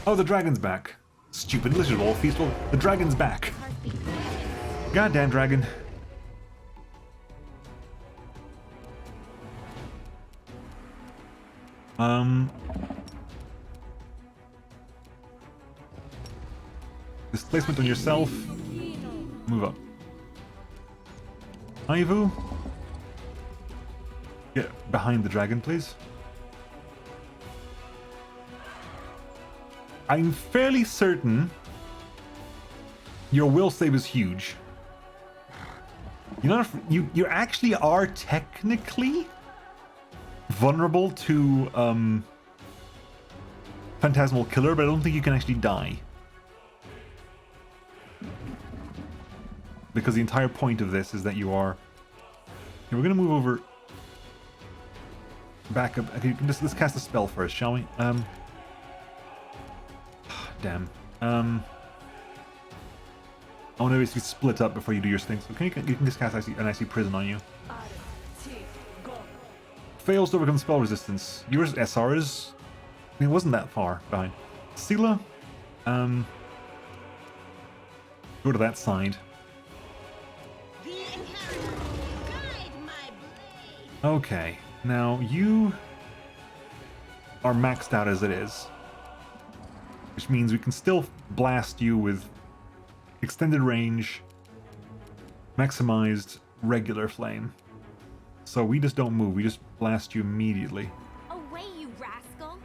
Oh, the dragon's back. Stupid lizard all feastful. The dragon's back. Goddamn dragon. Displacement on yourself. Move up. Aivu. Get behind the dragon, please. I'm fairly certain your will save is huge. You actually are technically vulnerable to Phantasmal Killer, but I don't think you can actually die. Because the entire point of this is that you are... Okay, we're gonna move over... Back up. Okay, let's cast a spell first, shall we? Damn. I want to basically split up before you do your thing. So you can just cast an icy prison on you. Fails to overcome spell resistance. Yours SR is... I mean, it wasn't that far behind. Sela. Go to that side. The inheritor, guide my blade. Okay, now you are maxed out as it is, which means we can still blast you with extended range, maximized regular flame. So we just don't move, we just blast you immediately. Away, you rascal!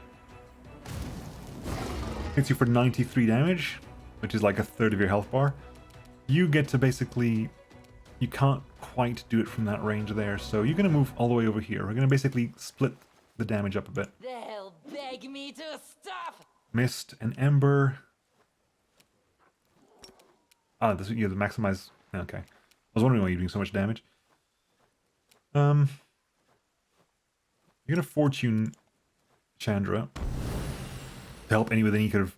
Hits you for 93 damage, which is like a third of your health bar. You get to basically... You can't quite do it from that range there, so you're going to move all the way over here. We're going to basically split the damage up a bit. They'll beg me to stop. Mist and Ember. Ah, this you have the maximize. Okay, I was wondering why you're doing so much damage. You're gonna fortune Chandra to help with any kind of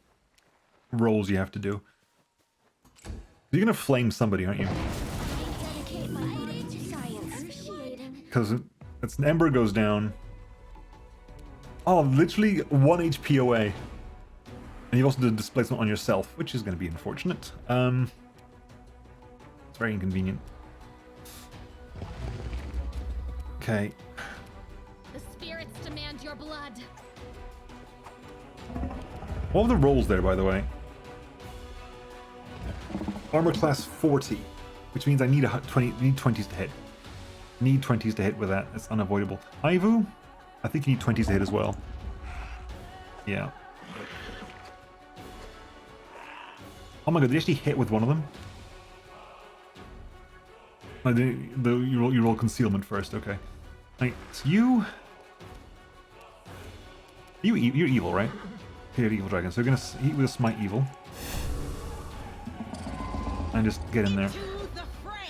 rolls you have to do. You're gonna flame somebody, aren't you? Dedicate my life to science. Appreciate. Because it's an Ember goes down. Oh, literally 1 HP away. And you also did displacement on yourself, which is going to be unfortunate. It's very inconvenient. Okay. The spirits demand your blood. What were the rolls there, by the way? Armor class 40, which means I need 20s to hit. Need 20s to hit with that. It's unavoidable. Ivu, I think you need 20s to hit as well. Yeah. Oh my god, did you actually hit with one of them? Oh, you roll concealment first, okay. Right, so you're evil, right? Okay, you're evil dragon, so we're gonna hit with a smite evil. And just get in there. To the fray.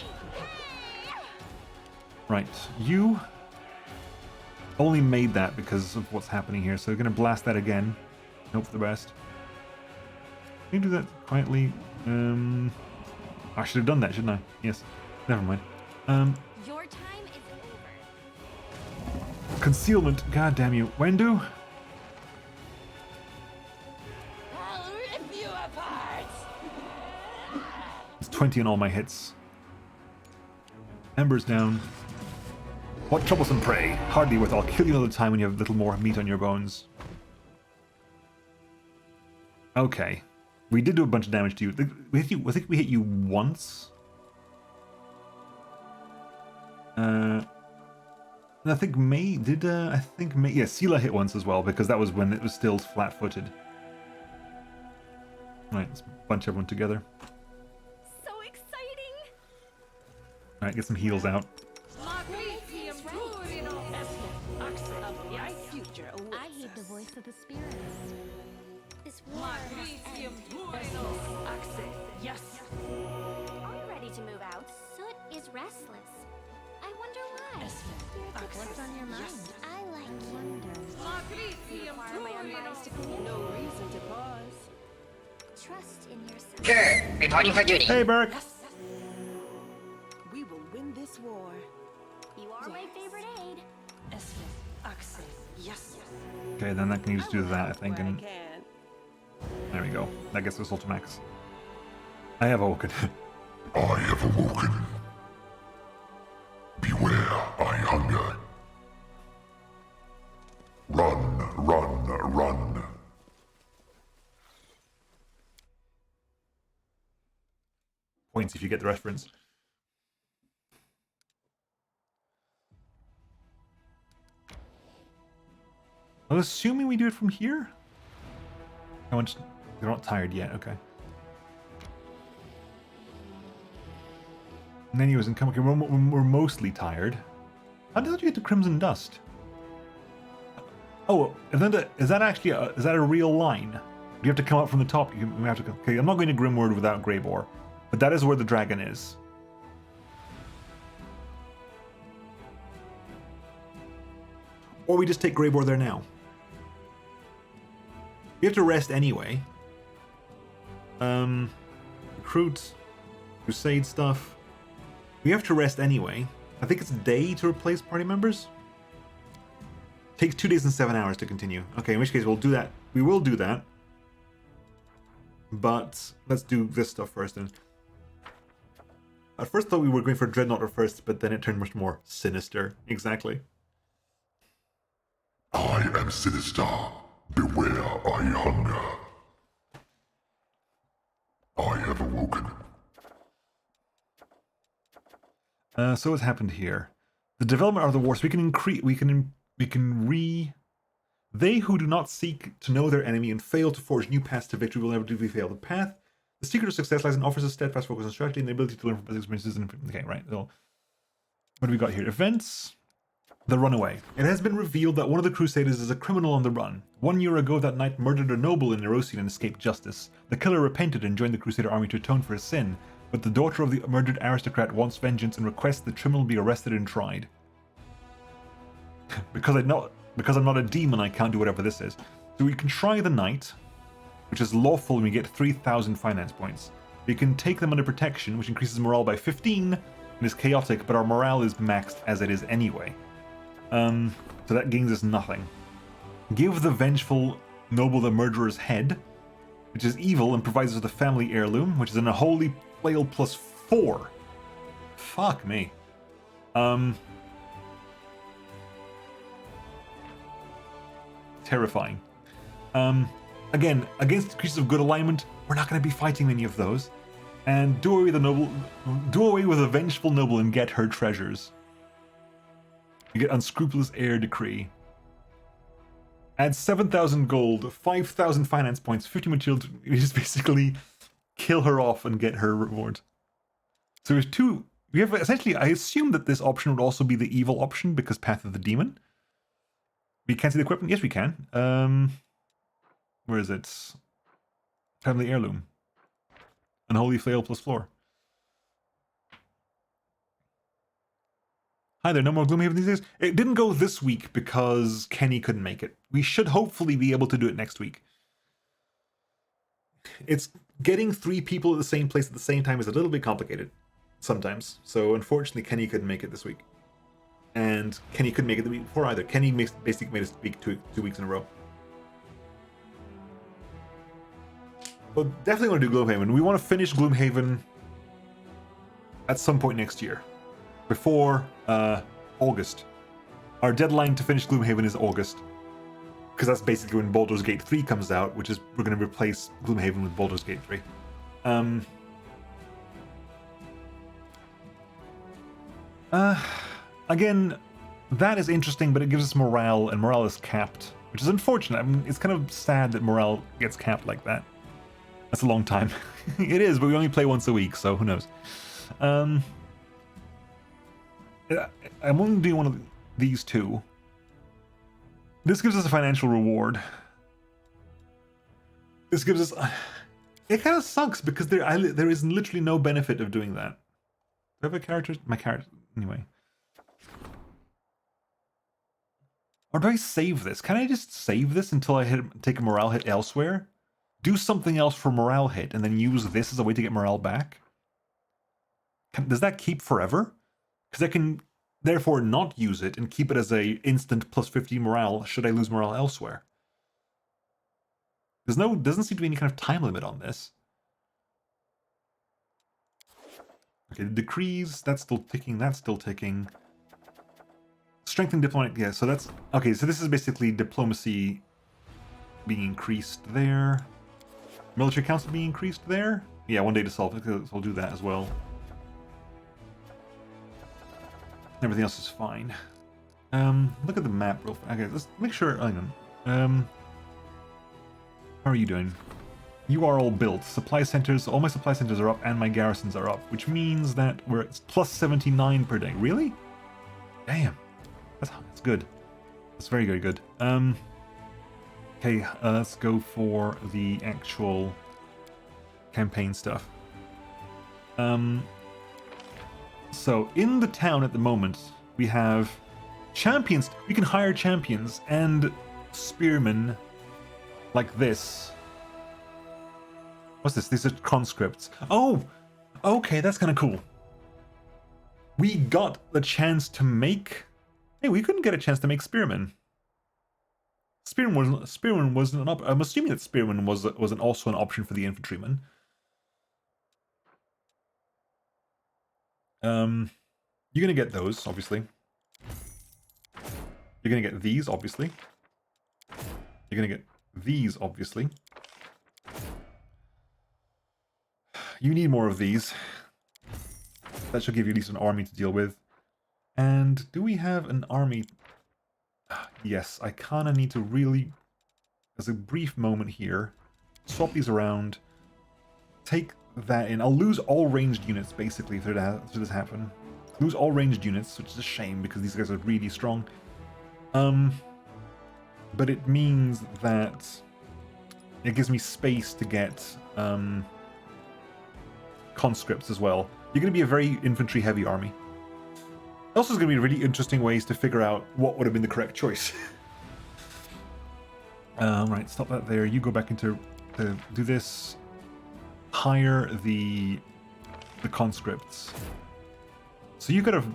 Right, you only made that because of what's happening here, so we're gonna blast that again. Hope for the best. Can you do that quietly? I should have done that, shouldn't I? Yes. Never mind. Your time is over. Concealment. God damn you. Wendu? I'll rip you apart. It's 20 on all my hits. Ember's down. What troublesome prey. Hardly worth. I'll kill you another time when you have a little more meat on your bones. Okay. We did do a bunch of damage to you. I think we hit you once. And I think May did. I think May. Yeah, Sela hit once as well because that was when it was still flat-footed. Right, let's bunch everyone together. So exciting! All right, get some heals out. I heed the voice of the spirits. This war Yes. Are we ready to move out? Soot is restless. I wonder why. What's on your mind? I like wonder. You require my unbiased opinion? No reason to pause. Trust in yourself. Sure, reporting for duty. Hey, Burke. We will win this war. You are my favorite aide. Yes. Okay, then that can just do that, I think, Where I and can. there we go. That gets us Ultimax. I have awoken. I have awoken. Beware, I hunger. Run, run, run. Points if you get the reference. I'm assuming we do it from here? They're not tired yet, okay. And then he was in okay, we're mostly tired. How did you get to Crimson Dust? Oh, is that actually is that a real line? You have to come up from the top. You have to. Okay, I'm not going to Grimward without Greybore, but that is where the dragon is. Or we just take Greybore there now. We have to rest anyway. Recruit, crusade stuff. We have to rest anyway. I think it's a day to replace party members. Takes 2 days and 7 hours to continue. Okay, in which case we'll do that. We will do that. But let's do this stuff first then. At first thought we were going for Dreadnought at first, but then it turned much more sinister. Exactly. I am sinister. Beware, I hunger. I have awoken. So what's happened here? The development of the wars, we can increase, they who do not seek to know their enemy and fail to forge new paths to victory will inevitably fail the path. The secret of success lies in offers a steadfast focus on strategy and the ability to learn from past experiences. Okay, right. So, what do we got here? Events. The runaway. It has been revealed that one of the Crusaders is a criminal on the run. 1 year ago, that knight murdered a noble in Erosian and escaped justice. The killer repented and joined the Crusader army to atone for his sin, but the daughter of the murdered aristocrat wants vengeance and requests the criminal be arrested and tried. Because I'm not a demon, I can't do whatever this is. So we can try the knight, which is lawful, and we get 3,000 finance points. We can take them under protection, which increases morale by 15, and is chaotic, but our morale is maxed as it is anyway. So that gains us nothing. Give the vengeful noble the murderer's head, which is evil and provides us with a family heirloom, which is an unholy flail plus 4. Fuck me. Terrifying. Again, against creatures of good alignment, we're not going to be fighting many of those. And do away with a vengeful noble and get her treasures. You get unscrupulous heir decree. Add 7,000 gold, 5,000 finance points, 50 material. You just basically kill her off and get her reward. So there's two. We have essentially. I assume that this option would also be the evil option because Path of the Demon. We can't see the equipment. Yes, we can. Where is it? Family heirloom. Unholy flail plus floor. Hi there, no more Gloomhaven these days. It didn't go this week because Kenny couldn't make it. We should hopefully be able to do it next week. It's getting 3 people at the same place at the same time is a little bit complicated sometimes. So unfortunately, Kenny couldn't make it this week. And Kenny couldn't make it the week before either. Kenny basically made us speak 2 weeks in a row. But definitely want to do Gloomhaven. We want to finish Gloomhaven at some point next year. Before August. Our deadline to finish Gloomhaven is August. Because that's basically when Baldur's Gate 3 comes out, which is we're going to replace Gloomhaven with Baldur's Gate 3. Again, that is interesting, but it gives us morale, and morale is capped, which is unfortunate. I mean, it's kind of sad that morale gets capped like that. That's a long time. It is, but we only play once a week, so who knows. I'm only doing one of these 2. This gives us a financial reward. This gives us... It kind of sucks because there is literally no benefit of doing that. Do I have a character? My character... Anyway. Or do I save this? Can I just save this until I take a morale hit elsewhere? Do something else for morale hit and then use this as a way to get morale back? Does that keep forever? Because I can therefore not use it and keep it as a instant plus 50 morale should I lose morale elsewhere. Doesn't seem to be any kind of time limit on this. Okay, the decrees, that's still ticking. Strength and diplomatic, yeah, so that's... Okay, so this is basically diplomacy being increased there. Military council being increased there. Yeah, 1 day to solve it, so I'll do that as well. Everything else is fine. Look at the map real fast. Okay, let's make sure. Hang on. How are you doing? You are all built. Supply centers. All my supply centers are up, and my garrisons are up, which means that we're at plus 79 per day. Really? Damn. That's good. That's very, very good. Okay, let's go for the actual campaign stuff. So, in the town at the moment, we have champions. We can hire champions and spearmen like this. What's this? These are conscripts. Oh! Okay, that's kind of cool. We got the chance to make... Hey, we couldn't get a chance to make spearmen. Spearman wasn't an option. I'm assuming that spearman was also an option for the infantryman. You're gonna get those, obviously. You're gonna get these, obviously. You're gonna get these, obviously. You need more of these. That should give you at least an army to deal with. And do we have an army? Yes, I kind of need to really, as a brief moment here, swap these around, take that in. I'll lose all ranged units, basically, if this happen. Lose all ranged units, which is a shame, because these guys are really strong. But it means that it gives me space to get conscripts as well. You're going to be a very infantry-heavy army. Also, is going to be really interesting ways to figure out what would have been the correct choice. Right, stop that there. You go back into do this. Hire the conscripts. So you've got an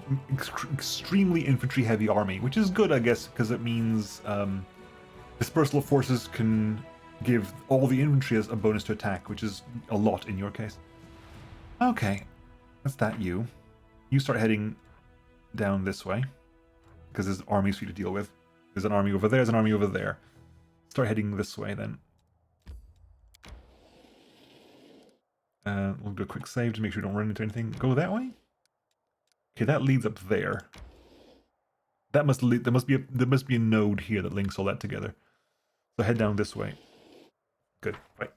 extremely infantry-heavy army, which is good, I guess, because it means dispersal of forces can give all the infantry a bonus to attack, which is a lot in your case. Okay, that's that you. You start heading down this way, because there's armies for you to deal with. There's an army over there, there's an army over there. Start heading this way then. We'll do a quick save to make sure we don't run into anything. Go that way? Okay, that leads up there. That must lead, there must be a node here that links all that together. So head down this way. Good, right.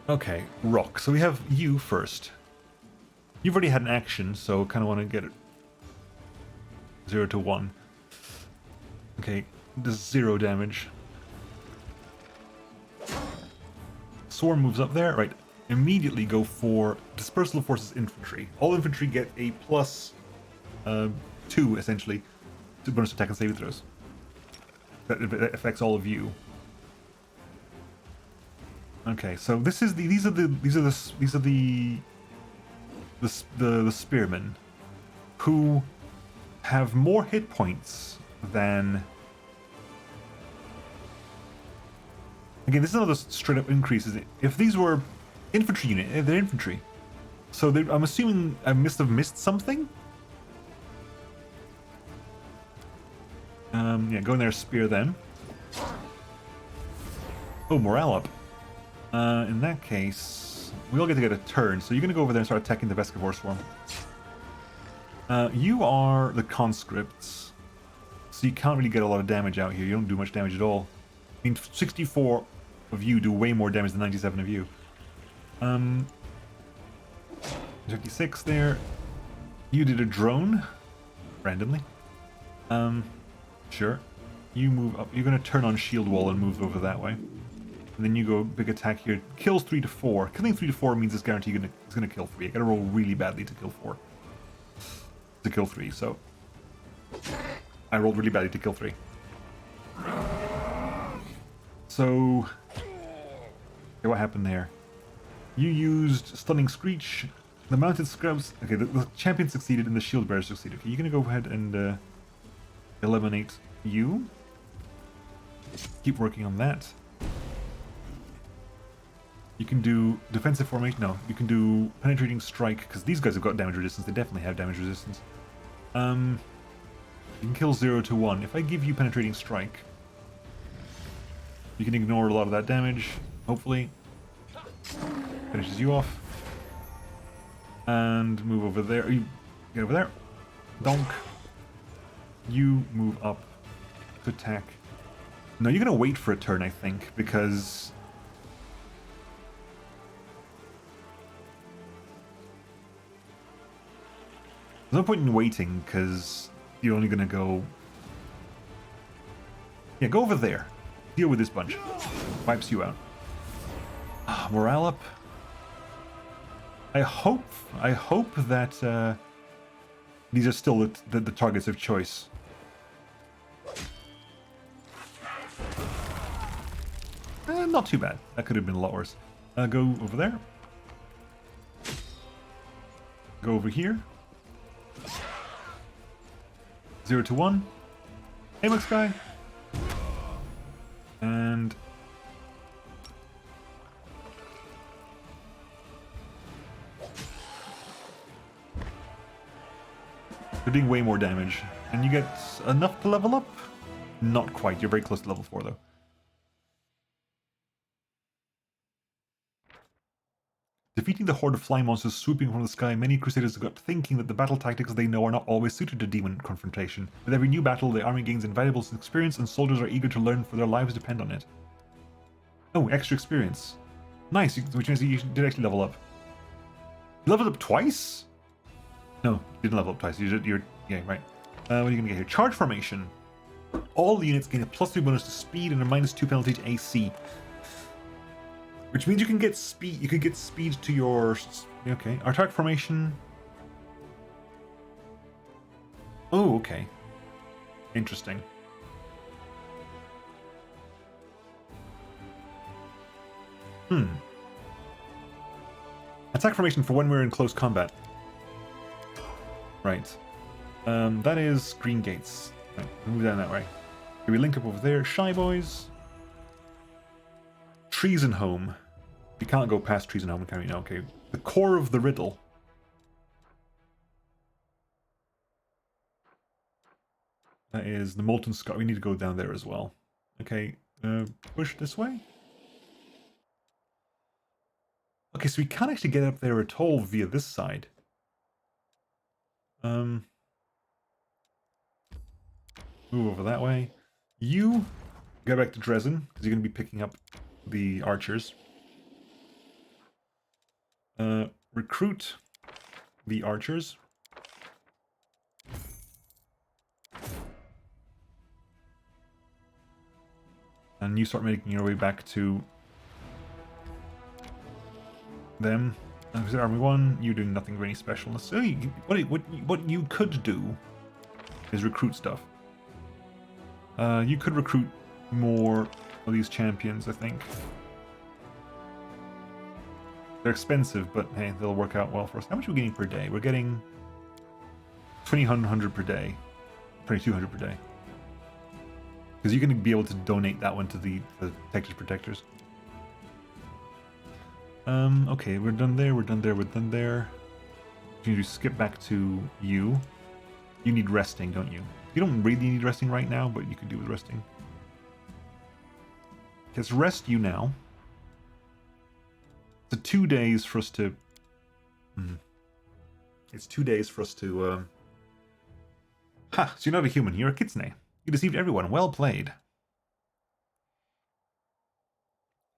Okay, rock. So we have you first. You've already had an action, so kind of want to get it 0 to 1. Okay, does 0 damage. Swarm moves up there. Right, immediately go for Dispersal of Forces Infantry. All infantry get a plus 2, essentially, to bonus attack and saving throws. That affects all of you. Okay, so these are the spearmen who have more hit points than. Again, this is another straight up increases. If these were infantry unit, they're infantry. So I'm assuming I must have missed something. Yeah, go in there, spear them. Oh, morale up. In that case, we all get to get a turn. So you're going to go over there and start attacking the Vescivore Swarm. You are the conscripts, so you can't really get a lot of damage out here. You don't do much damage at all. I mean, 64 of you do way more damage than 97 of you. 56 there. You did a drone, randomly. Sure. You move up. You're going to turn on shield wall and move over that way. And then you go big attack here. Kills 3 to 4. Killing 3 to 4 means it's guaranteed it's going to kill 3. I got to roll really badly to kill 4. To kill 3, so I rolled really badly to kill 3. So, okay, what happened there? You used Stunning Screech. The Mounted Scrubs. Okay, the champion succeeded and the shield bearer succeeded. Okay, you're gonna go ahead and eliminate you. Keep working on that. You can do defensive formation. No, you can do penetrating strike because these guys have got damage resistance. They definitely have damage resistance. You can kill 0 to 1. If I give you penetrating strike, you can ignore a lot of that damage. Hopefully, finishes you off. And move over there. You get over there. Donk. You move up to attack. No, you're gonna wait for a turn, I think, because there's no point in waiting, because you're only gonna go. Yeah, go over there. Deal with this bunch. Wipes you out. Morale up. I hope that these are still the targets of choice. Not too bad. That could have been a lot worse. Go over there. Go over here. 0 to 1. Hey, looks guy. And They're doing way more damage. And you get enough to level up? Not quite. You're very close to level 4, though. Defeating the horde of flying monsters swooping from the sky, many crusaders got thinking that the battle tactics they know are not always suited to demon confrontation. With every new battle, the army gains invaluable experience, and soldiers are eager to learn, for their lives depend on it. Oh, extra experience. Nice, which means you did actually level up. You leveled up twice? No, you didn't level up twice. You're yeah, right. What are you gonna get here? Charge formation. All the units gain a +3 bonus to speed and a -2 penalty to AC. Which means you can get speed. You could get speed to your. Okay, attack formation. Oh, okay. Interesting. Attack formation for when we're in close combat. Right. That is green gates. Right, move down that way. Okay, we link up over there. Shy boys. Trees and home. We can't go past trees and home, can we? No, okay. The core of the riddle. That is the molten scar. We need to go down there as well. Okay, push this way. Okay, so we can't actually get up there at all via this side. Move over that way. You go back to Dresden, because you're going to be picking up the archers. Recruit the archers. And you start making your way back to them. Army 1, you're doing nothing really special. So what you could do is recruit stuff. You could recruit more of these champions, I think. They're expensive, but hey, they'll work out well for us. How much are we getting per day? We're getting 2,100 per day. 2,200 per day. Because you're going to be able to donate that one to the Texas Protectors. Okay, we're done there, we're done there, we're done there. You need to skip back to you. You need resting, don't you? You don't really need resting right now, but you could do with resting. Let's rest you now. It's 2 days for us to... It's 2 days for us to... Ha! So you're not a human, you're a kitsune. You deceived everyone, well played.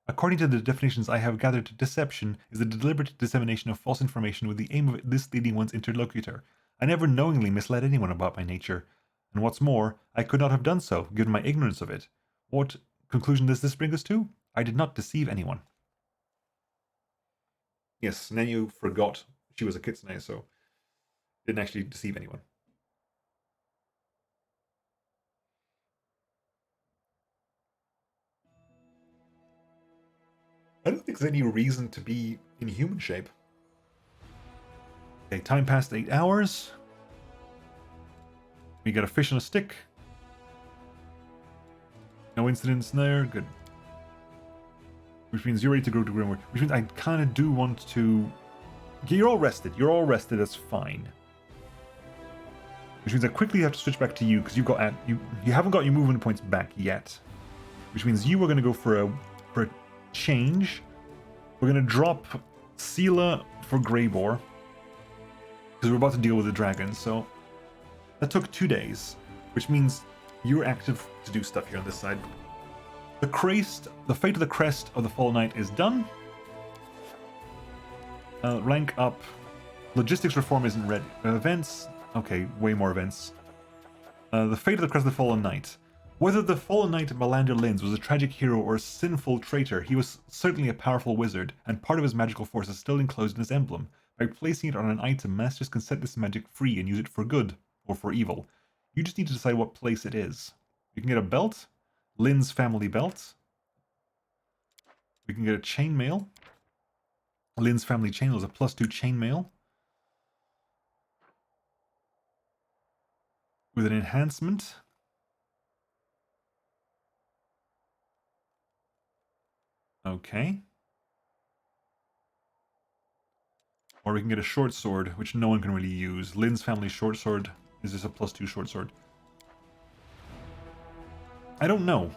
According to the definitions I have gathered, deception is the deliberate dissemination of false information with the aim of misleading one's interlocutor. I never knowingly misled anyone about my nature, and what's more, I could not have done so, given my ignorance of it. What conclusion does this bring us to? I did not deceive anyone. Yes, Nenyu forgot she was a kitsune, so didn't actually deceive anyone. I don't think there's any reason to be in human shape. Okay, time passed 8 hours. We got a fish on a stick. No incidents there, good. Which means you're ready to go to Grimward. Which means I kind of do want to... Okay, you're all rested. You're all rested, that's fine. Which means I quickly have to switch back to you, because you've got... You haven't got your movement points back yet. Which means you are going to go for a change. We're going to drop Sela for Greybore, because we're about to deal with the dragons, so that took 2 days, which means you're active to do stuff here on this side. The fate of the crest of the Fall Knight is done. Rank up. Logistics reform isn't ready. Events, okay, way more events. The fate of the crest of the Fallen Knight. Whether the fallen knight Melander Linz was a tragic hero or a sinful traitor, he was certainly a powerful wizard, and part of his magical force is still enclosed in his emblem. By placing it on an item, masters can set this magic free and use it for good, or for evil. You just need to decide what place it is. You can get a belt, Linz family belt. We can get a chainmail. Linz family chainmail is a +2 chainmail. With an enhancement. Okay. Or we can get a short sword, which no one can really use. Lin's family short sword Is this a +2 short sword? I don't know.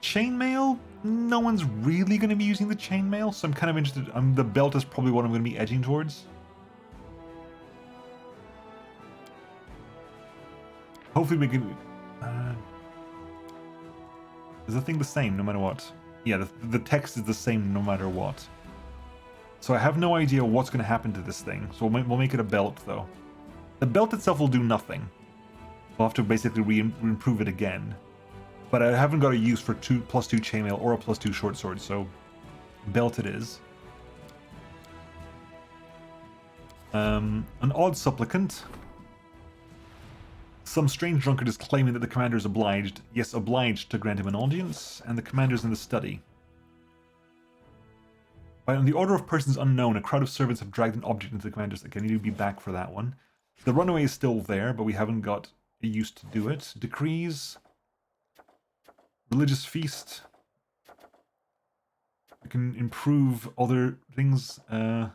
Chainmail? No one's really going to be using the chainmail, so I'm kind of interested. The belt is probably what I'm going to be edging towards. Hopefully we can... is the thing the same no matter what? Yeah, the text is the same no matter what. So I have no idea what's going to happen to this thing, so we'll make it a belt, though. The belt itself will do nothing. We'll have to basically re-improve it again. But I haven't got a use for +2 chainmail or a +2 short sword, so belt it is. An odd supplicant. Some strange drunkard is claiming that the commander is obliged, yes, obliged to grant him an audience, and the commander is in the study. By on the order of persons unknown, a crowd of servants have dragged an object into the commander's. Okay, I need to be back for that one. The runaway is still there, but we haven't got a use to do it. Decrees. Religious feast. We can improve other things. We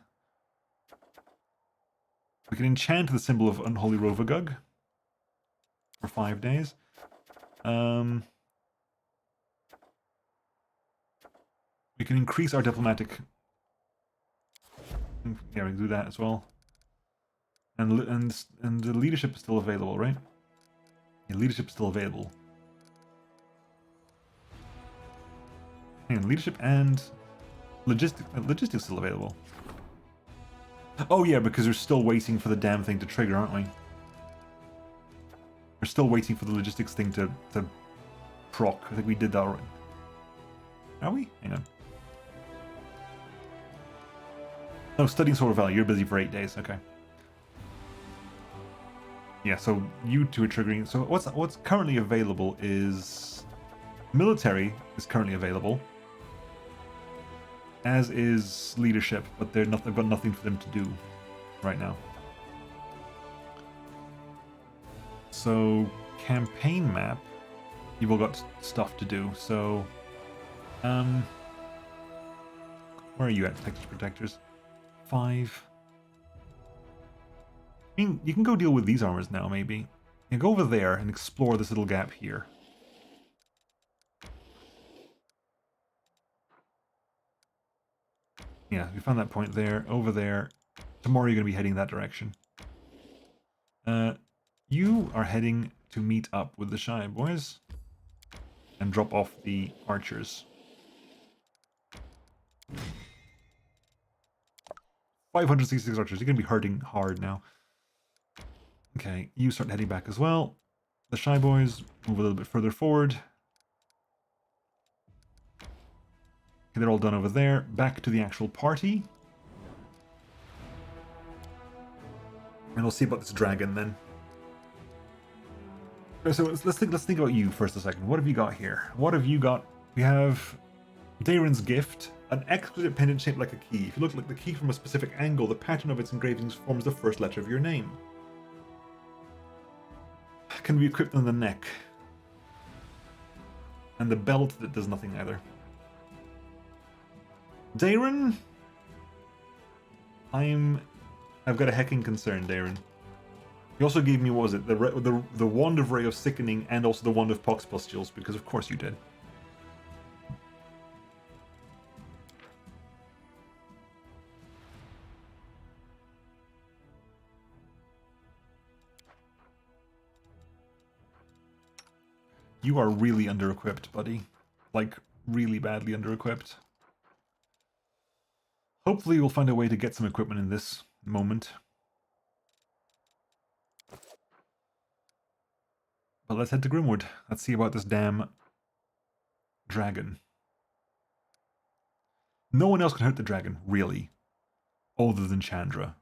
can enchant the symbol of Unholy Rovagug for 5 days. We can increase our diplomatic. Yeah, we can do that as well. And the leadership is still available, right? Yeah, leadership is still available. And leadership and logistics still available. Oh yeah, because we're still waiting for the damn thing to trigger, aren't we? We're still waiting for the logistics thing to proc. I think we did that already. Are we? Hang on. No, studying Solar Valley. You're busy for 8 days. Okay. Yeah, so you two are triggering. So what's currently available is military is currently available, as is leadership, but they've got nothing for them to do right now. So campaign map, you've all got stuff to do. So, where are you at, protectors? 5. I mean, you can go deal with these armors now, maybe. You go over there and explore this little gap here. Yeah, we found that point there, over there. Tomorrow you're going to be heading that direction. You are heading to meet up with the Shy Boys and drop off the archers. 566 archers. You're going to be hurting hard now. Okay, you start heading back as well. The Shy Boys move a little bit further forward. Okay, they're all done over there. Back to the actual party. And we'll see about this dragon then. So let's think about you first a second. What have you got here? What have you got? We have Daeron's gift, an exquisite pendant shaped like a key. If you look like the key from a specific angle, the pattern of its engravings forms the first letter of your name. Can be equipped on the neck. And the belt that does nothing either. Daeron, I've got a hecking concern, Daeron. You also gave me, what was it, the Wand of Ray of Sickening and also the Wand of Pox Pustules, because of course you did. You are really under-equipped, buddy. Like, really badly under-equipped. Hopefully we'll find a way to get some equipment in this moment. But let's head to Grimwood. Let's see about this damn dragon. No one else can hurt the dragon, really. Other than Chandra.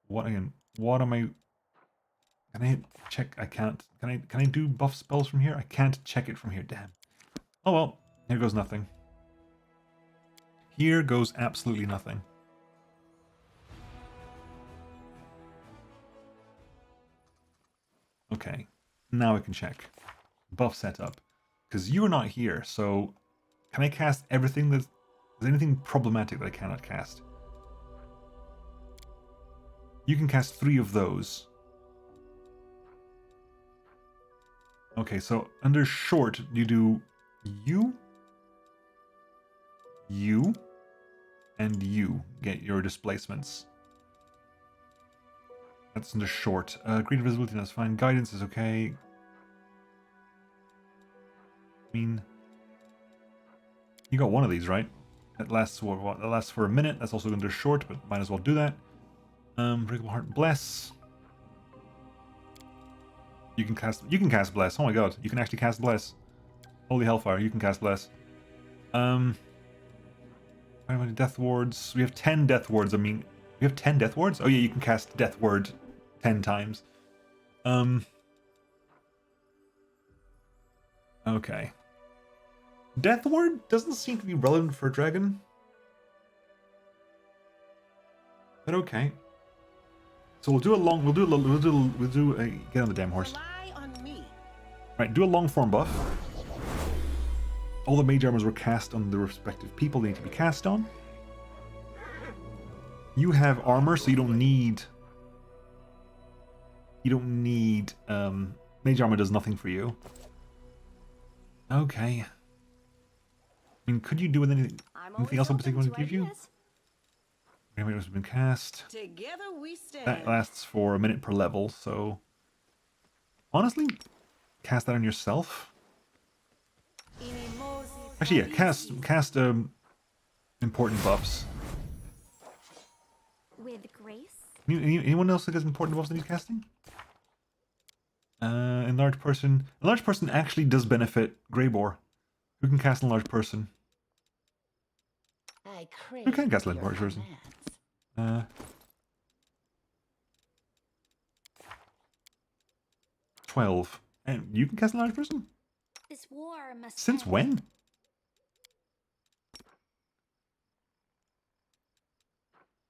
What again? What am I... Can I check? I can't. Can I do buff spells from here? I can't check it from here, damn. Oh well, here goes nothing. Here goes absolutely nothing. Okay, now I can check. Buff setup. Because you're not here, so can I cast everything that's... Is there anything problematic that I cannot cast? You can cast 3 of those. Okay, so under short, you do you, and you get your displacements. That's under short. Green visibility, that's fine. Guidance is okay. I mean, you got one of these, right? That lasts for what? That lasts for a minute. That's also under short, but might as well do that. Breakable Heart and Bless. You can cast Bless. Oh my god, you can actually cast Bless. Holy hellfire, you can cast Bless. How many Death Wards? We have 10 Death Wards. I mean, we have 10 Death Wards? Oh yeah, you can cast Death Ward 10 times. Okay. Death Ward doesn't seem to be relevant for a dragon. But okay. So we'll do a get on the damn horse. Rely on me. Right, do a long form buff. All the mage armors were cast on the respective people they need to be cast on. You have armor, so you don't need mage armor does nothing for you. Okay. I mean, could you do with anything else in particular to give you? Remedy has been cast. Together we stand. That lasts for a minute per level, so honestly, cast that on yourself. Actually, yeah, cast important buffs. With grace? Anyone else that has important buffs that he's casting? Enlarged person. Enlarged person actually does benefit Greybore. Who can cast enlarged person? Who can cast enlarged person? 12. And you can cast enlarged person? This war must Since end. when?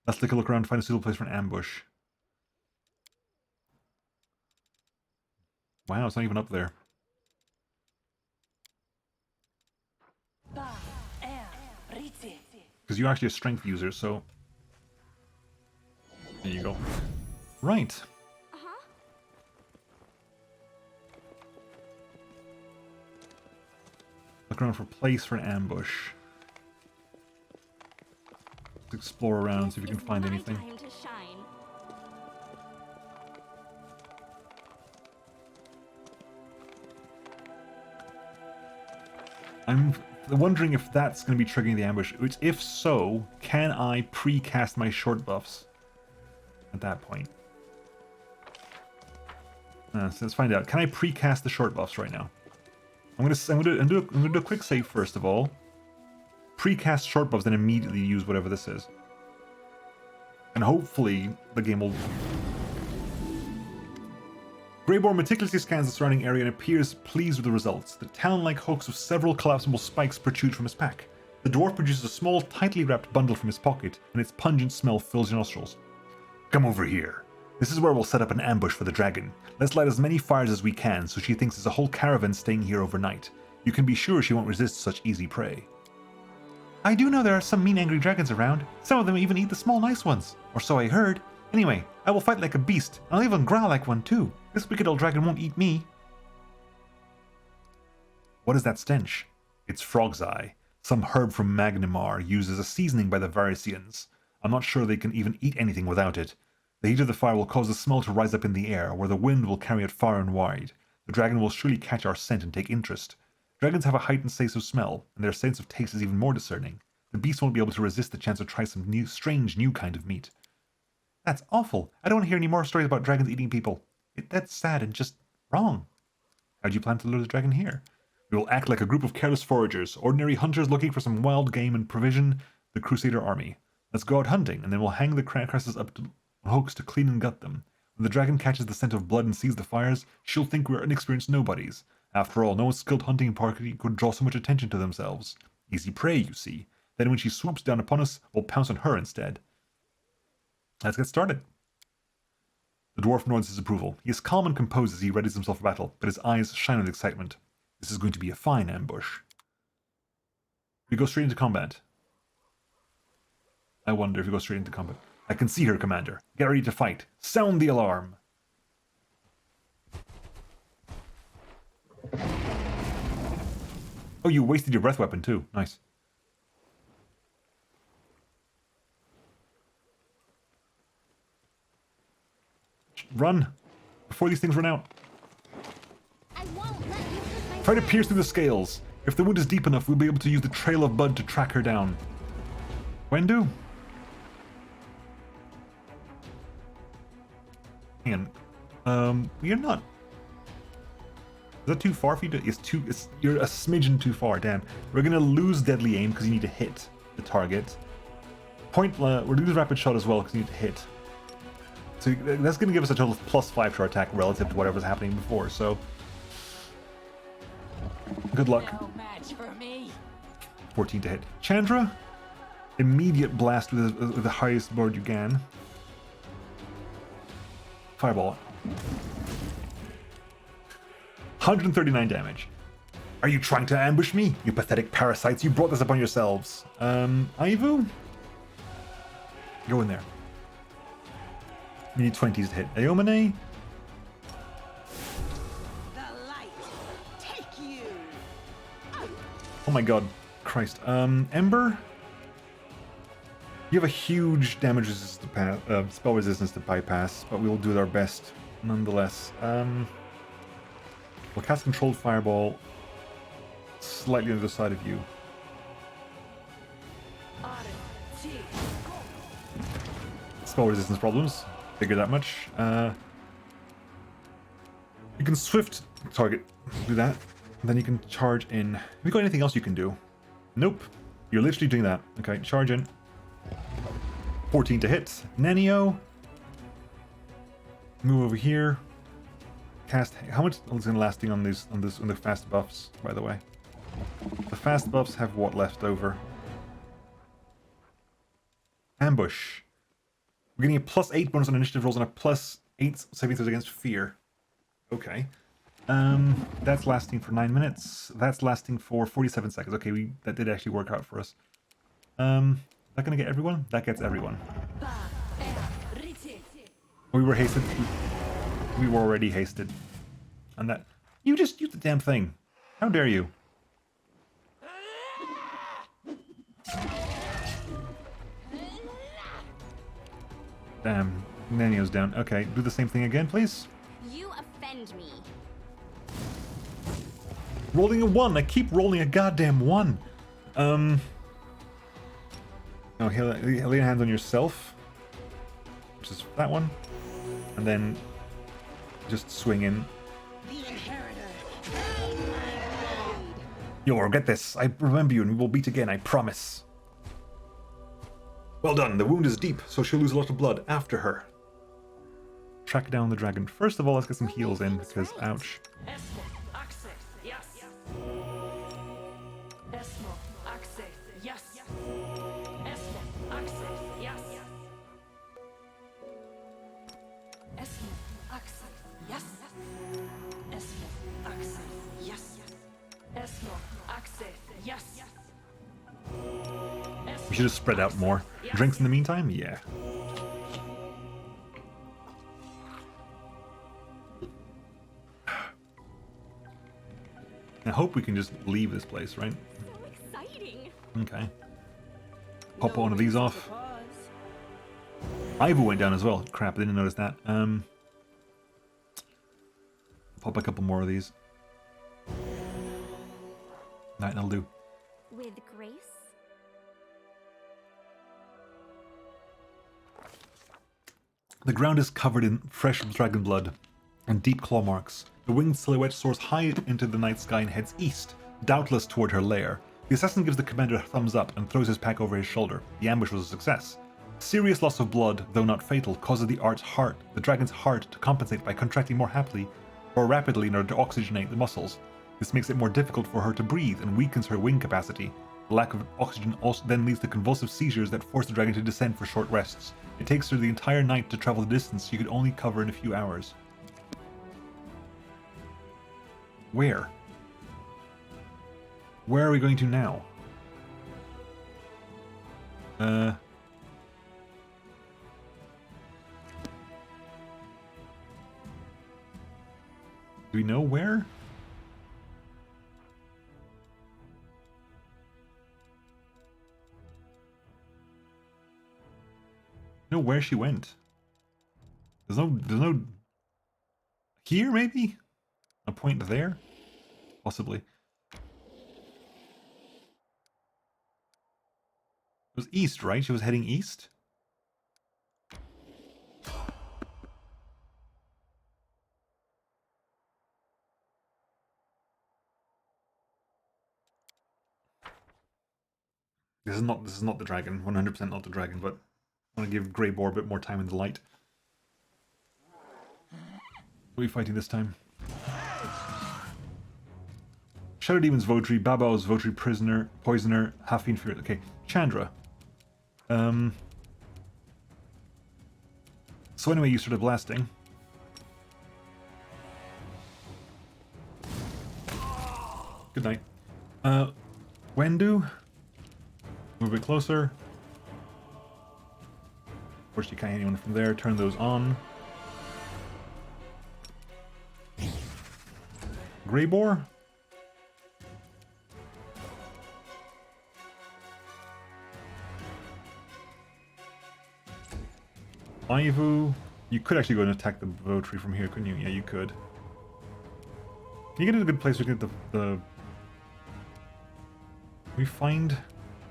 Let's take a look around and find a suitable place for an ambush. Wow, it's not even up there. Because you're actually a strength user, so... There you go. Right. Look around for a place for an ambush. Let's explore around, see if we can This is find my anything. time to shine. I'm wondering if that's going to be triggering the ambush. Which, if so, can I pre-cast my short buffs at that point? So let's find out. Can I pre-cast the short buffs right now? I'm gonna do a quick save first of all. Pre-cast short buffs, then immediately use whatever this is. And hopefully the game will... Greybore meticulously scans the surrounding area and appears pleased with the results. The town-like hoax of several collapsible spikes protrude from his pack. The dwarf produces a small, tightly wrapped bundle from his pocket, and its pungent smell fills your nostrils. Come over here. This is where we'll set up an ambush for the dragon. Let's light as many fires as we can, so she thinks there's a whole caravan staying here overnight. You can be sure she won't resist such easy prey. I do know there are some mean, angry dragons around. Some of them even eat the small, nice ones. Or so I heard. Anyway, I will fight like a beast, and I'll even growl like one too. This wicked old dragon won't eat me. What is that stench? It's frog's eye, some herb from Magnimar used as a seasoning by the Varisians. I'm not sure they can even eat anything without it. The heat of the fire will cause the smell to rise up in the air, where the wind will carry it far and wide. The dragon will surely catch our scent and take interest. Dragons have a heightened sense of smell, and their sense of taste is even more discerning. The beast won't be able to resist the chance to try some strange new kind of meat. That's awful. I don't want to hear any more stories about dragons eating people. That's sad and just wrong. How do you plan to lure the dragon here? We will act like a group of careless foragers, ordinary hunters looking for some wild game and provision the Crusader army. Let's go out hunting, and then we'll hang the crosses up to hooks to clean and gut them. When the dragon catches the scent of blood and sees the fires, she'll think we're inexperienced nobodies. After all, no skilled hunting party could draw so much attention to themselves. Easy prey, you see. Then when she swoops down upon us, we'll pounce on her instead. Let's get started. The dwarf nods his approval. He is calm and composed as he readies himself for battle, but his eyes shine with excitement. This is going to be a fine ambush. We go straight into combat. I wonder if we go straight into combat. I can see her, Commander. Get ready to fight. Sound the alarm. Oh, you wasted your breath weapon too. Nice. Run! Before these things run out. I won't let you put my Try to pierce through the scales. If the wound is deep enough, we'll be able to use the trail of blood to track her down. When do? Hang on. You're not. Is that too far for you to? You're a smidgen too far. Damn. We're gonna lose deadly aim because you need to hit the target. We're gonna lose rapid shot as well because you need to hit. So that's gonna give us a total of +5 to our attack relative to whatever's happening before. So good luck. No match for me. 14 to hit. Chandra, immediate blast with the highest board you can. Fireball. 139 damage. Are you trying to ambush me? You pathetic parasites, you brought this upon yourselves. Aivu? Go in there. You need 20s to hit. Aomane? The light. Take you. Oh my god. Christ. Ember? You have a huge damage resistance to spell resistance to bypass, but we will do our best nonetheless. We'll cast Controlled Fireball slightly on the side of you. Spell resistance problems. Figure that much. You can swift target. Do that. And then you can charge in. Have you got anything else you can do? Nope. You're literally doing that. Okay, charge in. 14 to hit. Nenio. Move over here. Cast. How much is it lasting on these on the fast buffs, by the way? The fast buffs have what left over? Ambush. We're getting a +8 bonus on initiative rolls and a +8 saving throws against fear. Okay. That's lasting for 9 minutes. That's lasting for 47 seconds. Okay, that did actually work out for us. Is that gonna get everyone? That gets everyone. We were hasted. We were already hasted. And that... You just used the damn thing. How dare you? Damn. Nanio's down. Okay, do the same thing again, please. You offend me. Rolling a 1. I keep rolling a goddamn 1. No, lay your hands on yourself. Which is that one. And then just swing in. The inheritor. You'll get this. I remember you and we will beat again, I promise. Well done. The wound is deep, so she'll lose a lot of blood after her. Track down the dragon. First of all, let's get some heals in, because ouch. We should have spread out more. Drinks in the meantime? Yeah. I hope we can just leave this place, right? So exciting. Okay. Pop one of these off. Ivo went down as well. Crap, I didn't notice that. Pop a couple more of these. Right, that'll do. With grace? The ground is covered in fresh dragon blood and deep claw marks. The winged silhouette soars high into the night sky and heads east, doubtless toward her lair. The assassin gives the commander a thumbs up and throws his pack over his shoulder. The ambush was a success. Serious loss of blood, though not fatal, causes the dragon's heart to compensate by contracting more rapidly in order to oxygenate the muscles. This makes it more difficult for her to breathe and weakens her wing capacity. The lack of oxygen also then leads to convulsive seizures that force the dragon to descend for short rests. It takes her the entire night to travel the distance she could only cover in a few hours. Where? Where are we going to now? we know where? Know where she went. There's no here maybe? A point there? Possibly. It was east, right? She was heading east? This is not the dragon. 100% not the dragon, but I want to give Grey Boar a bit more time in the light. What are we fighting this time? Shadow Demon's Votary, Babao's Votary Prisoner, Poisoner, Half-Fiend Fury. Okay, Chandra. So anyway, you started blasting. Good night. Wendu. Move a bit closer. Of course, you can't hit anyone from there. Turn those on. Grey Boar. Aivu. You could actually go and attack the Votary from here, couldn't you? Yeah, you could. Can you get in a good place to get the... We find...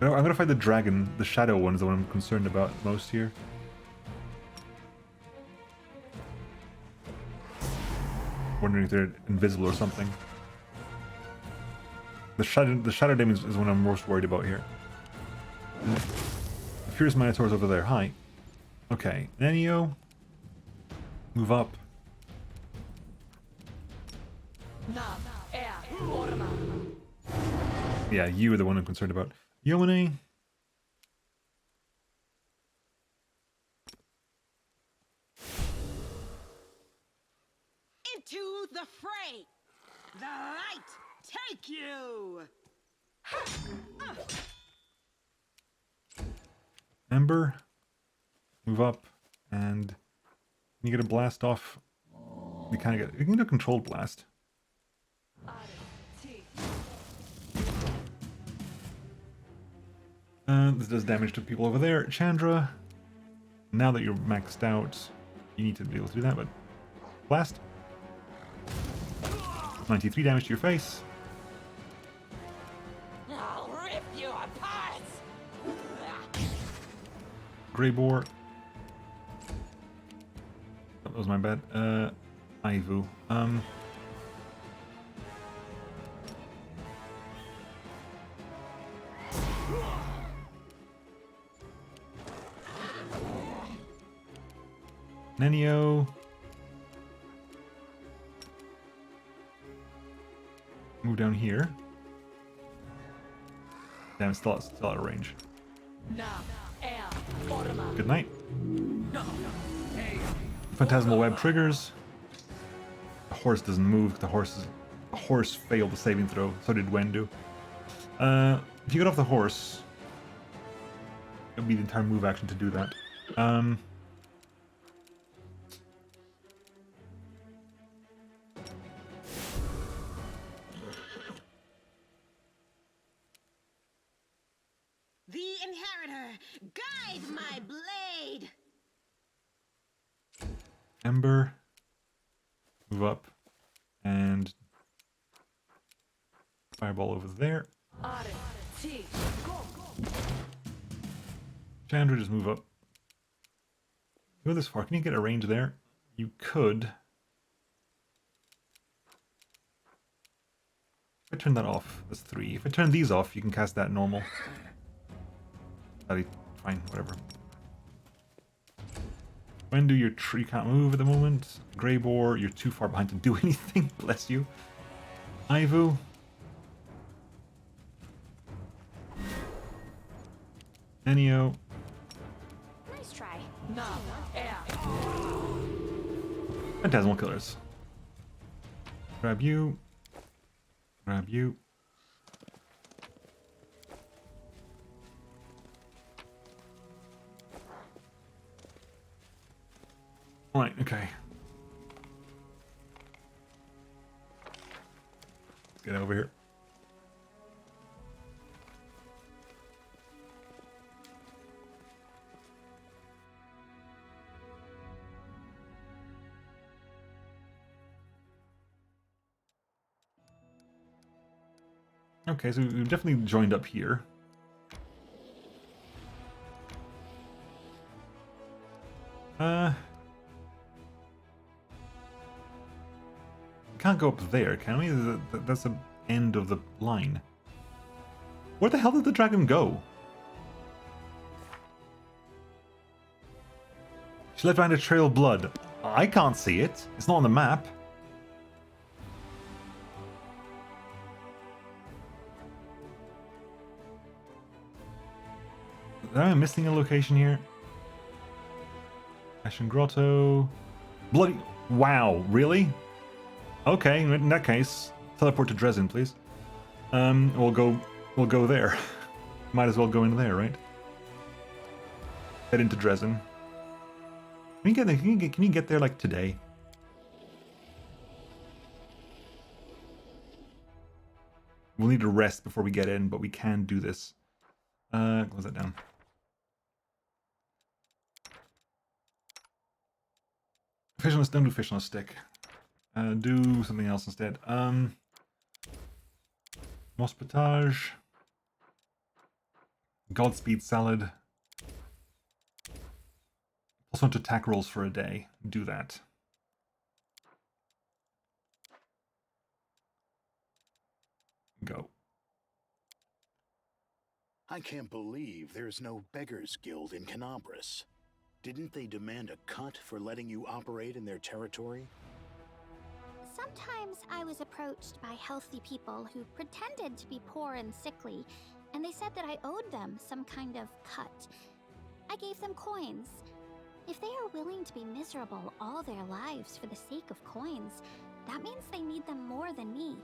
I'm gonna find the dragon. The shadow one is the one I'm concerned about most here. Wondering if they're invisible or something. The shadow demon is one I'm most worried about here. The Furious Minotaur is over there. Hi. Okay, Nenio. Move up. Yeah, you are the one I'm concerned about. Yomine. Into the fray! The light take you! Ember. Move up. And you get a blast off. You kind of get... You can do a controlled blast. This does damage to people over there. Chandra, now that you're maxed out, you need to be able to do that, but... Blast. 93 damage to your face. I'll rip you apart! Grey Boar. That was my bad. Aivu. Nenio. Move down here. Damn, it's still out of range. Good night. Phantasmal Web triggers. The horse doesn't move. The horse failed the saving throw. So did Wendu. If you get off the horse, it'll be the entire move action to do that. The Inheritor, guide my blade! Ember. Move up. And fireball over there. Chandra, just move up. Go this far. Can you get a range there? You could. If I turn that off, that's 3. If I turn these off, you can cast that normal. That'll be fine, whatever. Wendu, you can't move at the moment. Grey Boar, you're too far behind to do anything. Bless you. Aivu. Nenio. Nice try. Phantasmal Killers. Grab you. Grab you. Alright, okay. Get over here. Okay, so we've definitely joined up here. Can't go up there, can we? That's the end of the line. Where the hell did the dragon go? She left behind a trail of blood. I can't see it. It's not on the map. Am I missing a location here? Ashen Grotto. Bloody... Wow, really? Okay, in that case, teleport to Dresden, please. We'll go there. Might as well go in there, right? Head into Dresden. Can you get there? Can you get there like today? We'll need to rest before we get in, but we can do this. Close that down. Fish on a, don't do fish on a stick. Do something else instead. Mospotage. Godspeed salad. Plus one to attack rolls for a day. Do that. Go. I can't believe there's no Beggars Guild in Canabras. Didn't they demand a cut for letting you operate in their territory? Sometimes I was approached by healthy people who pretended to be poor and sickly, and they said that I owed them some kind of cut. I gave them coins. If they are willing to be miserable all their lives for the sake of coins, that means they need them more than me.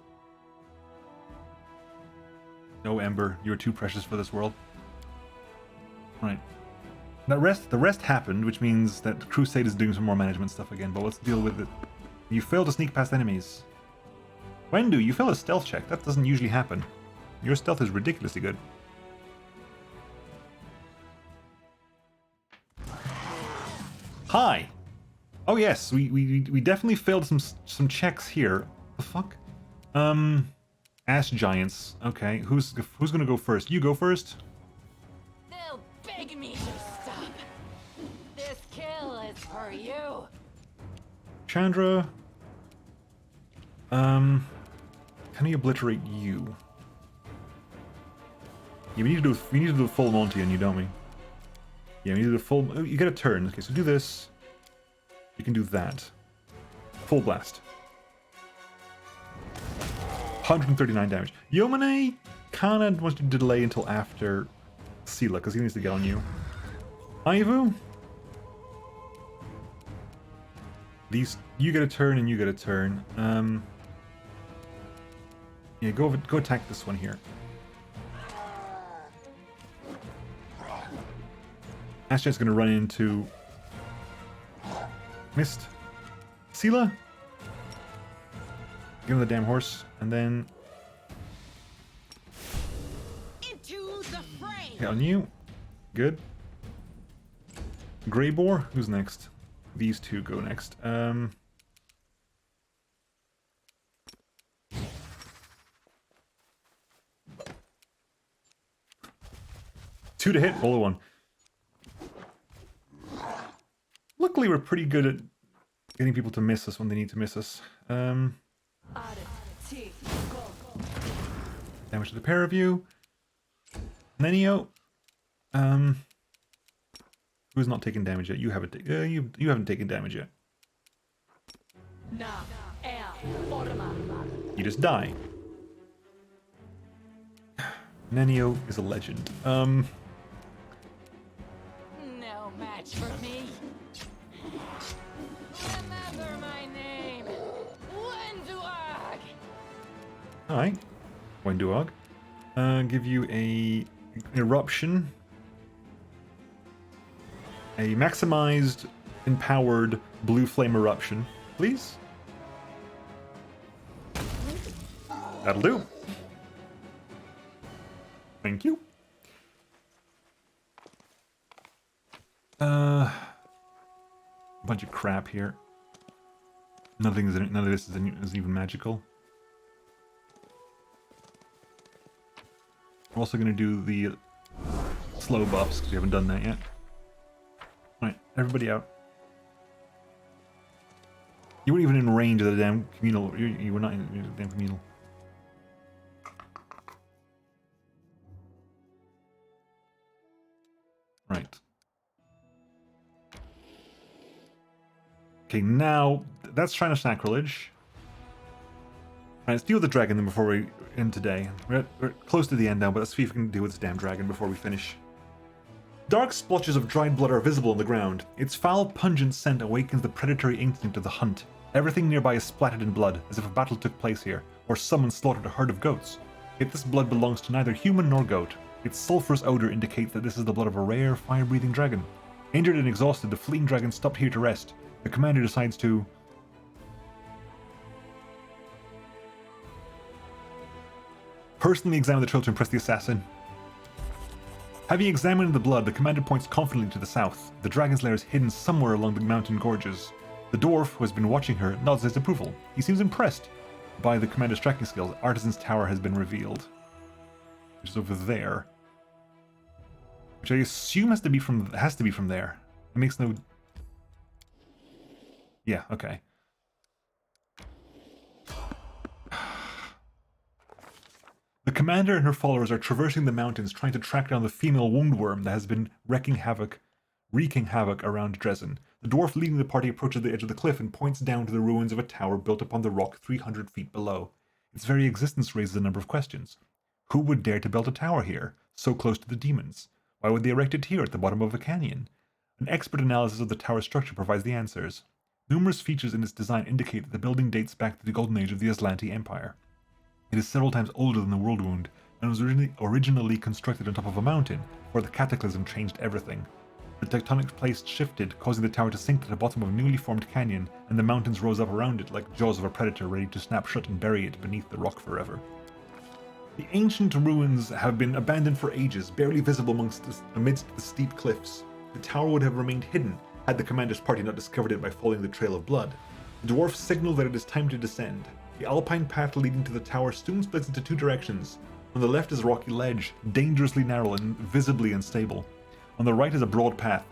No, Ember, you're too precious for this world. Right. The rest happened, which means that Crusade is doing some more management stuff again, but let's deal with it. You failed to sneak past enemies. Wendu, you failed a stealth check. That doesn't usually happen. Your stealth is ridiculously good. Hi! Oh yes, we definitely failed some checks here. The fuck? Ash Giants. Okay, who's gonna go first? You go first? They'll beg me to stop. This kill is for you. Chandra. Can we obliterate you? Yeah, we need to do a full Monty on you, don't we? Yeah, we need to do a full. Oh, you get a turn. Okay, so do this. You can do that. Full blast. 139 damage. Yomane kinda wants to delay until after Sela, because he needs to get on you. Ivu. These, you get a turn and you get a turn. Yeah, go attack this one here. Ashton's gonna run into Mist. Sela. Give him the damn horse, and then Into the fray. hit on you. Good. Greybore, who's next? These two go next. 2 to hit, roll a 1. Luckily, we're pretty good at getting people to miss us when they need to miss us. Damage to the pair of you. Nenio. Who's not taking damage yet? You haven't. You haven't taken damage yet. You just die. Nenio is a legend. No match for me. Remember my name. Wenduag. Hi, Wenduog. Give you a eruption. A maximized, empowered blue flame eruption, please. That'll do. Thank you. A bunch of crap here. None of this is even magical. We're also going to do the slow buffs because we haven't done that yet. Alright, everybody out. You weren't even in range of the damn communal. You were not in the damn communal. Right. Okay, now that's Shrine of Sacrilege. Alright, let's deal with the dragon then before we end today. We're close to the end now, but let's see if we can deal with this damn dragon before we finish. Dark splotches of dried blood are visible on the ground. Its foul, pungent scent awakens the predatory instinct of the hunt. Everything nearby is splattered in blood, as if a battle took place here, or someone slaughtered a herd of goats. Yet this blood belongs to neither human nor goat. Its sulphurous odor indicates that this is the blood of a rare, fire-breathing dragon. Injured and exhausted, the fleeing dragon stopped here to rest. The commander decides to... personally examine the trail to impress the assassin. Having examined the blood, the commander points confidently to the south. The dragon's lair is hidden somewhere along the mountain gorges. The dwarf, who has been watching her, nods his approval. He seems impressed by the commander's tracking skills. Artisan's Tower has been revealed, which is over there. Which I assume has to be from there. It makes no... Yeah, okay. The commander and her followers are traversing the mountains trying to track down the female woundworm that has been wreaking havoc around Dresden. The dwarf leading the party approaches the edge of the cliff and points down to the ruins of a tower built upon the rock 300 feet below. Its very existence raises a number of questions. Who would dare to build a tower here, so close to the demons? Why would they erect it here at the bottom of a canyon? An expert analysis of the tower's structure provides the answers. Numerous features in its design indicate that the building dates back to the golden age of the Aslanti Empire. It is several times older than the World Wound, and was originally constructed on top of a mountain, before the cataclysm changed everything. The tectonic plates shifted, causing the tower to sink to the bottom of a newly formed canyon, and the mountains rose up around it like jaws of a predator ready to snap shut and bury it beneath the rock forever. The ancient ruins have been abandoned for ages, barely visible amidst the steep cliffs. The tower would have remained hidden had the commander's party not discovered it by following the trail of blood. The dwarfs signal that it is time to descend. The alpine path leading to the tower soon splits into two directions. On the left is a rocky ledge, dangerously narrow and visibly unstable. On the right is a broad path,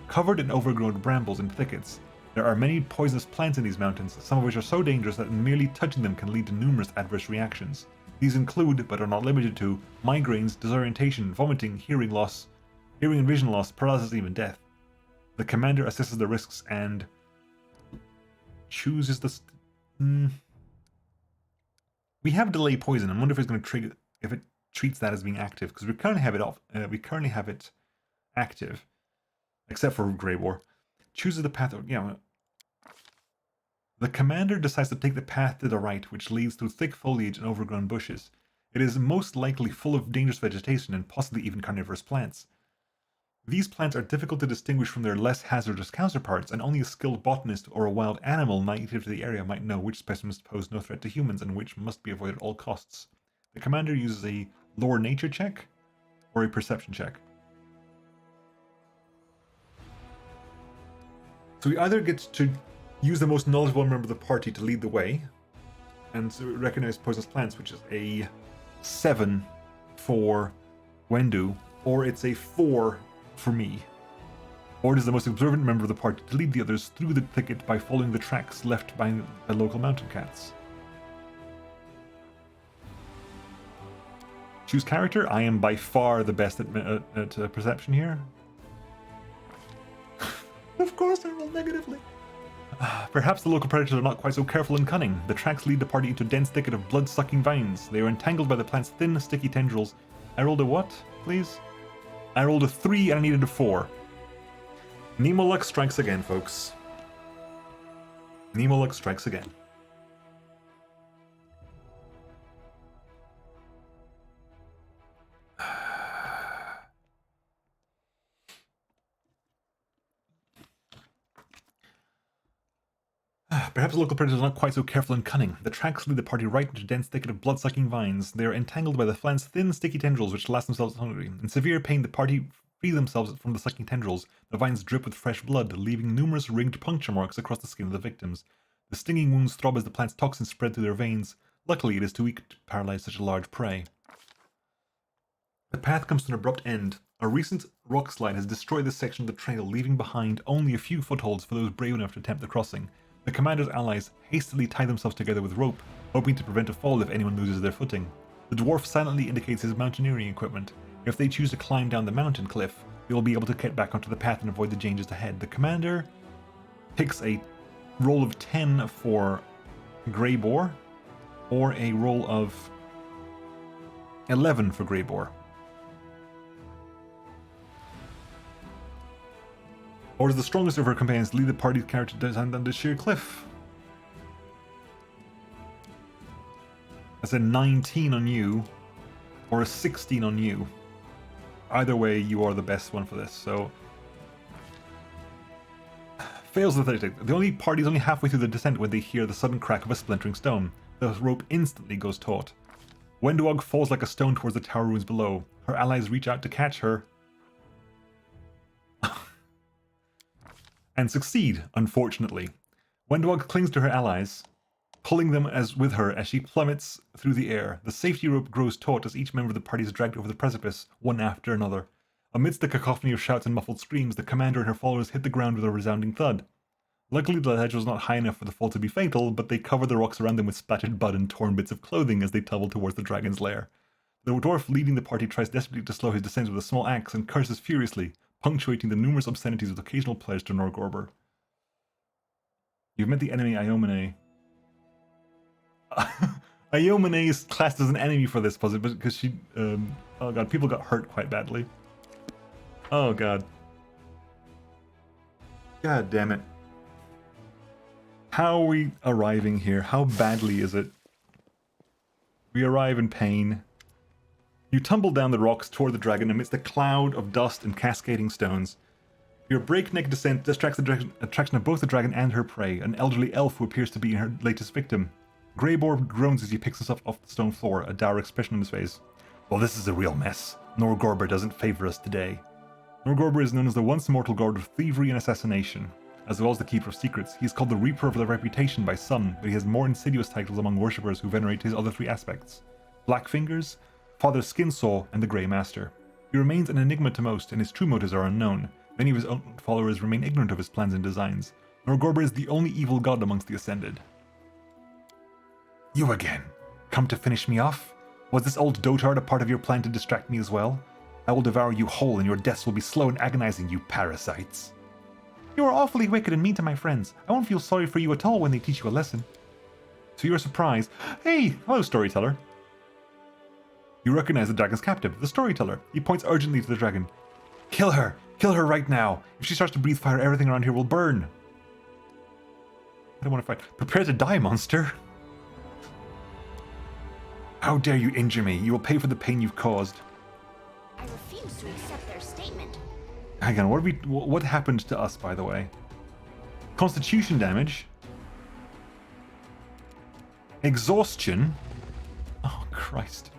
covered in overgrown brambles and thickets. There are many poisonous plants in these mountains, some of which are so dangerous that merely touching them can lead to numerous adverse reactions. These include, but are not limited to, migraines, disorientation, vomiting, hearing and vision loss, paralysis, and even death. The commander assesses the risks and chooses the... We have delay poison. I wonder if it's going to trigger, if it treats that as being active, because we currently have it off. We currently have it active, except for Grey War. Chooses the path. Yeah. The commander decides to take the path to the right, which leads through thick foliage and overgrown bushes. It is most likely full of dangerous vegetation and possibly even carnivorous plants. These plants are difficult to distinguish from their less hazardous counterparts, and only a skilled botanist or a wild animal native to the area might know which specimens pose no threat to humans and which must be avoided at all costs. The commander uses a lore nature check or a perception check. So he either gets to use the most knowledgeable member of the party to lead the way and to recognize poisonous plants, which is a 7 for Wendu, or it's a 4 for me. Or it is the most observant member of the party to lead the others through the thicket by following the tracks left by the local mountain cats. Choose character. I am by far the best at perception here. Of course I roll negatively. Perhaps the local predators are not quite so careful and cunning. The tracks lead the party into a dense thicket of blood-sucking vines. They are entangled by the plant's thin, sticky tendrils. I rolled a what, please? I rolled a 3 and I needed a 4. Nemo luck strikes again, folks. Nemo luck strikes again. Perhaps the local predators are not quite so careful and cunning. The tracks lead the party right into a dense thicket of blood-sucking vines. They are entangled by the plant's thin, sticky tendrils which last themselves hungry. In severe pain, the party free themselves from the sucking tendrils. The vines drip with fresh blood, leaving numerous ringed puncture marks across the skin of the victims. The stinging wounds throb as the plant's toxins spread through their veins. Luckily, it is too weak to paralyze such a large prey. The path comes to an abrupt end. A recent rock slide has destroyed this section of the trail, leaving behind only a few footholds for those brave enough to attempt the crossing. The commander's allies hastily tie themselves together with rope, hoping to prevent a fall if anyone loses their footing. The dwarf silently indicates his mountaineering equipment. If they choose to climb down the mountain cliff, they will be able to get back onto the path and avoid the dangers ahead. The commander picks a roll of 10 for Grey Boar, or a roll of 11 for Grey Boar. Or does the strongest of her companions lead the party's character down the sheer cliff? That's a 19 on you, or a 16 on you. Either way, you are the best one for this, so... Fails the 30. The only party is only halfway through the descent when they hear the sudden crack of a splintering stone. The rope instantly goes taut. Wenduog falls like a stone towards the tower ruins below. Her allies reach out to catch her, and succeed, unfortunately. Wenduog clings to her allies, pulling them with her as she plummets through the air. The safety rope grows taut as each member of the party is dragged over the precipice, one after another. Amidst the cacophony of shouts and muffled screams, the commander and her followers hit the ground with a resounding thud. Luckily, the ledge was not high enough for the fall to be fatal, but they cover the rocks around them with splattered blood and torn bits of clothing as they tumble towards the dragon's lair. The dwarf leading the party tries desperately to slow his descent with a small axe and curses furiously, punctuating the numerous obscenities with occasional pledge to Norgorber. You've met the enemy Iomene. Iomene is classed as an enemy for this puzzle because she... oh god, people got hurt quite badly. Oh god. God damn it. How are we arriving here? How badly is it? We arrive in pain. You tumble down the rocks toward the dragon amidst a cloud of dust and cascading stones. Your breakneck descent distracts the attraction of both the dragon and her prey, an elderly elf who appears to be her latest victim. Greyboar groans as he picks himself off the stone floor, a dour expression on his face. Well, this is a real mess. Norgorber doesn't favor us today. Norgorber is known as the once immortal god of thievery and assassination, as well as the keeper of secrets. He is called the Reaper of the Reputation by some, but he has more insidious titles among worshippers who venerate his other three aspects: Blackfingers, Father Skinsaw, and the Grey Master. He remains an enigma to most, and his true motives are unknown. Many of his own followers remain ignorant of his plans and designs. Norgorber is the only evil god amongst the Ascended. You again? Come to finish me off? Was this old dotard a part of your plan to distract me as well? I will devour you whole, and your deaths will be slow and agonizing, you parasites. You are awfully wicked and mean to my friends. I won't feel sorry for you at all when they teach you a lesson. To your surprise... Hey! Hello, storyteller. You recognize the dragon's captive, the storyteller. He points urgently to the dragon. Kill her! Kill her right now! If she starts to breathe fire, everything around here will burn. I don't want to fight. Prepare to die, monster! How dare you injure me? You will pay for the pain you've caused. I refuse to accept their statement. Hang on, what happened to us, by the way? Constitution damage. Exhaustion. Oh, Christ.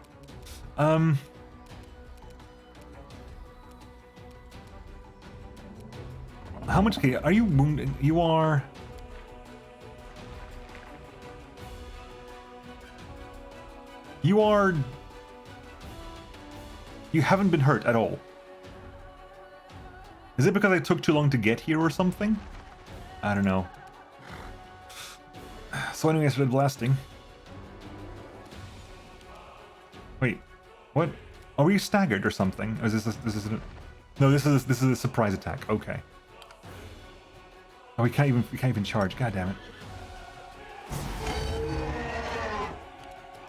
How much... Okay, are you wounded? You are... You are... You haven't been hurt at all. Is it because I took too long to get here or something? I don't know. So anyway, I started blasting. Wait, what? Are we staggered or something? Or is no, this is a surprise attack. Okay. Oh, we can't even charge. God damn it.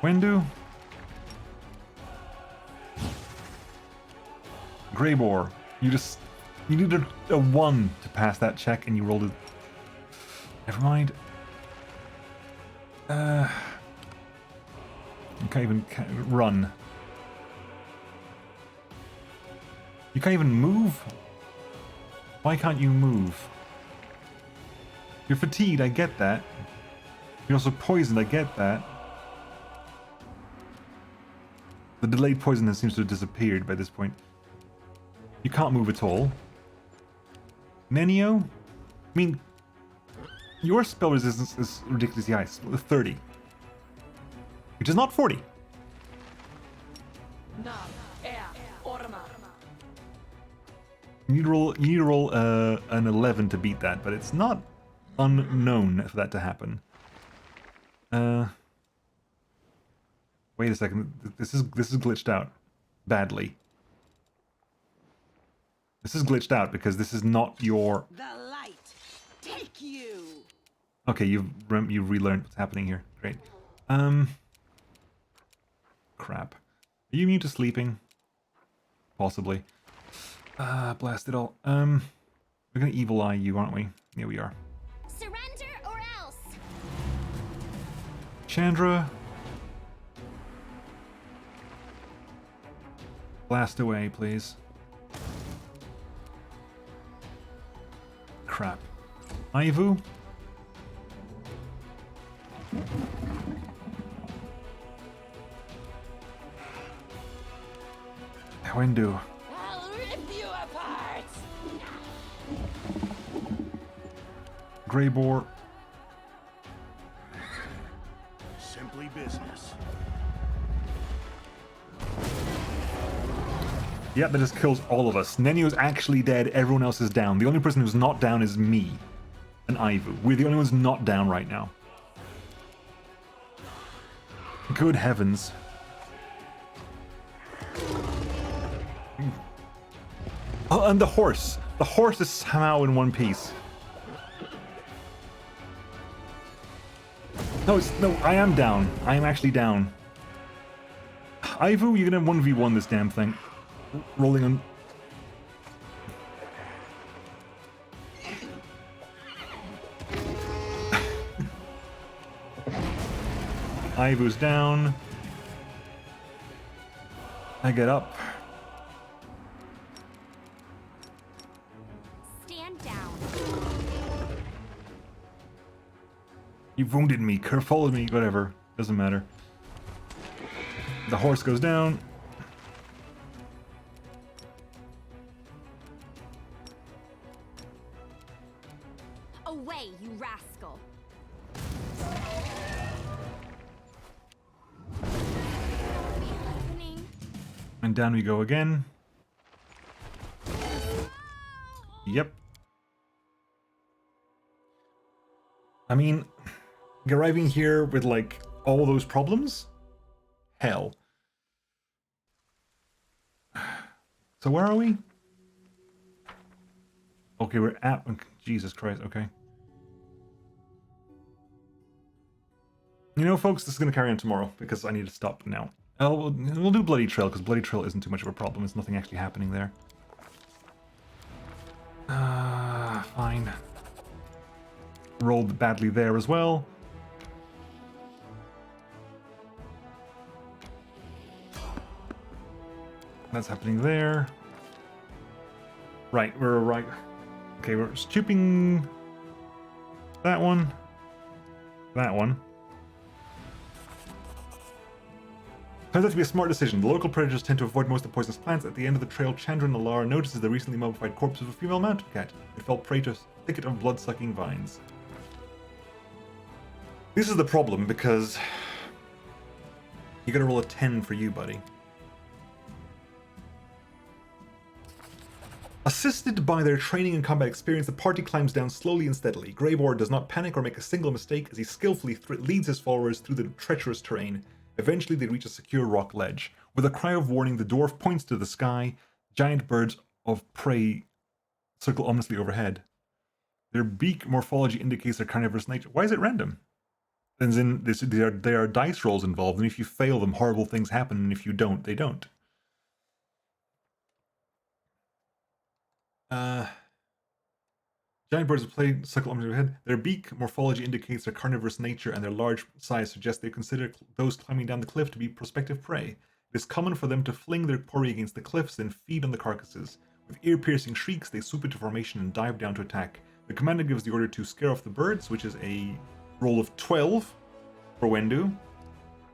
Wendu. Greyboar, you needed a 1 to pass that check and you rolled a... Never mind. You can't even run. You can't even move? Why can't you move? You're fatigued, I get that. You're also poisoned, I get that. The delayed poison seems to have disappeared by this point. You can't move at all. Nenio? I mean, your spell resistance is ridiculously high. It's 30. Which is not 40. You need to roll an 11 to beat that, but it's not unknown for that to happen. Wait a second. This is glitched out badly. This is glitched out because this is not your. The light take you. Okay, you've relearned what's happening here. Great. Crap. Are you immune to sleeping? Possibly. Blast it all. We're gonna evil eye you, aren't we? Yeah, we are. Surrender or else. Chandra. Blast away, please. Crap. Ivu? Windu. I'll rip you apart. Grey Boar. Simply business. Yep, that just kills all of us. Nenio's actually dead, everyone else is down. The only person who's not down is me and Ivu. We're the only ones not down right now. Good heavens. Oh, and the horse. The horse is somehow in one piece. No, I am down. I am actually down. Ivu, you're gonna 1v1 this damn thing. Rolling on. Ivu's down. I get up. Stand down. You wounded me, followed me, whatever. Doesn't matter. The horse goes down. Away, you rascal. And down we go again. Yep. I mean, arriving here with like all those problems? Hell. So where are we? Okay, we're at... Jesus Christ, okay. You know, folks, this is going to carry on tomorrow because I need to stop now. We'll do Bloody Trail because Bloody Trail isn't too much of a problem. There's nothing actually happening there. Fine. Rolled badly there as well. That's happening there. Right, we're right. Okay, we're stooping that one. That one. Turns out to be a smart decision. The local predators tend to avoid most of the poisonous plants. At the end of the trail, Chandra and Alara notices the recently mummified corpse of a female mountain cat. It fell prey to a thicket of blood-sucking vines. This is the problem, because you gotta roll a 10 for you, buddy. Assisted by their training and combat experience, the party climbs down slowly and steadily. Greyboar does not panic or make a single mistake as he skillfully leads his followers through the treacherous terrain. Eventually, they reach a secure rock ledge. With a cry of warning, the dwarf points to the sky. Giant birds of prey circle ominously overhead. Their beak morphology indicates their carnivorous nature. Why is it random? As in, there are dice rolls involved, and if you fail them, horrible things happen, and if you don't, they don't. Giant birds of prey circle ominously overhead. Their beak morphology indicates their carnivorous nature, and their large size suggests they consider those climbing down the cliff to be prospective prey. It is common for them to fling their quarry against the cliffs, then feed on the carcasses. With ear-piercing shrieks, they swoop into formation and dive down to attack. The commander gives the order to scare off the birds, which is a roll of 12 for Wendu,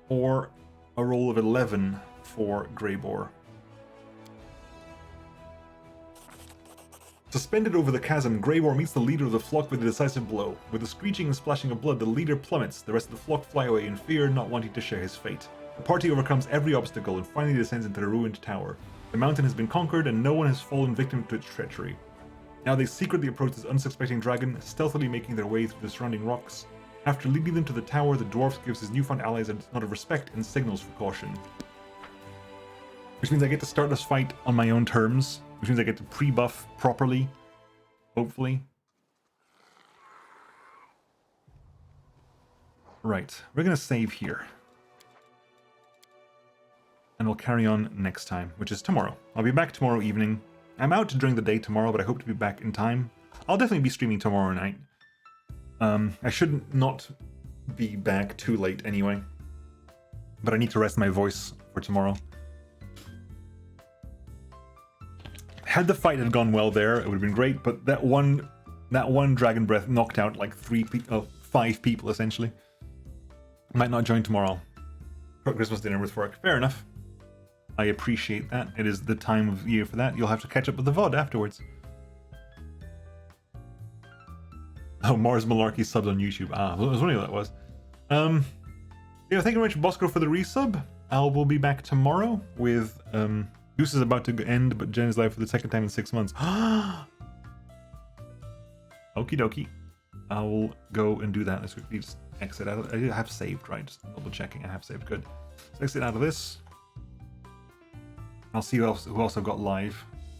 or a roll of 11 for Greybor. Suspended over the chasm, Greybor meets the leader of the flock with a decisive blow. With a screeching and splashing of blood, the leader plummets. The rest of the flock fly away in fear, not wanting to share his fate. The party overcomes every obstacle and finally descends into the ruined tower. The mountain has been conquered and no one has fallen victim to its treachery. Now they secretly approach this unsuspecting dragon, stealthily making their way through the surrounding rocks. After leading them to the tower, the dwarf gives his newfound allies a nod of respect and signals for caution. Which means I get to start this fight on my own terms, which means I get to pre-buff properly, hopefully. Right, we're going to save here. And we'll carry on next time, which is tomorrow. I'll be back tomorrow evening. I'm out during the day tomorrow, but I hope to be back in time. I'll definitely be streaming tomorrow night. I should not be back too late anyway. But I need to rest my voice for tomorrow. Had the fight had gone well there, it would have been great, but that one dragon breath knocked out like 5 people essentially. Might not join tomorrow. Christmas dinner with work. Fair enough. I appreciate that. It is the time of year for that. You'll have to catch up with the VOD afterwards. Oh, Mars Malarkey subbed on YouTube. Ah, I was wondering what that was. Yeah, thank you very much, Bosco, for the resub. Al will be back tomorrow with Goose is about to end, but Jen is live for the second time in 6 months. Okie dokie. I will go and do that. Let's quickly just exit out. I have saved, right? Just double checking. I have saved. Good. Let's exit out of this. I'll see who else I've got live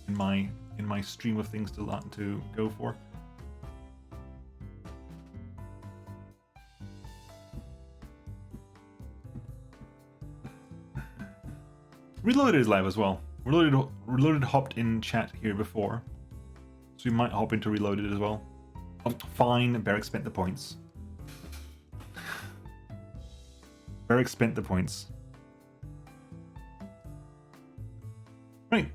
in my stream of things to go for. Reloaded is live as well. Reloaded hopped in chat here before, so we might hop into Reloaded as well. Oh, fine, Beric spent the points. Beric spent the points. Right.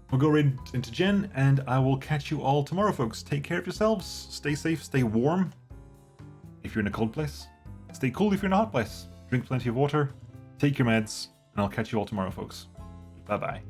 We'll go right into Jen, and I will catch you all tomorrow, folks. Take care of yourselves. Stay safe, stay warm if you're in a cold place. Stay cool if you're in a hot place. Drink plenty of water. Take your meds. And I'll catch you all tomorrow, folks. Bye-bye.